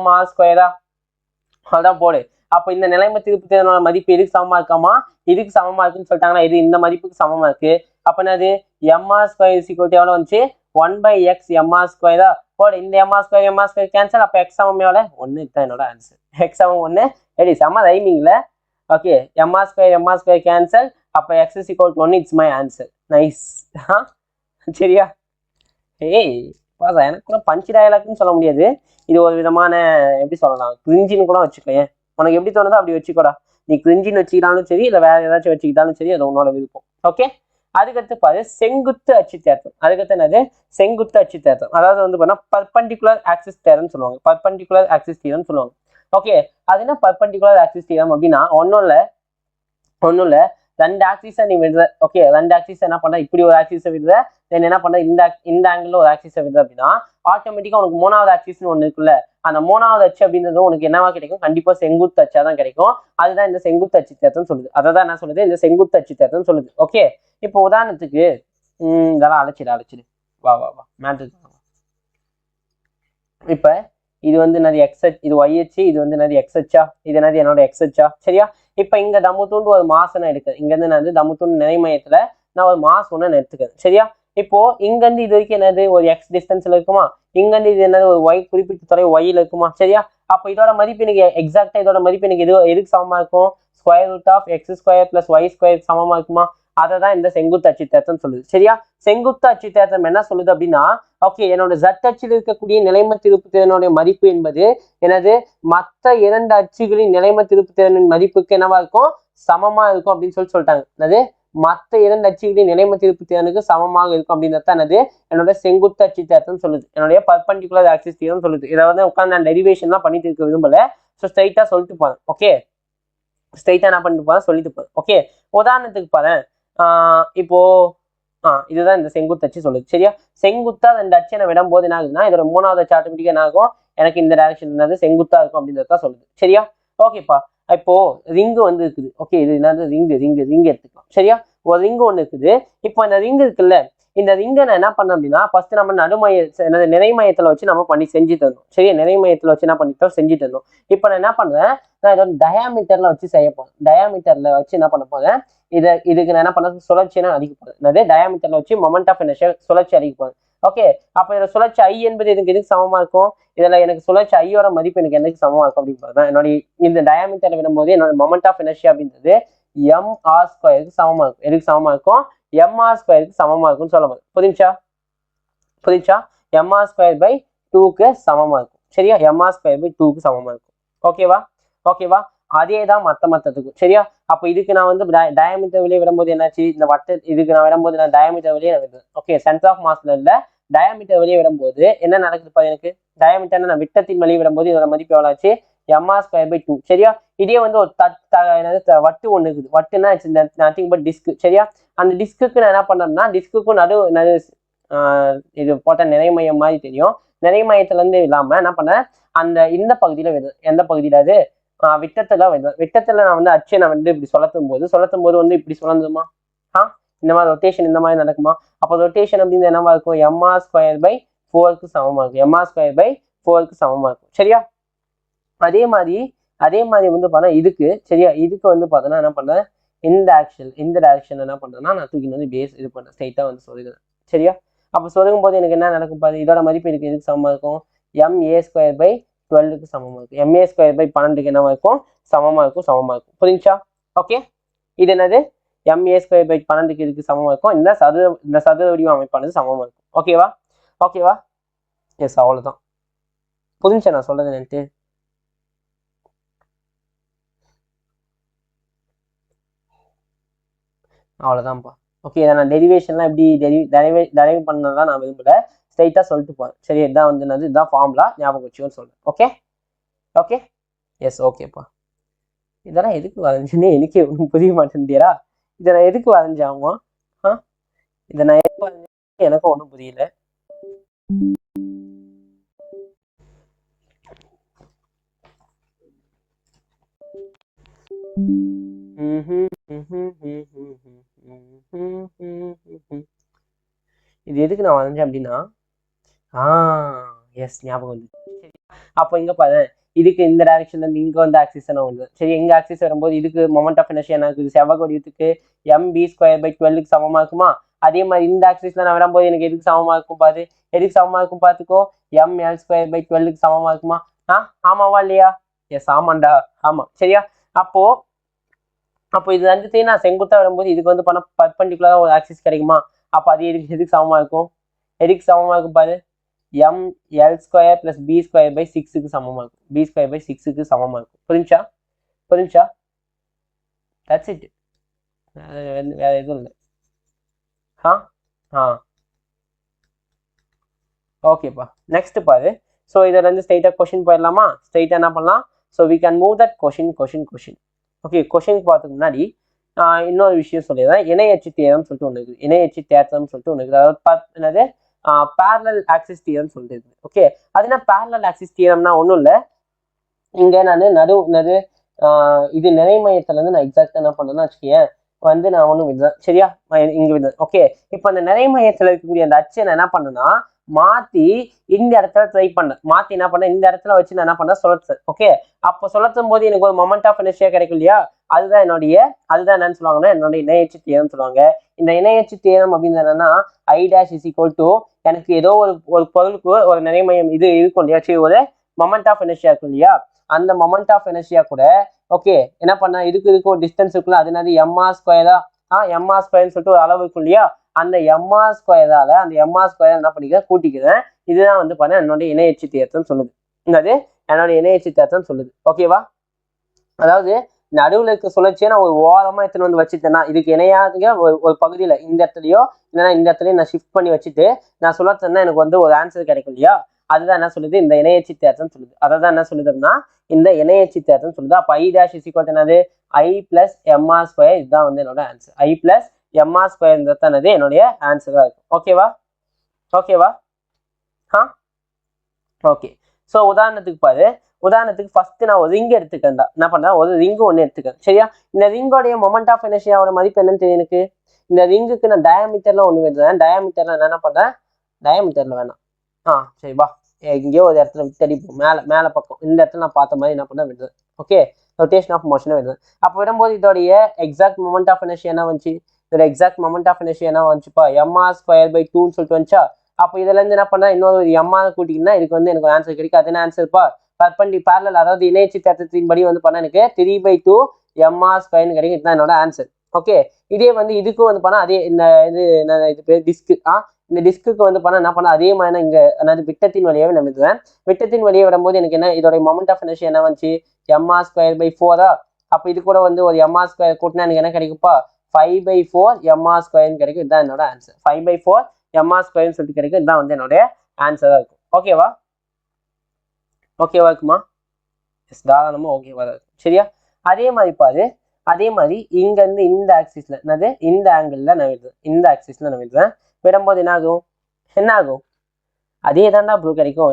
mr². அதான் போடு. அப்போ இந்த நிலைம திருப்புத்திறனோட மதிப்பு எதுக்கு சமமா இருக்காமா இதுக்கு சமமா இருக்குன்னு சொல்லிட்டாங்கன்னா இது இந்த மதிப்புக்கு சமமா இருக்கு. அப்ப என்னது mr² எவ்வளவு வந்துச்சு 1/x mr². போடு, இந்த mr² கேன்சல். அப்ப x சமம் எவ்வளவு 1. இதுதான் என்னோட ஆன்சர். x சமம் 1. ரெடி, செம்ம ரைமிங்ல. Okay, mr² cancel. அப்ப x = 1. It's my answer. Nice. சரியா? ஏய் பாசா, எனக்கு கூட பஞ்ச் டயலாக்னு சொல்ல முடியாது. இது ஒரு விதமான எப்படி சொல்லலாம் கிரிஞ்சின்னு கூட வச்சுக்கேன். உனக்கு எப்படி தோணுதோ அப்படி வச்சுக்கோடா. நீ கிரிஞ்சின்னு வச்சுக்கிட்டாலும் சரி, இல்லை வேற ஏதாச்சும் வச்சுக்கிட்டாலும் சரி, அது உன்னோட விருப்பம். ஓகே, அதுக்கடுத்து பாரு செங்குத்து அச்சு தேற்றம். அதுக்கடுத்து என்னது செங்குத்து அச்சு தேற்றம். அதாவது வந்து பார்த்தா பர்பண்டிகுலர் ஆக்சிஸ் தேரம்னு சொல்லுவாங்க. பர்பண்டிகுலர் ஆக்சிஸ் தியரம்னு சொல்லுவாங்க. ஓகே, அது என்ன பர்பண்டிகுலர் ஆக்சிஸ் தியரம் அப்படின்னா ஒன்றும் இல்லை, ரெண்டு ஆக்சிஸை நீ விடுற. ஓகே, ரெண்டு ஆக்சிஸ் என்ன பண்ற இப்படி ஒரு ஆக்சிஸை விடுற, தென் என்ன பண்ற இந்த ஆங்கிள் ஒரு ஆக்சிஸை விடுற அப்படின்னா ஆட்டோமேட்டிக்கா உனக்கு மூணாவது ஆக்சிஸ்னு ஒன்று இருக்குல்ல, அந்த மூணாவது அச்சு அப்படின்றது உனக்கு என்னவா கிடைக்கும் கண்டிப்பா செங்குத்து அச்சா தான் கிடைக்கும். அதுதான் இந்த செங்குத்து அச்சு தேற்றம் சொல்லுது. அதை தான் என்ன சொல்லுது இந்த செங்குத்து அச்சு தேற்றம் சொல்லுது. ஓகே, இப்போ உதாரணத்துக்கு இதெல்லாம் அழைச்சிடு வா மேட்ரு. இப்ப இது வந்து என்னது எக்ஸ் அச்சு, இது ஒய் அச்சு, இது வந்து என்னது எக்ஸ் அச்சா, இது என்னது என்னோட எக்ஸ் அச்சா. சரியா? இப்ப இங்க தம்முத்துண்டு ஒரு மாஸ் நான் எடுக்கிறேன். இங்க இருந்து நான் தம்முத்துண்டு நிறை மையத்துல நான் ஒரு மாஸ் ஒன்று எடுத்துக்கிறேன். சரியா? இப்போ இங்க இருந்து இது வரைக்கும் என்னது ஒரு எக்ஸ் டிஸ்டன்ஸ்ல இருக்குமா, இங்க இருந்து இது என்னது ஒரு ஒய் குறிப்பிட்ட தொலை ஒய்ல இருக்குமா. சரியா? அப்ப இதோட மதிப்பு எனக்கு எக்ஸாக்டா இதோட மதிப்பு எனக்கு எதுக்கு சமமா இருக்கும் √(x² + y² சமமா இருக்குமா. அதை தான் இந்த செங்குத்து அச்சு தேற்றம் சொல்லுது. சரியா? செங்குத்து அச்சு தேற்றம் என்ன சொல்லுது அப்படின்னா ஓகே, என்னோட z அச்சில் இருக்கக்கூடிய நிலைம திருப்புத்திறனுடைய மதிப்பு என்பது எனது மற்ற இரண்டு அச்சுகளின் நிலைம திருப்புத்திறனின் மதிப்புக்கு என்னவா இருக்கும் சமமா இருக்கும் அப்படின்னு சொல்லிட்டாங்க. என்னது மற்ற இரண்டு அச்சுகளின் நிலைம திருப்புத்திறனுக்கு சமமாக இருக்கும் அப்படின்றது தான் என்னது என்னோட செங்குத்து அச்சு தேற்றம் சொல்லுது. என்னுடைய பர்பண்டிகுலர் ஆக்சிஸ் தியரம் சொல்லுது. இதை வந்து உட்காந்து நான் டெரிவேஷன்லாம் பண்ணிட்டு இருக்க விரும்பல. ஸோ ஸ்ட்ரைட்டா சொல்லிட்டு போறேன். ஓகே, ஸ்ட்ரைட்டா என்ன பண்ணிட்டு போறேன் சொல்லிட்டு போறேன். ஓகே, உதாரணத்துக்கு பாரு. இப்போ இதுதான் இந்த செங்குத்து அச்சு சொல்லுது. சரியா? செங்குத்தா ரெண்டு அச்சை நான் விடும் போது என்ன ஆகுதுன்னா இதோட மூணாவது அச்சு ஆட்டோமேட்டிக்கா என்ன ஆகும் எனக்கு இந்த டைரக்ஷன் என்னது செங்குத்தா இருக்கும் அப்படின்றத சொல்லுது. சரியா? ஓகேப்பா, இப்போ ரிங்கு வந்து இருக்குது. ஓகே, இது என்னது ரிங் எடுத்துக்கலாம். சரியா? ஒரு ரிங்கு ஒன்று இருக்குது. இப்போ இந்த ரிங் இருக்குல்ல, இந்த ரிங்கை நான் என்ன பண்ணேன் அப்படின்னா ஃபர்ஸ்ட் நம்ம நடுமைய நிறை மையத்துல வச்சு நம்ம பண்ணி செஞ்சுட்டு இருந்தோம். சரியா? நிறை மையத்துல வச்சு என்ன பண்ணிட்டோம் செஞ்சுட்டு இருந்தோம். இப்போ நான் என்ன பண்றேன், நான் இதோட டயாமீட்டர்ல வச்சு செய்ய போறேன். டயாமீட்டர்ல வச்சு என்ன பண்ண போறேன், இதுக்கு நான் என்ன பண்ண சுழற்சியை அடிக்க போறேன். என்னது டயாமீட்டர்ல வச்சு மொமெண்ட் ஆஃப் இனர்ஷியா சுழற்சி அடிக்க போறேன். ஓகே, அப்ப இதோட சுழற்சி ஐ என்பது எதுக்கு சமமா இருக்கும், இதுல எனக்கு சுழற்சி ஐயோட மதிப்பு எனக்கு எதுக்கு சமமா இருக்கும் அப்படின்னு என்னோட இந்த டயாமீட்டர்ல விடும்போது என்னோட மொமெண்ட் ஆஃப் இனர்ஷியா அப்படின்றது mr² சமமா இருக்கும். எதுக்கு சமமா இருக்கும் mr² சமமா இருக்கும்னு சொல்ல முடியும். புரிஞ்சா mr²/2 சமமா இருக்கும். சரியா? mr²/2 சமமா இருக்கும். ஓகேவா, அதே தான் மத்ததுக்கும். சரியா? அப்ப இதுக்கு நான் வந்து டயாமீட்டர் வெளியே விடும்போது என்னாச்சு, இந்த இதுக்கு நான் விடும்போது நான் டயாமீட்டர் வெளியே விடுறேன். ஓகே, சென்டர் ஆஃப் மாஸ்ல இல்ல டயாமீட்டர் வெளியே விடும்போது என்ன நடக்குது எனக்கு டயாமீட்டர் நான் விட்டத்தின் வெளியே விடும்போது இதோட மதிப்பு எவ்வளவு ஆச்சு mr²/2. சரியா? இதே வந்து ஒரு வட்டு ஒண்ணு இருக்குது. வட்டுன்னா நத்திங் பட் டிஸ்க். சரியா? அந்த டிஸ்க்கு நான் என்ன பண்ணேன்னா டிஸ்க்குக்கும் இது போட்ட நிறை மையம் மாதிரி தெரியும். நிறை மையத்துல இருந்து இல்லாம என்ன பண்ணேன் இந்த பகுதியில விடுறேன். எந்த பகுதியில அது விட்டத்துல விடுறேன். விட்டத்துல நான் வந்து அச்சை நான் வந்து இப்படி சுழத்தும் போது வந்து இப்படி சுழந்துமா இந்த மாதிரி ரொட்டேஷன் இந்த மாதிரி நடக்குமா. அப்போ ரொட்டேஷன் அப்படின்னு என்னவா இருக்கும் mr²/4 சமமா இருக்கும். mr²/4 சமமா இருக்கும். சரியா? அதே மாதிரி வந்து பார்த்தா இதுக்கு சரியா இதுக்கு வந்து பார்த்தோன்னா என்ன பண்றேன் இந்த டைரக்ஷன் என்ன பண்றேன்னா நான் தூக்கி வந்து பேஸ் இது பண்றேன் ஸ்ட்ரைட்டா வந்து சொருகிறேன். சரியா? அப்போ சொருகும் போது எனக்கு என்ன நடக்கும் பாரு, இதோட மதிப்பு எனக்கு எதுக்கு சமமா இருக்கும் ma²/12 சமமா இருக்கும். ma²/12 என்னவா இருக்கும் சமமா இருக்கும். புரிஞ்சா? ஓகே, இது என்னது ma²/12 இதுக்கு சமமா இருக்கும். இந்த சதுர வடிவ அமைப்பானது சமமா இருக்கும். ஓகேவா எஸ், அவ்வளவுதான். புரிஞ்சா நான் சொல்றது என்னன்ட்டு? அவ்வளவுதான்ப்பா. ஓகே, நான் டெரிவேஷன்லாம் எப்படி டெரைவ் பண்ணதான் நான் விரும்பல, ஸ்ட்ரைட்டா சொல்லிட்டு போறேன். சரி, இதான் வந்து இதுதான் ஃபார்முலா, ஞாபகம் வச்சுக்கோன்னு சொல்றேன். ஓகே, ஓகே எஸ் ஓகேப்பா. இதெல்லாம் எதுக்கு வரைஞ்சுன்னு எனக்கே ஒன்றும் புரிய மாட்டேன்டியரா. இதை நான் எதுக்கு வரைஞ்சாமா? இதை நான் எதுக்கு வரைஞ்சேன் எனக்கும் ஒன்றும் புரியல. இது எதுக்கு நான் வரைஞ்சேன் அப்படின்னா எஸ் ஞாபகம் வந்து. அப்போ இங்க பாரு, இதுக்கு இந்த டைரக்ஷன்ல இருந்து இங்க வந்து ஆக்சிஸ் நான் வந்து சரி, எங்க ஆக்சிஸ் வரும்போது இதுக்கு மொமெண்ட் ஆஃப் இனர்ஷியா என்ன இருக்குது? செவ்வக வடிவத்துக்கு mb²/12க்கு சமமா இருக்குமா? அதே மாதிரி இந்த ஆக்சிஸ்ல நான் வரும்போது எனக்கு எதுக்கு சமமா இருக்கும் பாரு? எதுக்கு சமமா இருக்கும் பார்த்துக்கோ, ml²/12க்கு சமமா இருக்குமா? ஆமாவா இல்லையா? எஸ் ஆமாண்டா, ஆமா. சரியா? அப்போ இது ரெண்டுத்தையும் நான் செங்குத்தா வரும்போது இதுக்கு வந்து பண்ண பர்பெண்டிகுலரா ஒரு ஆக்சிஸ் கிடைக்குமா? அப்போ அது எதுக்கு சமமா இருக்கும்? எதுக்கு சமமா இருக்கும் பாரு? ml² + b²/6க்கு சமமா இருக்கும். b²/6க்கு சமமா இருக்கும். புரிஞ்சா? That's it. வேற எதுவும் இல்லை. ஓகேப்பா. நெக்ஸ்ட் பாரு. ஸோ இதில் வந்து ஸ்ட்ரைட்டா கொஸ்டின் போயிடலாமா? ஸ்ட்ரைட்டா என்ன பண்ணலாம்? So we can move that question. Okay, question பார்த்துக்கு முன்னாடி இன்னொரு விஷயம் சொல்லிடுறேன். இணையச்சு தேரம் சொல்லிட்டு ஒன்று இருக்குது. இணையச்சு தேற்றம் சொல்லிட்டு ஒன்று இருக்குது. அதாவது என்னது, parallel axis theorem சொல்லிட்டு. ஓகே, அது என்ன parallel axis theoremனா ஒன்றும் இல்லை. இங்க நான் இது நிறை மையத்துல இருந்து நான் எக்ஸாக்டா என்ன பண்ணேன்னா வச்சுக்கேன் வந்து நான் ஒன்றும் விடுறேன். சரியா? இங்க விடுறேன். ஓகே, இப்போ அந்த நிறை மையத்துல இருக்கக்கூடிய அந்த அச்சை நான் என்ன பண்ணேன்னா மாத்தி இந்த இடத்துல ட்ரை பண்ணேன். மாத்தி என்ன பண்ணேன், இந்த இடத்துல வச்சு நான் என்ன பண்ணேன் சுழற்றேன். ஓகே, அப்போ சுழற்றும் போது எனக்கு ஒரு மொமெண்ட் ஆஃப் இனர்ஷியா கிடைக்கும் இல்லையா? அதுதான் என்னன்னு சொல்லுவாங்கன்னா என்னோட இணையச்சு தேரம் சொல்லுவாங்க. இந்த இணையச்சு தேரம் அப்படின்னு என்னன்னா I' எனக்கு ஏதோ ஒரு பொருளுக்கு ஒரு நிறை மையம் இது இருக்கும் இல்லையா? சரி, ஒரு மொமெண்ட் ஆஃப் இனர்ஷியா இருக்கும் இல்லையா? அந்த மொமெண்ட் ஆஃப் இனர்ஷியா கூட ஓகே என்ன பண்ண இதுக்கு ஒரு டிஸ்டன்ஸ் இருக்குல்ல, அது என்னது mr². mr² சொல்லிட்டு ஒரு அளவு இருக்கும் இல்லையா? அந்த mr²ஆல அந்த mr² என்ன பண்ணிக்கிறேன் கூட்டிக்கிறேன். இதுதான் வந்து பண்ண என்னோட இணையச்சு தேற்றம் சொல்லுது. என்னோட இணையச்சு தேற்றம் சொல்லுது. ஓகேவா? அதாவது நடுவுல இருக்க சுழற்சியை நான் ஒரு ஓரமா எடுத்துன்னு வந்து வச்சுட்டேன்னா இதுக்கு இணையாக ஒரு பகுதியில இந்த இடத்துலயோ இல்லைன்னா இந்த இடத்துலயும் நான் ஷிஃப்ட் பண்ணி வச்சுட்டு நான் சுழற்றேன்னா எனக்கு வந்து ஒரு ஆன்சர் கிடைக்கும் இல்லையா? அதுதான் என்ன சொல்லுது, இந்த இணையச்சு தேற்றம் சொல்லுது. அதான் என்ன சொல்லுதுன்னா இந்த இணையச்சு தேற்றம் சொல்லுது. அப்ப I' என்னது I + mr². இதுதான் வந்து என்னோட ஆன்சர். I + mr² என்னது என்னுடைய ஆன்சரா இருக்கும். ஓகேவா? ஓகே. ஸோ உதாரணத்துக்கு ஃபர்ஸ்ட் நான் ஒரு ரிங் எடுத்துக்கேன். என்ன பண்றேன், ஒரு ரிங் ஒன்று எடுத்துக்கேன். சரியா? இந்த ரிங்கோடைய மொமெண்ட் ஆஃப் இனர்ஷியாவோட மதிப்பு என்னன்னு தெரியும் எனக்கு. இந்த ரிங்குக்கு நான் டயாமீட்டர்ல ஒன்று விடுறேன். டயாமீட்டர்ல நான் என்ன பண்றேன், டயாமீட்டர்ல வேணாம். சரிப்பா, எங்கேயோ ஒரு இடத்துல விட்டடிப்போம். மேல பக்கம் இந்த இடத்துல நான் பார்த்த மாதிரி என்ன பண்ண விடுறேன். ஓகே, ரொட்டேஷன் ஆஃப் மோஷனை விடுறேன். அப்போ விடும்போது இதோடைய எக்ஸாக்ட் மொமெண்ட் ஆஃப் இனர்ஷியா என்ன வந்துச்சு? இதோட எக்ஸாக்ட் மொமெண்ட் ஆஃப் இனர்ஷியா என்ன வந்துச்சுப்பா? mr²/2 சொல்லிட்டு வந்துச்சா? அப்போ இதுல இருந்து என்ன பண்ணா இன்னொரு எம்ஆர் கூட்டிங்கன்னா இதுக்கு வந்து எனக்கு ஆன்சர் கிடைக்கும். அது என்ன ஆன்சர்ப்பா? பேரலல், அதாவது இணையச்சு தேற்றத்தின் படி வந்து பண்ணா எனக்கு 3/2 mr² கிடைக்கும். இதுதான் என்னோட ஆன்சர். ஓகே, இதே வந்து இதுக்கும் வந்து பண்ணா அதே இது பேர் டிஸ்க். இந்த டிஸ்க்கு வந்து பண்ணா என்ன பண்ணா அதே மாதிரி இங்க அதாவது விட்டத்தின் வழியாவே நம்பிடுவேன். விட்டத்தின் வழியை விடும்போது எனக்கு என்ன இதோட மொமெண்ட் ஆஃப் இனர்ஷியா என்ன வந்துச்சு? mr²/4. அப்போ இது கூட வந்து ஒரு mr² கூட்டினா எனக்கு என்ன கிடைக்குப்பா? 5/4 mr² கிடைக்கும். இதுதான் என்னோட ஆன்சர். 5/4 mr² சொல்லிட்டு கிடைக்கும். இதுதான் வந்து என்னோட ஆன்சரா இருக்கும். ஓகேவா இருக்குமா? தாராளமா ஓகேவா இருக்கும். சரியா? அதே மாதிரி இங்க இருந்து இந்த ஆக்சிஸ்ல என்னது இந்த ஆங்கிள் நான் விடுறேன். இந்த ஆக்சிஸ்ல நான் விடும்போது என்ன ஆகும்? அதே தான்டா ப்ரூ கிடைக்கும்.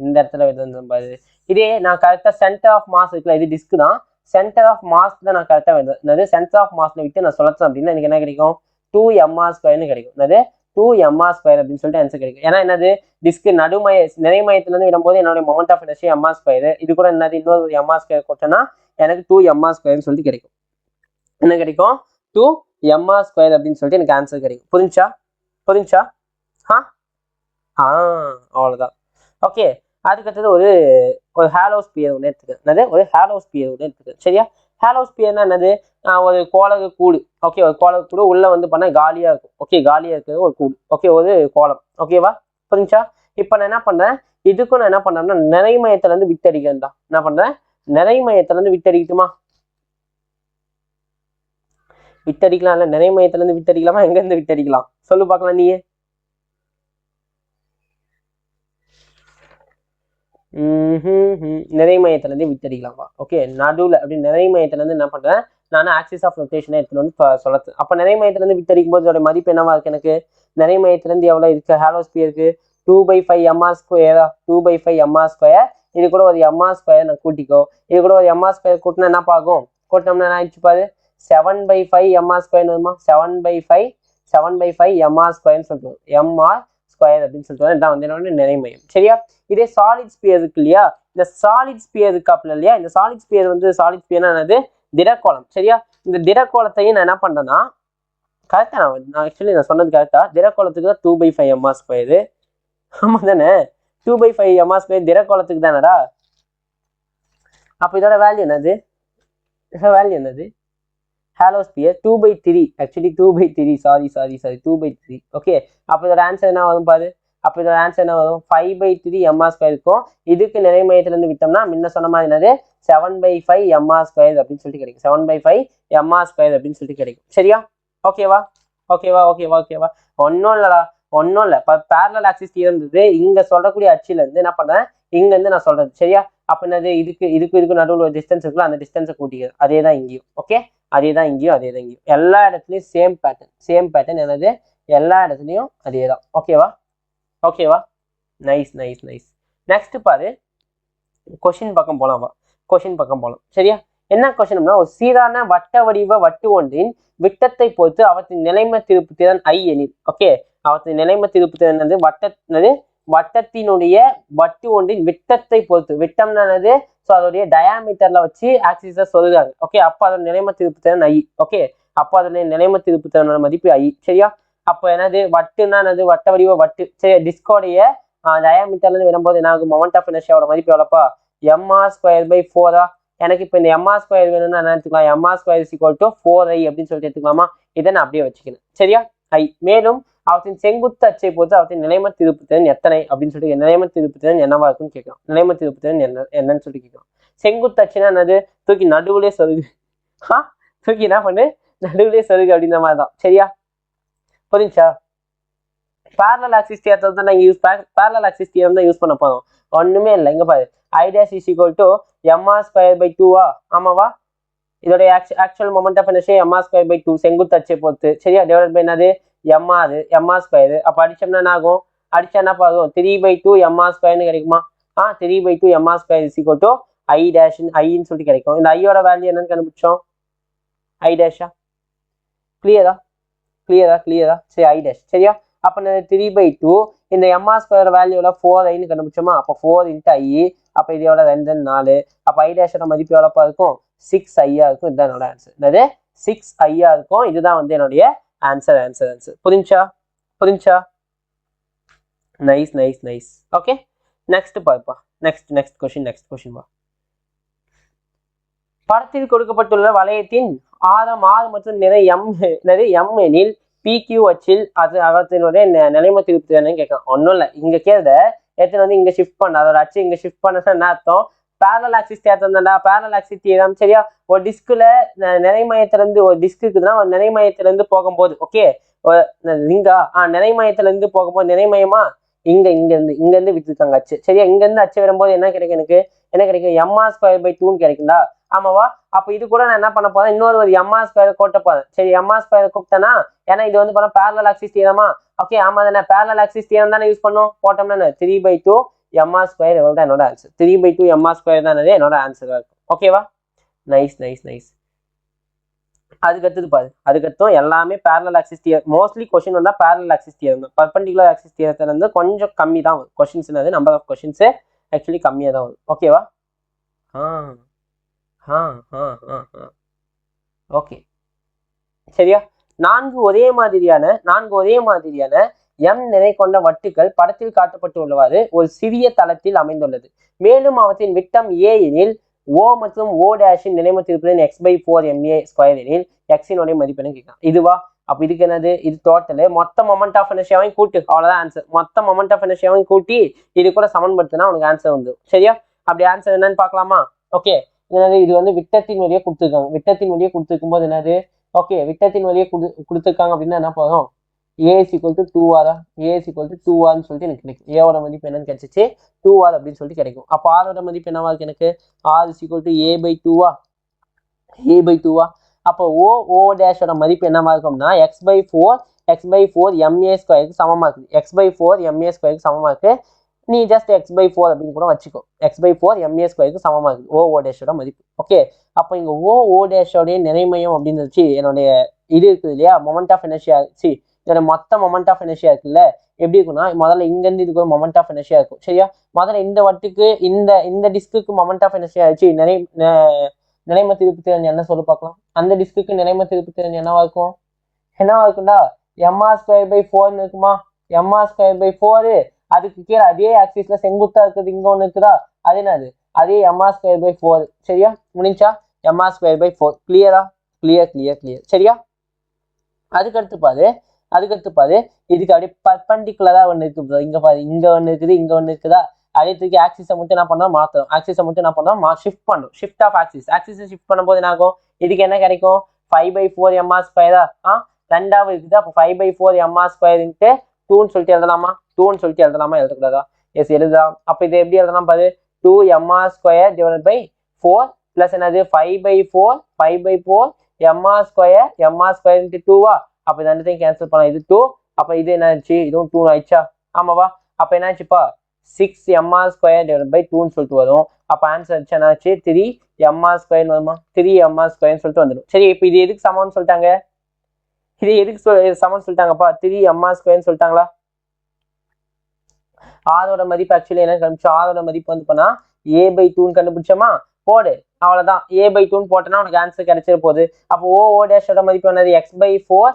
இந்த இடத்துல விடுறேன் பாரு. இதே நான் கரெக்டா சென்டர் ஆஃப் மாஸ் இருக்குல்ல, இது டிஸ்க் தான். சென்டர் ஆஃப் மாஸ் தான் நான் கரெக்டா விடுறேன். என்னது சென்டர் ஆஃப் மாஸ்ல விட்டு நான் சுழற்றேன் அப்படின்னா எனக்கு என்ன கிடைக்கும்? 2 mr² கிடைக்கும். என்னது 2 mr² அப்படின்னு சொல்லிட்டு ஆன்சர் கிடைக்கும். ஏன்னா என்னது டிஸ்க் நிறை மையத்துல இருந்து விடும்போது என்னோட மொமெண்ட் ஆஃப் இனர்ஷியா mr². இது கூட என்னது இன்னொரு mr² கொடுத்தேன்னா எனக்கு 2 mr² சொல்லிட்டு கிடைக்கும். என்ன கிடைக்கும்? 2 mr² அப்படின்னு சொல்லிட்டு எனக்கு ஆன்சர் கிடைக்கும். புரிஞ்சா? அவ்வளவுதான். ஓகே, அதுக்கடுத்தது ஒரு ஹாலோ ஸ்பியர் ஒன்று எடுத்துக்கேன். என்னது ஒரு ஹாலோ ஸ்பியர் ஒன்று எடுத்துக்கேன். சரியா? ஹாலோ ஸ்பியர்னா என்னது? ஒரு கோளக கூடு. ஓகே, ஒரு கோளக கூடு உள்ள வந்து பண்ணா காலியா இருக்கும். ஓகே, காலியா இருக்கிறது ஒரு கூடு. ஓகே, ஒரு கோளம். ஓகேவா? புரிஞ்சா? இப்ப நான் என்ன பண்றேன், இதுக்கும் நான் என்ன பண்றேன்னா நிறை மையத்துல இருந்து விட்டடிக்கிறேன் தான். என்ன பண்றேன், நிறை மையத்துல இருந்து விட்டடிக்கட்டுமா? விட்டடிக்கலாம் இல்ல, நிறை மையத்துல இருந்து விட்டடிக்கலாமா? எங்க இருந்து விட்டடிக்கலாம் சொல்லு பார்க்கலாம் நீயே. நிறை மையத்திலேருந்து வித்தடிக்கலாம்ப்பா. ஓகே, நடுவில் அப்படி நிறை மையத்திலேருந்து என்ன பண்ணுறேன் நான் ஆக்சிஸ் ஆஃப் ரொட்டேஷனை எடுத்துகிட்டு வந்து சொல்லது. அப்போ நிறை மையத்திலேருந்து வித்தடிக்கும் போது இதோட மதிப்பு என்னவா இருக்கு எனக்கு? நிறை மையத்திலேருந்து எவ்வளோ இருக்குது? ஹாலோஸ்பியருக்கு 2/5 mr². 2/5 mr². இது கூட ஒரு mr² நான் கூட்டிக்கோ. இது கூட ஒரு mr² கூட்டினா என்ன ஆகும்? கூட்டினோம்னா என்ன ஆயிடுச்சு பாரு, 7/5 mr² வருமா? 7/5 mr²ன்னு சொல்லிட்டு mr² அப்படின்னு சொல்லிட்டு இதான் வந்து என்னோட நிறை மையம். சரியா? இதே சாலிட் ஸ்பியர் இருக்கு இல்லையா, இந்த சாலிட் ஸ்பியர் இருக்காப்புல இல்லையா, இந்த சாலிட் ஸ்பியர் வந்து சாலிட் ஸ்பியர்னா என்னது? திடக்கோளம். சரியா? இந்த திடக்கோளத்தையும் நான் என்ன பண்றேன்னா கரெக்டா, நான் ஆக்சுவலி நான் சொன்னது கரெக்டா? திடக்கோளத்துக்கு தான் 2/5 mr². ஆமா தானே? 2/5 mr² திடக்கோளத்துக்கு தானடா. அப்ப இதோட வேல்யூ என்னது? வேல்யூ என்னது? ஹாலோஸ்பியர் 2/3. ஆக்சுவலி 2/3. சாரி 2/3. ஓகே, அப்போ இதோட ஆன்சர் என்ன வரும் பாரு. அப்போ இதோட ஆன்சர் என்ன வரும்? 5/3 mr² இருக்கும். இதுக்கு நிறை மையத்திலிருந்து விட்டோம்னா முன்ன சொன்ன மாதிரி என்னது? 7/5 mr² அப்படின்னு சொல்லிட்டு கிடைக்கும். 7/5 mr² அப்படின்னு சொல்லிட்டு கிடைக்கும். சரியா? ஓகேவா? ஒன்றும் இல்லடா, ஒன்றும் இல்லை. இப்போ பேரலல் ஆக்சிஸ் இருந்தது இங்க சொல்லக்கூடிய அச்சில இருந்து என்ன பண்ணேன், இங்க இருந்து நான் சொல்றது. சரியா? அப்ப என்னது? இதுக்கு நடுவில் ஒரு டிஸ்டன்ஸ் இருக்குல்ல, அந்த டிஸ்டன்ஸை கூட்டிக்கிறது. அதே தான் இங்கேயும். ஓகே, அதே தான் இங்கேயும். எல்லா இடத்துலையும் சேம் பேட்டர்ன் என்னது? எல்லா இடத்துலையும் அதே தான். ஓகேவா? நைஸ். நெக்ஸ்ட் பாரு, கொஷின் பக்கம் போலாம். சரியா? என்ன கொஷின்னா, ஒரு சீரான வட்ட வடிவ வட்டு ஒன்றின் விட்டத்தை பொறுத்து அவற்றின் நிலைம திருப்பு திறன் I எனில். ஓகே, அவற்றின் நிலைம திருப்பு திறன் வந்து வட்டத்தினுடைய வட்டு ஒன்றின் விட்டத்தை பொறுத்து. விட்டம்னா என்னது? ஸோ அதோடைய டயாமீட்டர்ல வச்சு ஆக்சிஸை சொல்லுறாங்க. ஓகே, அப்போ அதோட நிலைம திருப்பு திறன் I. ஓகே, அப்போ அதோடைய நிலைம திருப்பு திறனோட மதிப்பு I. சரியா? அப்போ என்னது? வட்டுன்னா என்னது? வட்ட வடிவ வட்டு. சரி, டிஸ்கோடைய டயாமீட்டர்ல இருந்து வரும்போது என்ன ஆகும்? மொமெண்ட் ஆஃப் இனர்ஷியாவோட மதிப்பு எவ்வளோப்பா? mr²/4. எனக்கு இப்போ இந்த mr² வேணும்னா என்ன எடுத்துக்கலாம்? mr² 4i அப்படின்னு சொல்லிட்டு எடுத்துக்கலாமா? இதை நான் அப்படியே வச்சுக்கணும். சரியா? I. மேலும் அவற்றின் செங்குத்து அச்சை பொறுத்து அவற்றின் நிலைம திருப்பு திறன் எத்தனை அப்படின்னு சொல்லிட்டு, நிலைம திருப்பு திறன் என்னவா இருக்குன்னு கேட்கலாம். நிலைம திருப்பு திறன் என்னன்னு சொல்லி கேட்கலாம். செங்குத்து அச்சுன்னா என்னது? தூக்கி நடுவுலே சொருகு. தூக்கி என்ன பண்ணு? நடுவுலே சொருகு அப்படின்ற மாதிரி தான். சரியா? புரிஞ்சா? parallel axis theorem தான் நாங்க parallel axis theorem தான் யூஸ் பண்ண போறோம். ஒண்ணுமே இல்லை, இங்க பாரு. I dash is equal to mr²/2. ஆமாவா? இதோட actual moment of inertia mr²/2 செங்குத்து அச்சை பொறுத்து. சரியா? டிவைட் பை என்னது? mr². அப்ப அடிச்சோம்னா என்ன ஆகும்? அடிச்சா என்ன ஆகும்? 3/2 mr²ன்னு கிடைக்குமா? 3/2 mr² is equal to I dash ஐன்னு சொல்லிட்டு கிடைக்கும். இந்த ஐயோட வேல்யூ என்னன்னு கண்டுபிடிச்சோம்? I dash. கிளியரா? சரி, I dash. சரியா? அப்ப 3/2 இந்த mr² வேல்யூல 4i கண்டுபிடிச்சோமா? அப்ப 4 × I. அப்ப இது எவ்வளவு? 2 4. அப்ப I dash மதிப்பு எவ்வளோப்பா இருக்கும்? 6i இருக்கும். இதுதான் என்னோட ஆன்சர். என்னது? 6i இருக்கும். இதுதான் வந்து என்னுடைய ஆன்சர். புரிஞ்சா? நைஸ். ஓகே, நெக்ஸ்ட் பாருப்பா. நெக்ஸ்ட் கொஸ்டின் பா. படத்தில் கொடுக்கப்பட்டுள்ள வளையத்தின் ஆரம் 6 மற்றும் நிறை m எனில் PQ அச்சில் அது அவற்றினுடைய நிலைம திருப்பு திறன் கேட்கலாம். ஒன்றும் இல்லை, இங்க கேள்த எத்தனை வந்து இங்க ஷிஃப்ட் பண்ண, அதோட அச்சு இங்க ஷிஃப்ட் பண்ண என்ன அர்த்தம்? parallel axis theorem தான்டா. parallel axis theorem. சரியா? ஒரு டிஸ்க்ல நிறை மையத்துல இருந்து ஒரு டிஸ்க் இருக்குதுன்னா ஒரு நிறை மையத்துல இருந்து போகும்போது, ஓகே, நிறை மையத்துல இருந்து போகும்போது நிறை மையமா இங்க இருந்து விட்டுருக்காங்க அச்சு. சரியா? இங்க இருந்து அச்சு வரும்போது என்ன கிடைக்கும்? எனக்கு என்ன கிடைக்கும்? mr²/2 கிடைக்கும்டா. ஆமாவா? அப்ப இது கூட நான் என்ன பண்ண போறேன்? இன்னொரு mr² கூட்ட போறேன். சரி, mr² கூப்பிட்டேன்னா, ஏன்னா இது வந்து parallel axis theorem. ஓகே, ஆமா தானே? parallel axis theorem தானே யூஸ் பண்ணோம். போட்டோம்னா 3/2 mr² தான் என்னோட ஆன்சர். 3/2 mr² தான் என்னோட ஆன்சரா இருக்கும். ஓகேவா? நைஸ். அதுக்கடுத்தது பாரு. அதுக்கடுத்தும் எல்லாமே parallel axis theorem. Mostly question வந்தா parallel axis theorem தான். perpendicular axis theorem வந்து கொஞ்சம் கம்மி தான் வரும். கொஸ்டின்ஸ் என்னது? நம்பர் ஆஃப் கொஸ்டின்ஸ் ஆக்சுவலி கம்மியா தான் வரும். ஓகேவா? ஓகே, சரியா? நான்கு ஒரே மாதிரியான m நிறை கொண்ட வட்டுகள் படத்தில் காட்டப்பட்டுள்ளவாறு ஒரு சிறிய தளத்தில் அமைந்துள்ளது. மேலும் அவற்றின் விட்டம் a எனில் O மற்றும் O டேஷின் நிலைம திருப்பு x/4 ma² எனில் x-இனுடைய மதிப்பெண்ணு கேட்கலாம். இதுவா? அப்ப இதுக்கு என்னது? இது டோட்டல் மொத்த மொமெண்ட் ஆஃப் இனர்ஷியாவையும் கூட்டு, அவ்வளவுதான் ஆன்சர். மொத்த மொமெண்ட் ஆஃப் இனர்ஷியாவையும் கூட்டி இது கூட சமன்படுத்தினா உனக்கு ஆன்சர் வந்துடும். சரியா? அப்படி ஆன்சர் என்னன்னு பார்க்கலாமா? ஓகே, என்னது? இது வந்து விட்டத்தின் வழியே கொடுத்துருக்காங்க. விட்டத்தின் வழியே கொடுத்துருக்கும் போது என்னது? ஓகே, விட்டத்தின் வழியே கொடுத்துருக்காங்க அப்படின்னா என்ன போதும்? A is equal to 2r A is equal to 2rன்னு சொல்லிட்டு எனக்கு கிடைக்கும். ஏவோட மதிப்பு என்னன்னு கிடைச்சிச்சு 2r அப்படின்னு சொல்லிட்டு கிடைக்கும். அப்போ ஆரோட மதிப்பு என்னவா இருக்கு எனக்கு r இஸ் ஈக்குவல் டு a பை 2 a பை 2 அப்போ o டேஷோட மதிப்பு என்னவா இருக்கும்னா x பை 4 ma ஸ்கொயருக்கு சமமா இருக்குது. x பை 4 ma ஸ்கொயருக்கு சமமா இருக்கு. நீ ஜஸ்ட் x பை 4 அப்படின்னு கூட வச்சுக்கோ. x பை 4 ma ஸ்கொயருக்கு சமமா இருக்குது o டேஷோட மதிப்பு. ஓகே, அப்போ இங்க o டேஷோடைய நிறைமையம் அப்படின்னு வச்சு என்னுடைய இது இருக்குது இல்லையா, மொமெண்ட் ஆஃப் இனர்ஷியா. இதோட மொத்த மொமெண்ட் ஆஃப் இனர்ஷியா இருக்குல்ல, எப்படி இருக்குன்னா முதல்ல இங்கிருந்து இதுக்கு ஒரு மொமெண்ட் ஆஃப் இனர்ஷியா இருக்கும். சரியா, முதல்ல இந்த வட்டுக்கு இந்த டிஸ்க்கு மொமெண்ட் ஆஃப் இனர்ஷியா ஆச்சு நிலைம திருப்பு திறன் என்ன சொல்லி பார்க்கலாம். அந்த டிஸ்க்கு நிலைம திருப்பு திறன் என்னவா இருக்கும்டா mr ஸ்கொயர் பை 4 இருக்குமா, mr ஸ்கொயர் பை 4. அதுக்கு கீழே அதே ஆக்சிஸ்ல செங்குத்தா இருக்குது இங்க ஒண்ணு இருக்குதா, அது என்னது அதே mr ஸ்கொயர் பை 4. சரியா, முடிஞ்சா mr ஸ்கொயர் பை 4. கிளியரா, கிளியர். சரியா, அதுக்கடுத்து பாரு இதுக்கு அப்படியே பர்பண்டிகுலரா ஒண்ணு இருக்கு. இங்க பாரு, இங்க ஒண்ணு இருக்குதா, அதே தூக்கி ஆக்சிஸை மட்டும் என்ன பண்ணோம் மாத்தோம். ஆக்சிஸை மட்டும் என்ன பண்ணோம் ஷிஃப்ட் பண்ணும். ஷிஃப்ட் ஆஃப் ஆக்சிஸை ஷிஃப்ட் பண்ணும்போது என்ன ஆகும், இதுக்கு என்ன கிடைக்கும் 5/4 mr ஸ்கொயரா. ரெண்டாவது இருக்குது. அப்போ 5/4 mr ஸ்கொயர்ன்ட்டு 2ன்னு சொல்லிட்டு எழுதலாமா, 2ன்னு சொல்லிட்டு எழுதக்கூடாதா? எஸ், எழுதலாம். அப்போ இதை எப்படி எழுதலாம் பாரு, 2 mr square divide by 4 plus என்னது 5/4 mr ஸ்கொயர் இன்ட்டு 2வா. அப்போ இது ரெண்டுத்தையும் கேன்சல் பண்ணலாம். இது 2, அப்போ இது என்ன ஆச்சு, இதுவும் 2 ஆயிடுச்சா. ஆமாவா, அப்போ என்ன ஆச்சுப்பா 6 mr ஸ்கொயர் டிவைட் பை 2ன்னு சொல்லிட்டு வரும். அப்போ ஆன்சர் என்னாச்சு 3 mr ஸ்கொயர் வருமா, 3 mr ஸ்கொயர்னு சொல்லிட்டு வந்துடும். சரி, இப்போ இது எதுக்கு சமம்னு சொல்லிட்டாங்க, இது எதுக்கு சமம்னு சொல்லிட்டாங்கப்பா, 3 mr ஸ்கொயர்னு சொல்லிட்டாங்களா. ஆரோட மதிப்பு ஆக்சுவலி என்ன கண்டுபிடிச்சோம், ஆரோட மதிப்பு வந்து பண்ணா a பை 2ன்னு கண்டுபிடிச்சோமா, போடு அவ்வளவுதான். a பை 2ன்னு போட்டோன்னா உனக்கு ஆன்சர் கிடைச்சிட போகுது. அப்போ o டேஷோட மதிப்பு என்னது x by 4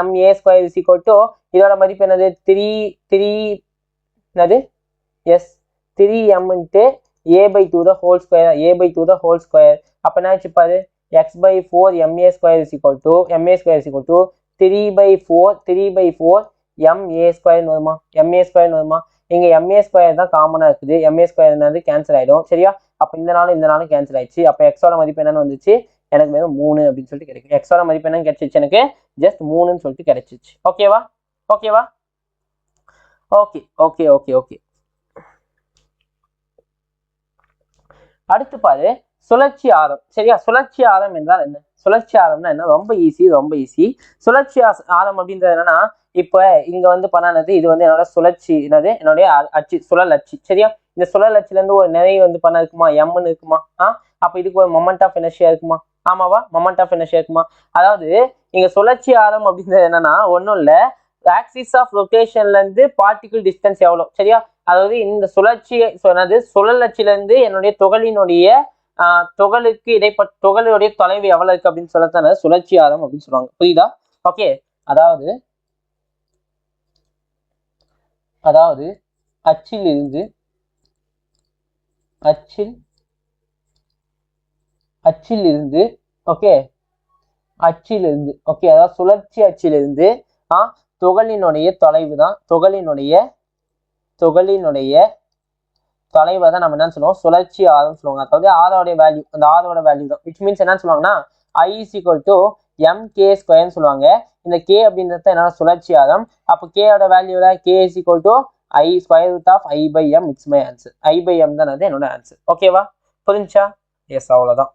ma square is equal to இதோட மதிப்பு என்னது 3 என்னது எஸ் 3m இன்ட்டு a by 2 the whole square. அப்போ என்ன ஆச்சு பாரு, x by 4 ma square is equal to 3/4 ma square வருமா. இங்க ma ஸ்கொயர் தான் காமனா இருக்குது. ma ஸ்கொயர் என்னது கேன்சல் ஆயிடும். சரியா, அப்போ இந்த நாளும் கேன்சல் ஆயிடுச்சு. அப்போ எக்ஸோட மதிப்பு என்னன்னு வந்துச்சு, எனக்கு வெறும் 3 அப்படின்னு சொல்லிட்டு கிடைக்கும். எக்ஸோட மதிப்பு என்னன்னு கிடைச்சிச்சு, எனக்கு ஜஸ்ட் 3ன்னு சொல்லிட்டு கிடைச்சிச்சு. ஓகேவா. ஓகே. அடுத்து பாரு சுழற்சி ஆரம். சரியா, சுழற்சி ஆரம் என்றால் என்ன, சுழற்சி ஆரம்னா என்ன, ரொம்ப ஈஸி. சுழற்சி ஆரம் அப்படின்றது என்னன்னா, இப்ப இங்க வந்து பண்ணானது இது வந்து என்னோட சுழற்சி, என்னுடைய அச்சு, சுழல் அச்சு. சரியா, இந்த சுழல் அச்சுல இருந்து ஒரு நிறை வந்து பண்ண இருக்குமா, எம்னு இருக்குமா. அப்ப இதுக்கு ஒரு மொமெண்ட் ஆஃப் இனர்ஷியா இருக்குமா. ஆமாவா, மொமெண்ட் ஆஃப் இனர்ஷியா இருக்குமா. அதாவது இங்க சுழற்சி ஆரம் அப்படின்றது என்னன்னா ஒன்றும் இல்லை, ஆக்சிஸ் ஆஃப் ரொட்டேஷன்ல இருந்து பார்ட்டிகிள் டிஸ்டன்ஸ் எவ்வளோ. சரியா, அதாவது இந்த சுழற்சி சொன்னது சுழல் அச்சுல இருந்து என்னுடைய துகளுக்கு இடைப்பட்ட துகளுடைய தொலைவு எவ்வளவு இருக்கு அப்படின்னு சொல்லத்தான சுழற்சி ஆரம் அப்படின்னு சொல்லுவாங்க. புரியுதா. ஓகே, அதாவது அச்சிலிருந்து ஓகே, அதாவது சுழற்சி அச்சிலிருந்து துகளினுடைய தொலைவு தான், துகளினுடைய தொலைவை தான் நம்ம என்ன சொல்லுவோம் சுழற்சி ஆரம் சொல்லுவாங்க. அதாவது ஆரோட வேல்யூ, அந்த ஆரோட வேல்யூ தான். விச் மீன்ஸ் என்ன சொல்லுவாங்கன்னா I is equal to mk ஸ்கொயர்னு சொல்லுவாங்க. இந்த k அப்படின்றது என்னன்னா சுழற்சி ஆரம். அப்போ k ஓட வேல்யூல k is equal to I square root of I by m. It's my answer. I by m தான் என்னோட ஆன்சர். ஓகேவா, புரிஞ்சா. எஸ், அவ்வளோதான்.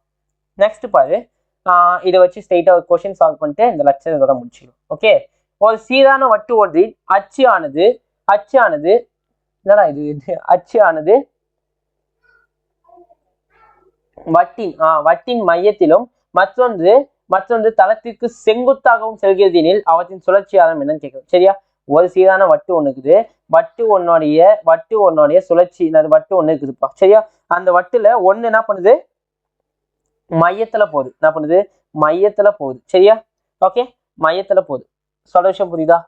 நெக்ஸ்ட் பாரு, இதை வச்சு ஸ்ட்ரெயிட்டா ஒரு கொஸ்டின் சால்வ் பண்ணிட்டு இந்த லெக்சர் இதோட முடிச்சிடும். ஓகே, ஒரு சீரான வட்டு ஒன்றில் அச்சானது என்னடா இது அச்சானது வட்டின் மையத்திலும் மற்றொன்று தளத்திற்கு செங்குத்தாகவும் செல்கிறது எனில் அவற்றின் சுழற்சி ஆரம் என்னன்னு கேட்கும். சரியா, ஒரு சீரான வட்டு ஒண்ணு இருக்குது, வட்டு ஒன்னுடைய சுழற்சி வட்டு ஒண்ணு இருக்குதுப்பா. சரியா, அந்த வட்டுல ஒண்ணு என்ன பண்ணுது, மையத்துல போகுது. சரியா, ஓகே, மையத்துல போகுது. சொல்ற விஷயம் புரியுதா.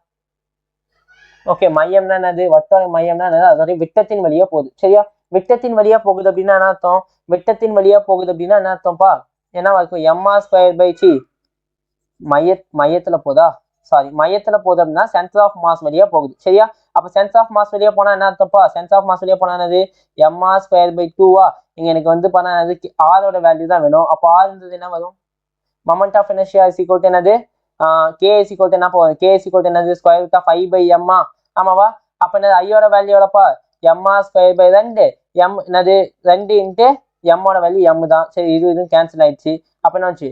ஓகே, மையம்னா என்னது, வட்டோட மையம்னா என்னது, அதோட விட்டத்தின் வழியா போகுது. சரியா, விட்டத்தின் வழியா போகுது அப்படின்னா என்ன அர்த்தம், என்ன அர்த்தம்ப்பா, என்ன இருக்கும் mr ஸ்கொயர் பை மையத்துல போதா, மையத்துல போகுது அப்படின்னா சென்டர் ஆஃப் மாஸ் வழியா போகுது. சரியா, அப்ப சென்டர் ஆஃப் மாஸ் வழியா போனா என்ன அர்த்தம்ப்பா, சென்டர் ஆஃப் மாஸ் வழியா போனா என்னது mr ஸ்கொயர் பை 2வா. இங்க எனக்கு வந்து பண்ண ஆரோட வேல்யூ தான் வேணும். அப்போ ஆர் இருந்தது என்ன வரும், moment of inertia is equal to என்னது கே இஸ் ஈக்குவல் டு என்ன போகும், கே இஸ் ஈக்குவல் டு என்னது ஸ்கொயர் ரூட் ஆஃப் 5/m ஆமாவா. அப்போ என்னது ஐயோட வேல்யூ எவ்வளோப்பா m²/2 m என்னது 2 இன்ட்டு எம்மோட வேல்யூ m தான். சரி இது கேன்சல் ஆயிடுச்சு. அப்போ என்ன வச்சு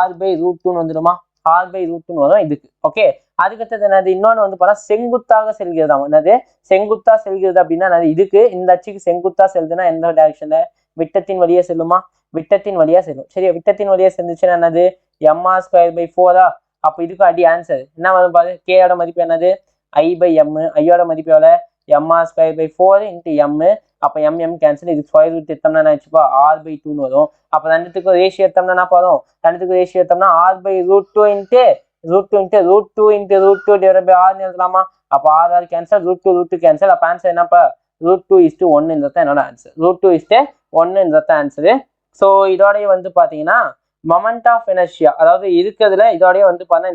r/√2 வந்துடுமா, r/√2 வரும் இதுக்கு. ஓகே, அதுக்கடுத்தது என்னது இன்னொன்று வந்து பார்த்தா செங்குத்தாக செல்கிறது. என்னது செங்குத்தா செல்கிறது அப்படின்னா என்னது இதுக்கு இந்த அச்சுக்கு செங்குத்தா செல்லுதுன்னா எந்த டைரக்ஷன்ல, விட்டத்தின் வழியா செல்லுமா, விட்டத்தின் வழியா செல்லும். சரியா, விட்டத்தின் வழியா செஞ்சுச்சுன்னா என்னது mr²/4. அப்போ இதுக்கு அடி ஆன்சர் என்ன வரும் பாரு, கேயோட மதிப்பு என்னது i/m, ஐயோட மதிப்பு எவ்வளோ mr²/4 இன்ட்டு m. அப்போ m கேன்சல், இது ஸ்கொயர் ரூட் எடுத்தோம்னா என்ன ஆச்சுப்பா r/2 வரும். அப்போ ரெண்டுத்துக்கும் ரேஷியோ எடுத்தோம்னா என்ன வரும், ரெண்டுத்துக்கும் ரேஷியோ எடுத்தோம்னா r/√2 into √2 divide by r எழுதலாமா. அப்போ r கேன்சல், √2 கேன்சல். அப்போ ஆன்சர் என்னப்பா √2:1 என்னோட ஆன்சர், √2:1 ஆன்சரு. ஸோ இதோடய வந்து பார்த்தீங்கன்னா மொமெண்ட் ஆஃப் இனர்ஷியா, அதாவது இருக்கிறதுல இதோடய வந்து பார்த்தா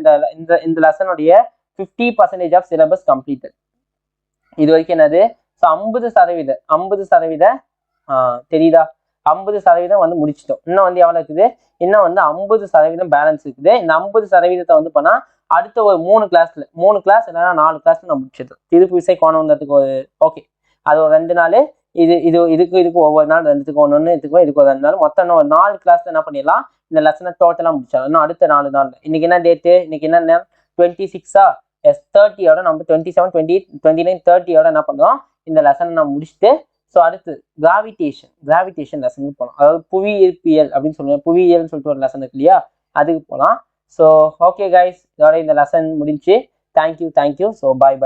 இந்த லெசனுடைய 50% ஆஃப் சிலபஸ் கம்ப்ளீட்டட். இது வரைக்கும் என்னது, ஸோ 50% தெரியுதா, 50% வந்து முடிச்சிட்டோம். இன்னும் வந்து எவ்வளோ இருக்குது, இன்னும் வந்து 50% பேலன்ஸ் இருக்குது. இந்த 50% வந்து பண்ணா அடுத்த ஒரு 3 கிளாஸ் இல்லைன்னா 4 கிளாஸ் நம்ம முடிச்சிட்டோம். திருப்பு விசை கோணம்ன்றதுக்கு ஒரு ஓகே, அது ஒரு 2 நாள், இதுக்கு ஒவ்வொரு நாள் 2த்துக்கு ஒன்று, இதுக்கு ஒரு 2 நாள், மொத்தம் ஒரு 4 கிளாஸ்ல என்ன பண்ணிடலாம், இந்த லெசனை டோட்டலாக முடிச்சாலும் இன்னும் அடுத்த 4 நாள். இன்னைக்கு என்ன டேட்டு, இன்னைக்கு என்ன 26 30 நம்ம 27 28 29 30 என்ன பண்ணுறோம், இந்த லெசனை நம்ம முடிச்சுட்டு ஸோ அடுத்து கிராவிடேஷன் லெசனுக்கு போகலாம். அதாவது புவி ஈர்ப்பியல் அப்படின்னு சொல்லுவேன், புவியியல்னு சொல்லிட்டு ஒரு லெசன் இருக்கு இல்லையா, அதுக்கு போகலாம். ஸோ ஓகே கைஸ், இதோட இந்த லெசன் முடிஞ்சு. தேங்க்யூ. So bye.